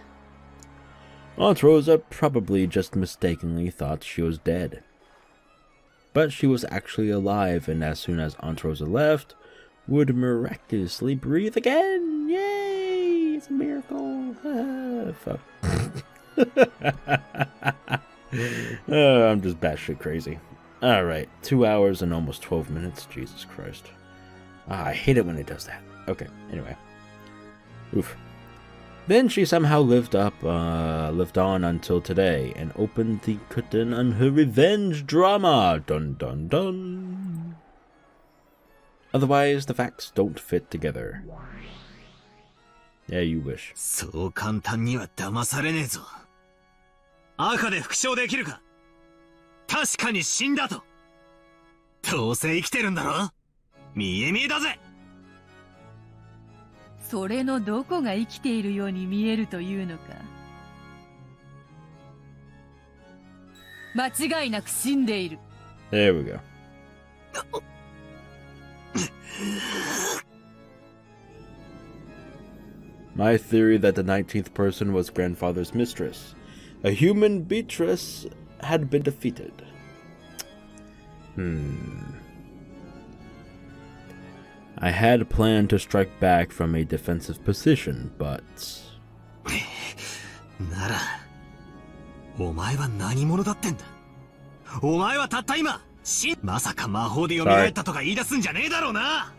Speaker 1: Aunt Rosa probably just mistakenly thought she was dead. But she was actually alive, and as soon as Aunt Rosa left, would miraculously breathe again. Yay! It's a miracle. Fuck. I'm just batshit crazy. Alright, 2 hours and almost 12 minutes. Jesus Christ. I hate it when it does that. Okay, anyway. Oof. Then she somehow lived on until today, and opened the curtain on her revenge drama. Dun dun dun. Otherwise, the facts don't fit together. Yeah, you wish.
Speaker 3: そう簡単には騙されねえぞ。赤で復唱できるか？確かに死んだと。どうせ生きてるんだろ？見え見えだぜ。
Speaker 4: それのどこが生きているように見えるというのか。間違いなく死んでいる。
Speaker 1: There we go. My theory that the 19th person was grandfather's mistress. A human Beatrice had been defeated. I had planned to strike back from a defensive position, but...
Speaker 3: なら、お前は何者だってんだ。お前はたった今、まさか魔法で蘇ったとか言い出すんじゃねえだろうな。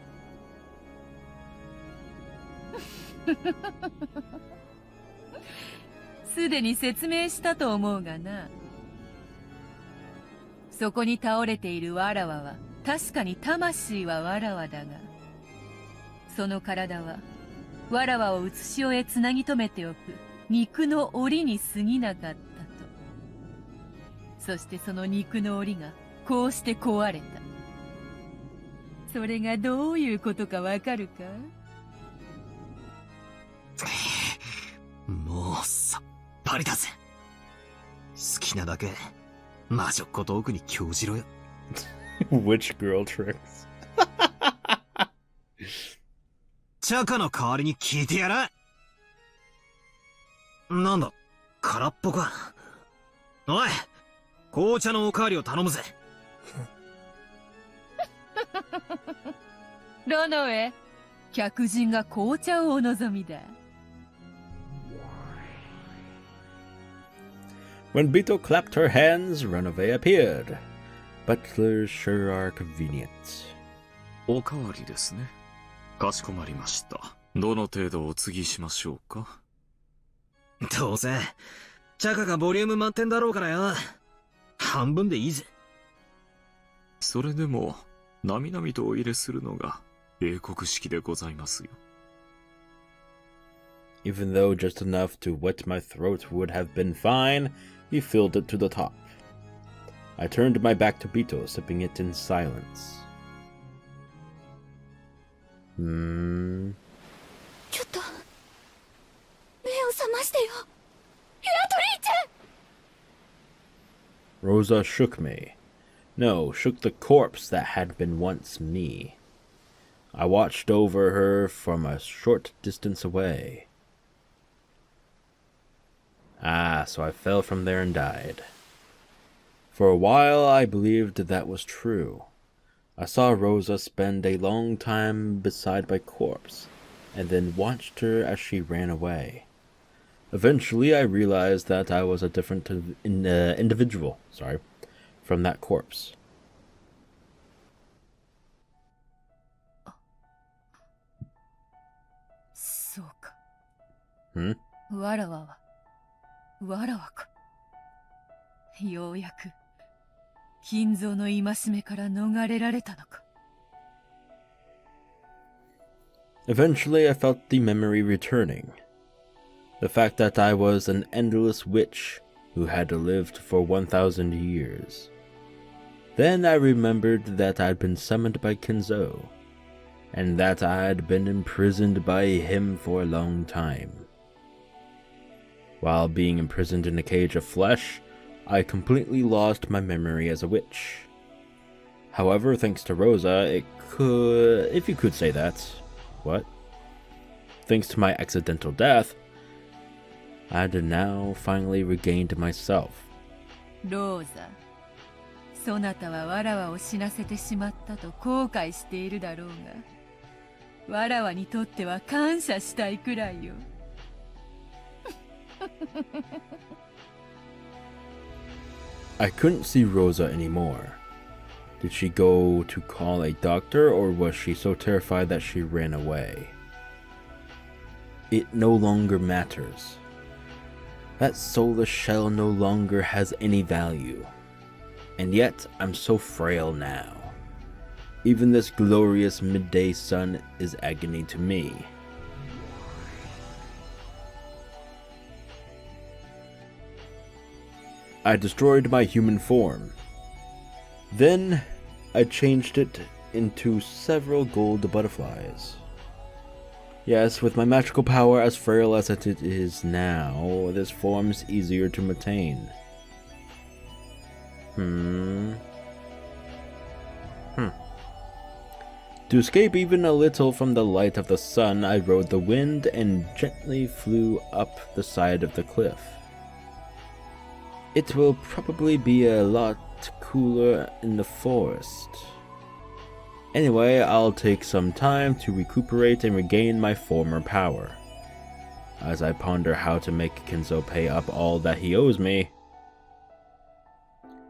Speaker 4: すでに説明したと思うがな。そこに倒れているわらわは確かに魂はわらわだが、その体はわらわを写し終えつなぎ止めておく肉の檻に過ぎなかったと。そしてその肉の檻がこうして壊れた。それがどういうことかわかるか？
Speaker 3: もうさっぱりだぜ。好きなだけ魔女っ子トークに興じろよ。
Speaker 1: Witch girl tricks.
Speaker 3: チャカの代わりに聞いてやら。なんだ、空っぽか。おい、紅茶のおかわりを頼むぜ。
Speaker 4: ロノウェ、客人が紅茶をお望みだ。
Speaker 1: When Beetle clapped her hands, Runaway appeared. Butlers sure are convenient.
Speaker 2: おかわりですね。かしこまりました。どの程度お継ぎしましょうか。
Speaker 3: どうせ、チャカがボリューム満点だろうからよ。半分でいいぜ。
Speaker 2: それでも、なみなみとお入れするのが英国式でございますよ。
Speaker 1: Even though just enough to wet my throat would have been fine, he filled it to the top. I turned my back to Beetle, sipping it in silence.
Speaker 5: ちょっと目を覚ましてよ、ビアトリーチェ。
Speaker 1: Rosa shook me. No, shook the corpse that had been once me. I watched over her from a short distance away. Ah, so I fell from there and died. For a while I believed that was true. I saw Rosa spend a long time beside my corpse, and then watched her as she ran away. Eventually, I realized that I was a different individual, from that corpse.
Speaker 4: そうか。
Speaker 1: ん？
Speaker 4: わらわか。ようやく金蔵の戒めから逃れられたのか。
Speaker 1: Eventually, I felt the memory returning. The fact that I was an endless witch who had lived for 1,000 years. Then I remembered that I'd been summoned by Kinzo, and that I'd been imprisoned by him for a long time. While being imprisoned in a cage of flesh, I completely lost my memory as a witch. However, thanks to Rosa, if you could say that. What? Thanks to my accidental death, I'd now finally regained myself.
Speaker 4: ローザ、そなたはわらわを死なせてしまったと後悔しているだろうが、わらわにとっては感謝したいくらいよ。
Speaker 1: I couldn't see Rosa anymore. Did she go to call a doctor, or was she so terrified that she ran away? It no longer matters. That soulless shell no longer has any value. And yet, I'm so frail now. Even this glorious midday sun is agony to me. I destroyed my human form. Then, I changed it into several gold butterflies. Yes, with my magical power as frail as it is now, this form's easier to maintain. To escape even a little from the light of the sun, I rode the wind and gently flew up the side of the cliff. It will probably be a lot cooler in the forest. Anyway, I'll take some time to recuperate and regain my former power. As I ponder how to make Kinzo pay up all that he owes me.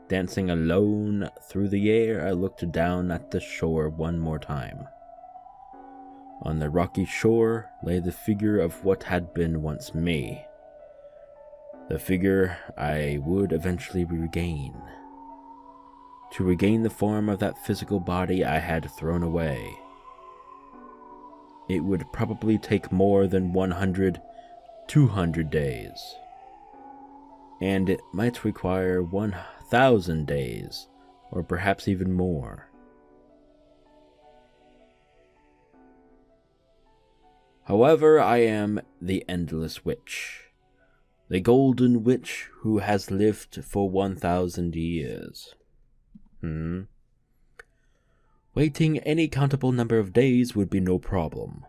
Speaker 1: Dancing alone through the air, I looked down at the shore one more time. On the rocky shore lay the figure of what had been once me. The figure I would eventually regain. To regain the form of that physical body I had thrown away. It would probably take more than 100, 200 days. And it might require 1,000 days, or perhaps even more. However, I am the Endless Witch. The Golden Witch who has lived for 1,000 years. Waiting any countable number of days would be no problem.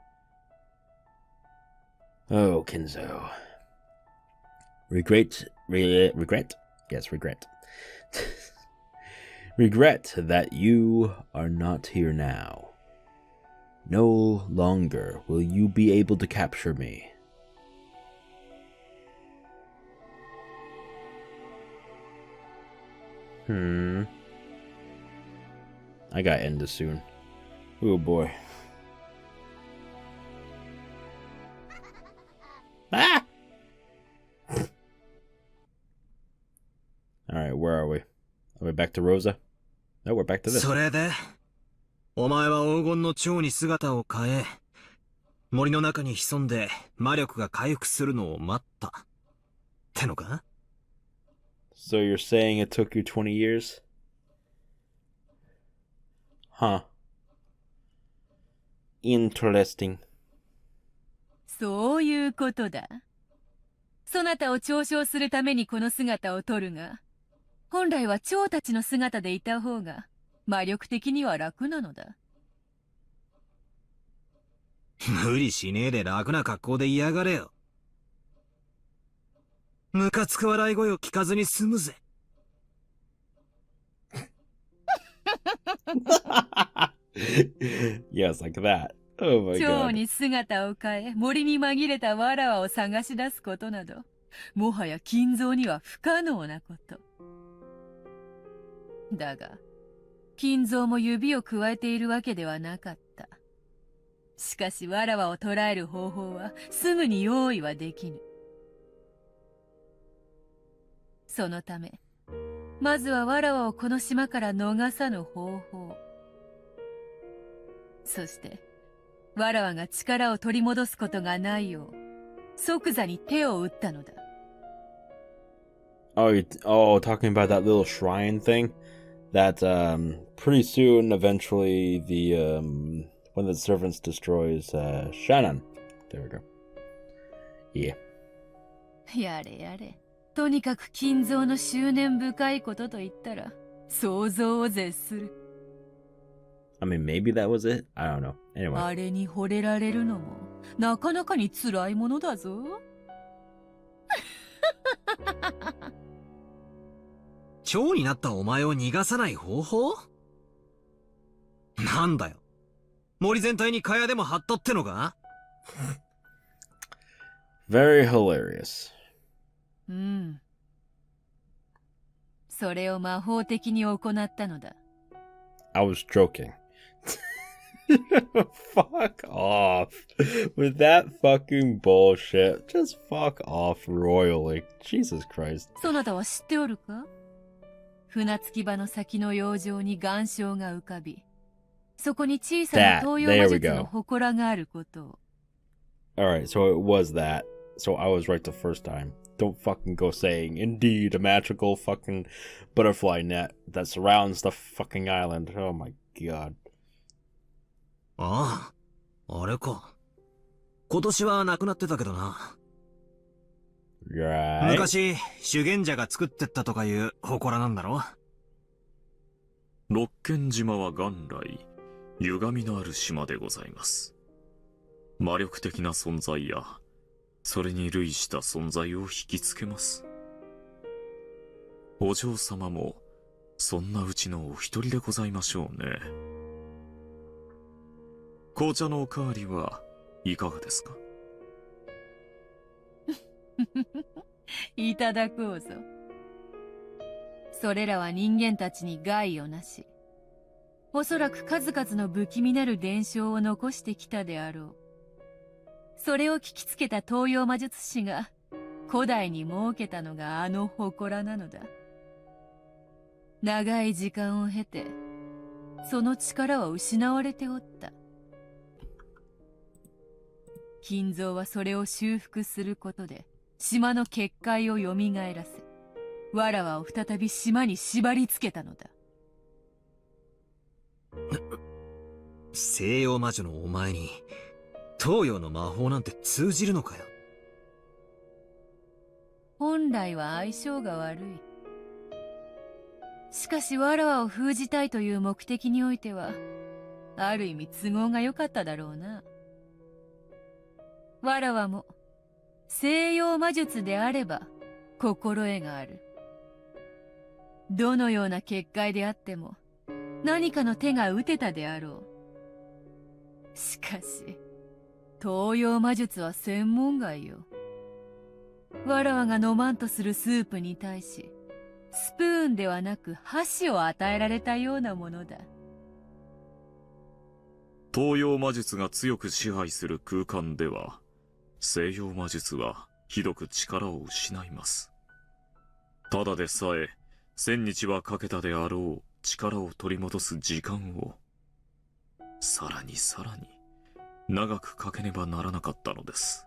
Speaker 1: Oh, Kinzo. Regret? Yes, regret. Regret that you are not here now. No longer will you be able to capture me. I gotta end this soon. Oh boy. Ah! Alright, where are we? Are we back to Rosa? No, we're back to this.
Speaker 3: それで、お前は黄金の蝶に姿を変え、森の中に潜んで魔力が回復するのを待った。ってのか？
Speaker 1: So you're saying it took you 20 years? Huh. Interesting.
Speaker 4: そういうことだ。そなたを嘲笑するためにこの姿を取るが、本来は蝶たちの姿でいた方が魔力的には楽なのだ。
Speaker 3: 無理しねえで楽な格好で嫌がれよ。ムカつく笑い声を聞かずに済むぜ。
Speaker 1: Yes, like that. Oh my
Speaker 4: 蝶
Speaker 1: god.
Speaker 4: に姿を変え、森に紛れたわらわを探し出すことなど、もはや金蔵には不可能なこと。だが、金蔵も指を加えているわけではなかった。しかし、わらわを捕らえる方法はすぐに用意はできぬ。そのため、まずはわらわをこの島から逃さぬ方法。そして、わらわが力を取り戻すことがないよう、即座に手を打ったのだ。
Speaker 1: Oh, talking about that little shrine thing? That, pretty soon, eventually, one of the servants destroys, Shannon. There we go. Yeah.
Speaker 4: やれやれ。とにかく金蔵の執念深いことと言ったら、想像を絶する。
Speaker 1: I mean, maybe that was it? I don't know. Anyway.
Speaker 4: あれに惚れられるのも、なかなかに辛いものだぞ。
Speaker 3: 蝶になったお前を逃がさない方法？なんだよ。森全体に蚊帳でも張っとってのか？
Speaker 1: Very hilarious.
Speaker 4: うん。それを魔法的に行ったのだ。
Speaker 1: I was joking. Fuck off. With that fucking bullshit. Just fuck off royally. Jesus Christ.
Speaker 4: そなたは知っておるか？船着き場の先の洋上に岩礁が浮かび、そこに小さな東洋魔術の祠があることを。
Speaker 1: Alright, so it was that. So I was right the first time. Don't fucking go saying, indeed, a magical fucking butterfly net that surrounds the fucking island. Oh my god.
Speaker 3: ああ、あれか。今年はなくなってたけどな。
Speaker 1: Right.
Speaker 3: 昔、修験者が作ってったとかいう祠なんだろ？
Speaker 2: 六軒島は元来、歪みのある島でございます。魔力的な存在や、それに類した存在を引きつけます。お嬢様も、そんなうちのお一人でございましょうね。紅茶のおかわりはいかがですか？
Speaker 4: いただこうぞ。それらは人間たちに害をなし、おそらく数々の不気味なる伝承を残してきたであろう。それを聞きつけた東洋魔術師が古代に設けたのがあの祠なのだ。長い時間を経て、その力は失われておった。金蔵はそれを修復することで、島の結界を蘇らせ、わらわを再び島に縛り付けたのだ。
Speaker 3: 西洋魔女のお前に、東洋の魔法なんて通じるのかよ。
Speaker 4: 本来は相性が悪い。しかしわらわを封じたいという目的においては、ある意味都合が良かっただろうな。わらわも、西洋魔術であれば、心得がある。どのような結界であっても、何かの手が打てたであろう。しかし、東洋魔術は専門外よ。わらわが飲まんとするスープに対し、スプーンではなく箸を与えられたようなものだ。
Speaker 2: 東洋魔術が強く支配する空間では、西洋魔術はひどく力を失います。ただでさえ、1000日はかけたであろう力を取り戻す時間を、さらにさらに、長くかけねばならなかったのです。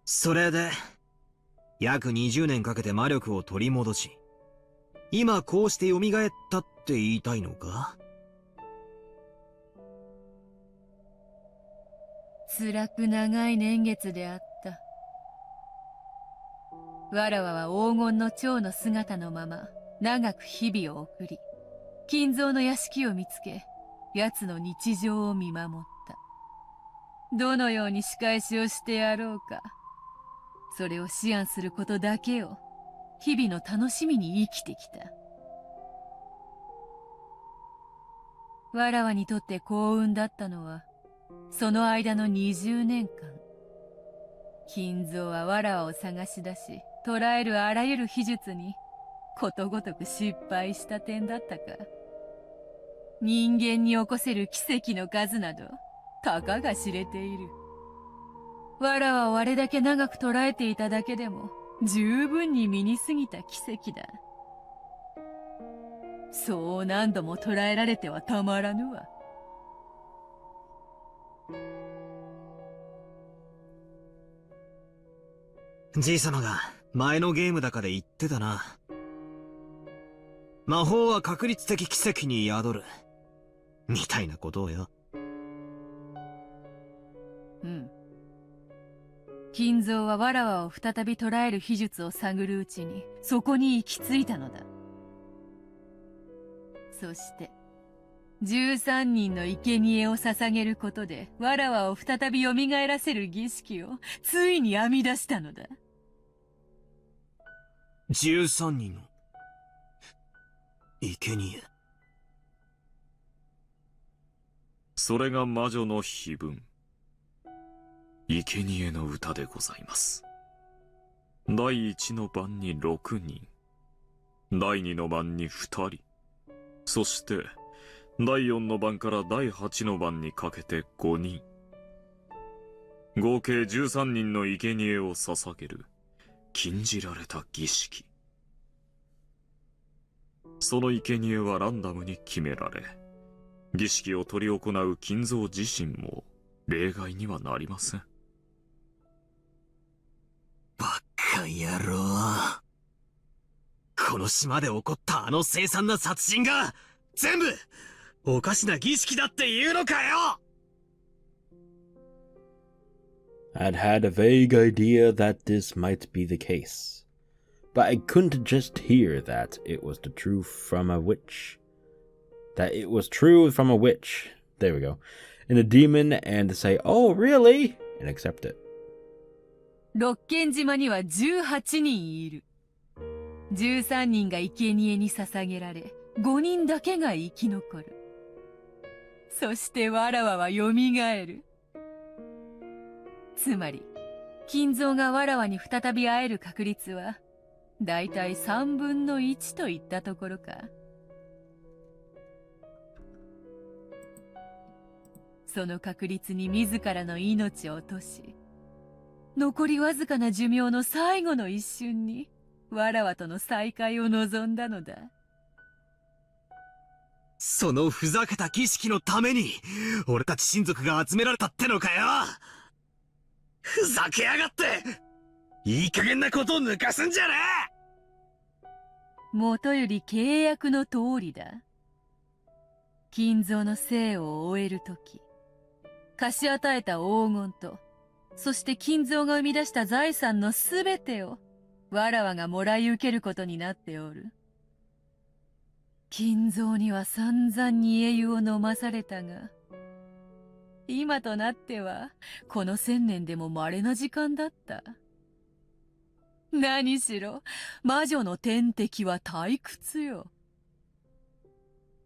Speaker 3: それで、約20年かけて魔力を取り戻し、今こうして蘇ったって言いたいのか？
Speaker 4: 辛く長い年月であった。わらわは黄金の蝶の姿のまま長く日々を送り、金蔵の屋敷を見つけ、奴の日常を見守った。どのように仕返しをしてやろうか、それを思案することだけを日々の楽しみに生きてきた。わらわにとって幸運だったのは、その間の20年間。金蔵はわらわを探し出し、捕らえるあらゆる秘術に、ことごとく失敗した点だったか。人間に起こせる奇跡の数など、たかが知れている。わらわをあれだけ長く捕らえていただけでも、十分に身に過ぎた奇跡だ。そう何度も捕らえられてはたまらぬわ。
Speaker 3: じいさまが前のゲームだかで言ってたな。魔法は確率的奇跡に宿る。みたいなことをよ。
Speaker 4: うん。金蔵はわらわを再び捕らえる秘術を探るうちに、そこに行き着いたのだ。そして、13人の生贄を捧げることで、わらわを再び蘇らせる儀式を、ついに編み出したのだ。
Speaker 3: 13人の生贄。
Speaker 2: それが魔女の碑文。生贄の歌でございます。第1の番に6人。第2の番に2人。そして、第4の番から第8の番にかけて5人。合計13人の生贄を捧げる、禁じられた儀式。その生贄はランダムに決められ、儀式を執り行う金蔵自身も例外にはなりません。
Speaker 3: バカ野郎。この島で起こったあの凄惨な殺人が、全部、おかしな儀式だって言うのかよ。
Speaker 1: I'd had a vague idea that this might be the case, but I couldn't just hear that it was the truth from a witch. That it was true from a witch. There we go. And a demon and say, "Oh, really?" and accept it.
Speaker 4: ロッケン島には18人いる。13人が生贄に捧げられ、5人だけが生き残る。そしてわらわは蘇る。つまり、金蔵がわらわに再び会える確率は、だいたい3分の1といったところか。その確率に自らの命を落とし、残りわずかな寿命の最後の一瞬に、わらわとの再会を望んだのだ。
Speaker 3: そのふざけた儀式のために、俺たち親族が集められたってのかよ。ふざけやがって。いい加減なことを抜かすんじゃねえ。
Speaker 4: もとより契約の通りだ。金蔵の生を終えるとき、貸し与えた黄金と、そして金蔵が生み出した財産のすべてを、わらわがもらい受けることになっておる。金蔵には散々に英雄を飲まされたが、今となっては、この1000年でも稀な時間だった。何しろ、魔女の天敵は退屈よ。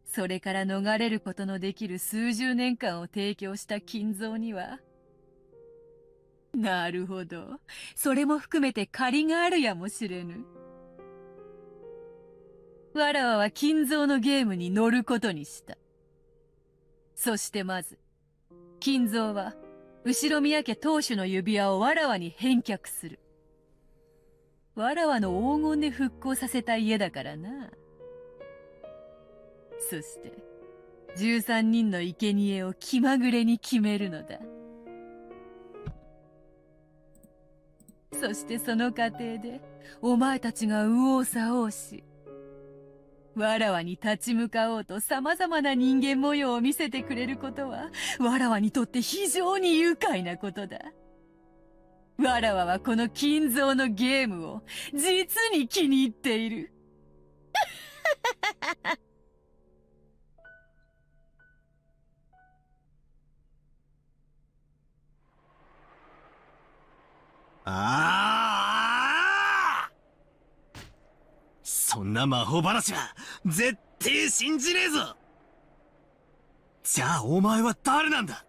Speaker 4: それから逃れることのできる数十年間を提供した金蔵には、なるほど、それも含めて借りがあるやもしれぬ。わらわは金蔵のゲームに乗ることにした。そしてまず、金蔵は、後宮家当主の指輪をわらわに返却する。わらわの黄金で復興させた家だからな。そして、13人の生贄を気まぐれに決めるのだ。そしてその過程で、お前たちが右往左往し、わらわに立ち向かおうと様々な人間模様を見せてくれることは、わらわにとって非常に愉快なことだ。わらわはこの金蔵のゲームを実に気に入っている。
Speaker 3: ああ、そんな魔法話は絶対信じねえぞ。じゃあお前は誰なんだ？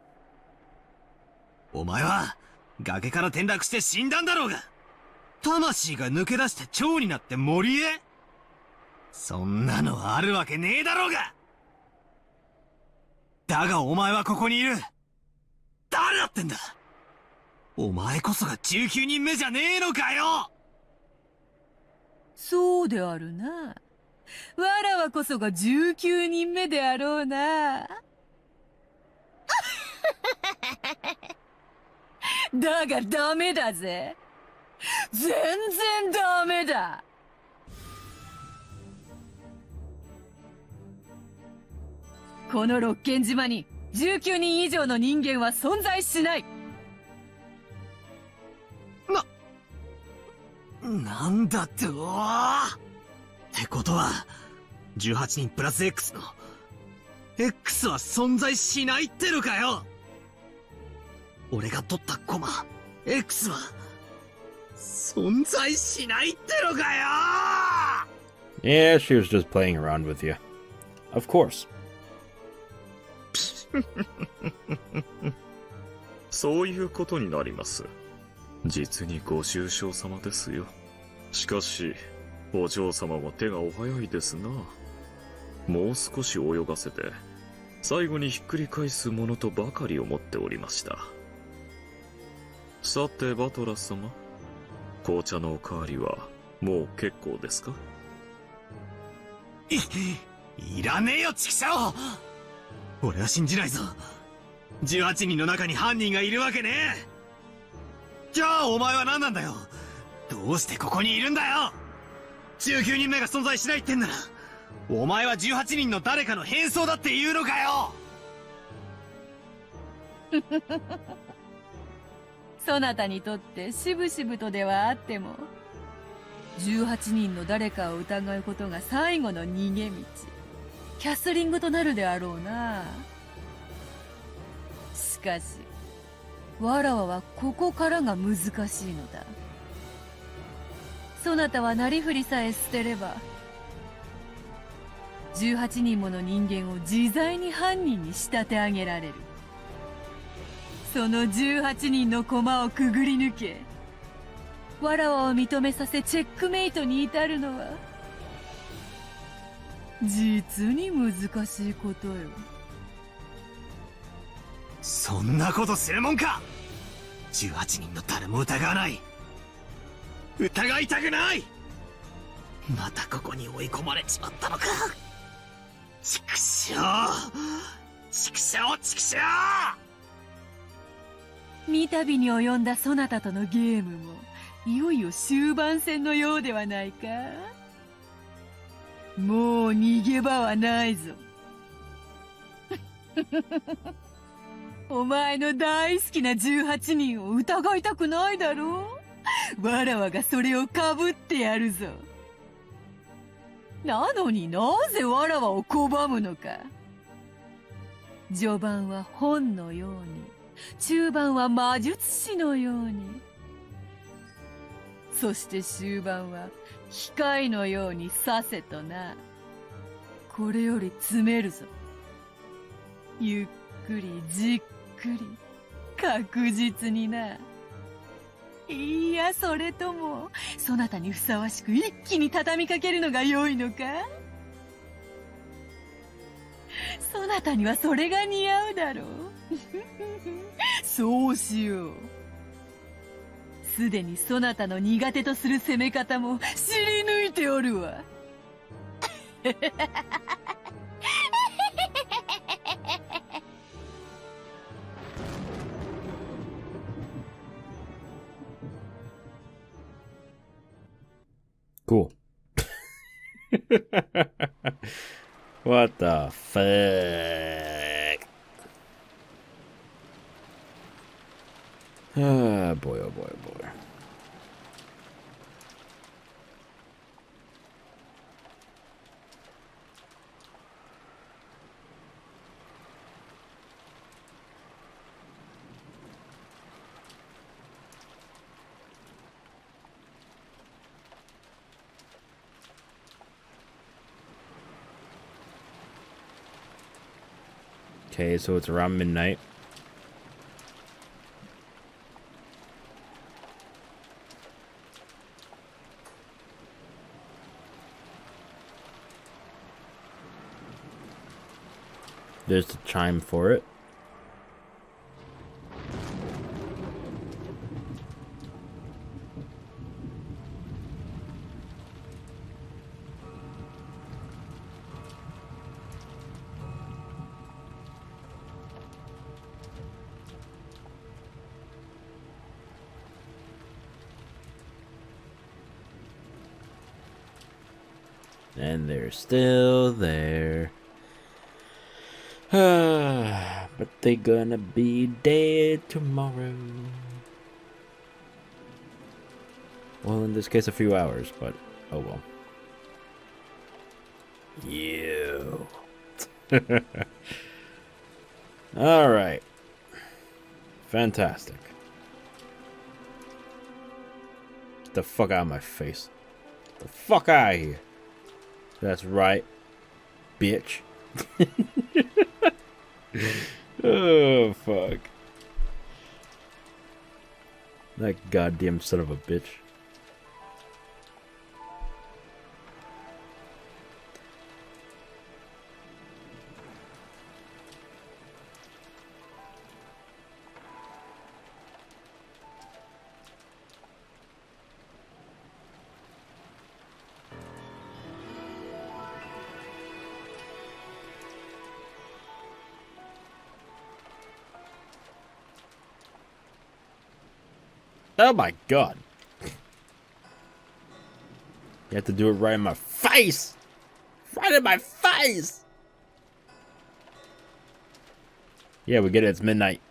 Speaker 3: お前は崖から転落して死んだんだろうが、魂が抜け出して蝶になって森へ？そんなのあるわけねえだろうが。だがお前はここにいる。誰だってんだ？お前こそが19人目じゃねえのかよ。
Speaker 4: そうであるな。わらわこそが19人目であろうな。だがダメだぜ。全然ダメだ。この六軒島に19人以上の人間は存在しない。
Speaker 3: なんだってってことは、18人プラス X の、X は存在しないってのかよ。俺が取ったコマ、X は、存在しないってのかよ。
Speaker 1: Yeah, she was just playing around with you. Of course.
Speaker 2: そういうことになります。実にご愁傷様ですよ。しかし、お嬢様は手がお早いですな。もう少し泳がせて、最後にひっくり返すものとばかり思っておりました。さて、バトラス様。紅茶のおかわりは、もう結構ですか？
Speaker 3: いらねえよ、チキショウ！俺は信じないぞ。18人の中に犯人がいるわけねえ。じゃあお前は何なんだよ。どうしてここにいるんだよ。19人目が存在しないってんなら、お前は18人の誰かの変装だって言うのかよ。
Speaker 4: そなたにとってしぶしぶとではあっても、18人の誰かを疑うことが最後の逃げ道、キャスリングとなるであろうな。しかしわらわはここからが難しいのだ。そなたはなりふりさえ捨てれば、18人もの人間を自在に犯人に仕立て上げられる。その18人の駒をくぐり抜け、わらわを認めさせチェックメイトに至るのは、実に難しいことよ。
Speaker 3: そんなことするもんか。18人の誰も疑わない。疑いたくない。またここに追い込まれちまったのか。畜生、畜生、畜生。
Speaker 4: 三度に及んだそなたとのゲームもいよいよ終盤戦のようではないか。もう逃げ場はないぞ。お前の大好きな18人を疑いたくないだろう。わらわがそれをかぶってやるぞ。なのになぜわらわを拒むのか。序盤は本のように、中盤は魔術師のように、そして終盤は機械のようにさせとな。これより詰めるぞ。ゆっくりじっくり確実にな。いや、それともそなたにふさわしく一気に畳みかけるのが良いのか。そなたにはそれが似合うだろう。そうしよう。すでにそなたの苦手とする攻め方も知り抜いておるわ。
Speaker 1: Cool. What the fuck? Ah, boy, oh boy, oh boy. Okay, so it's around midnight. There's the chime for it. And they're still there. But they're gonna be dead tomorrow. Well, in this case, a few hours, but oh well. You. Alright. Fantastic. Get the fuck out of my face. Get the fuck out of here. That's right, bitch. Oh, fuck. That goddamn son of a bitch. Oh my god. You have to do it right in my face! Right in my face! Yeah, we get it. It's midnight.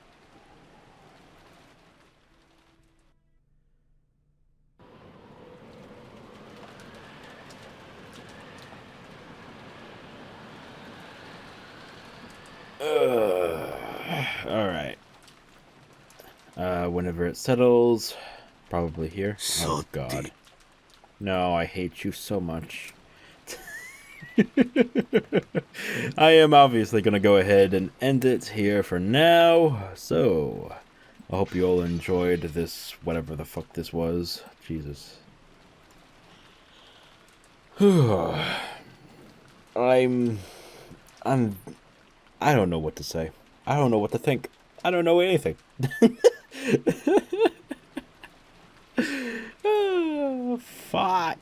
Speaker 1: Alright. Whenever it settles, probably here. Oh god. No, I hate you so much. I am obviously going to go ahead and end it here for now. So, I hope you all enjoyed this, whatever the fuck this was. Jesus. I don't know what to say. I don't know what to think. I don't know anything. Oh, fuck.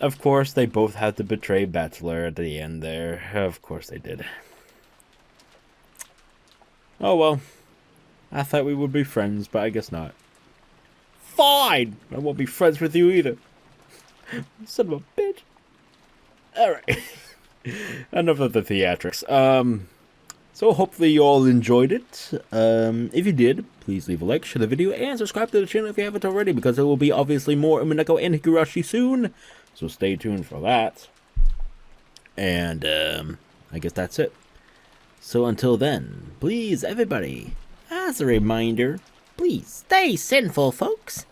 Speaker 1: Of course, they both had to betray Bachelor at the end there. Of course they did. Oh well. I thought we would be friends, but I guess not. Fine! I won't be friends with you either. Son of a bitch. Alright. Enough of the theatrics. So hopefully you all enjoyed it. If you did, please leave a like, share the video, and subscribe to the channel if you haven't already, because there will be obviously more Umineko and Higurashi soon. So stay tuned for that. And I guess that's it. So until then, please everybody, as a reminder, please stay sinful, folks.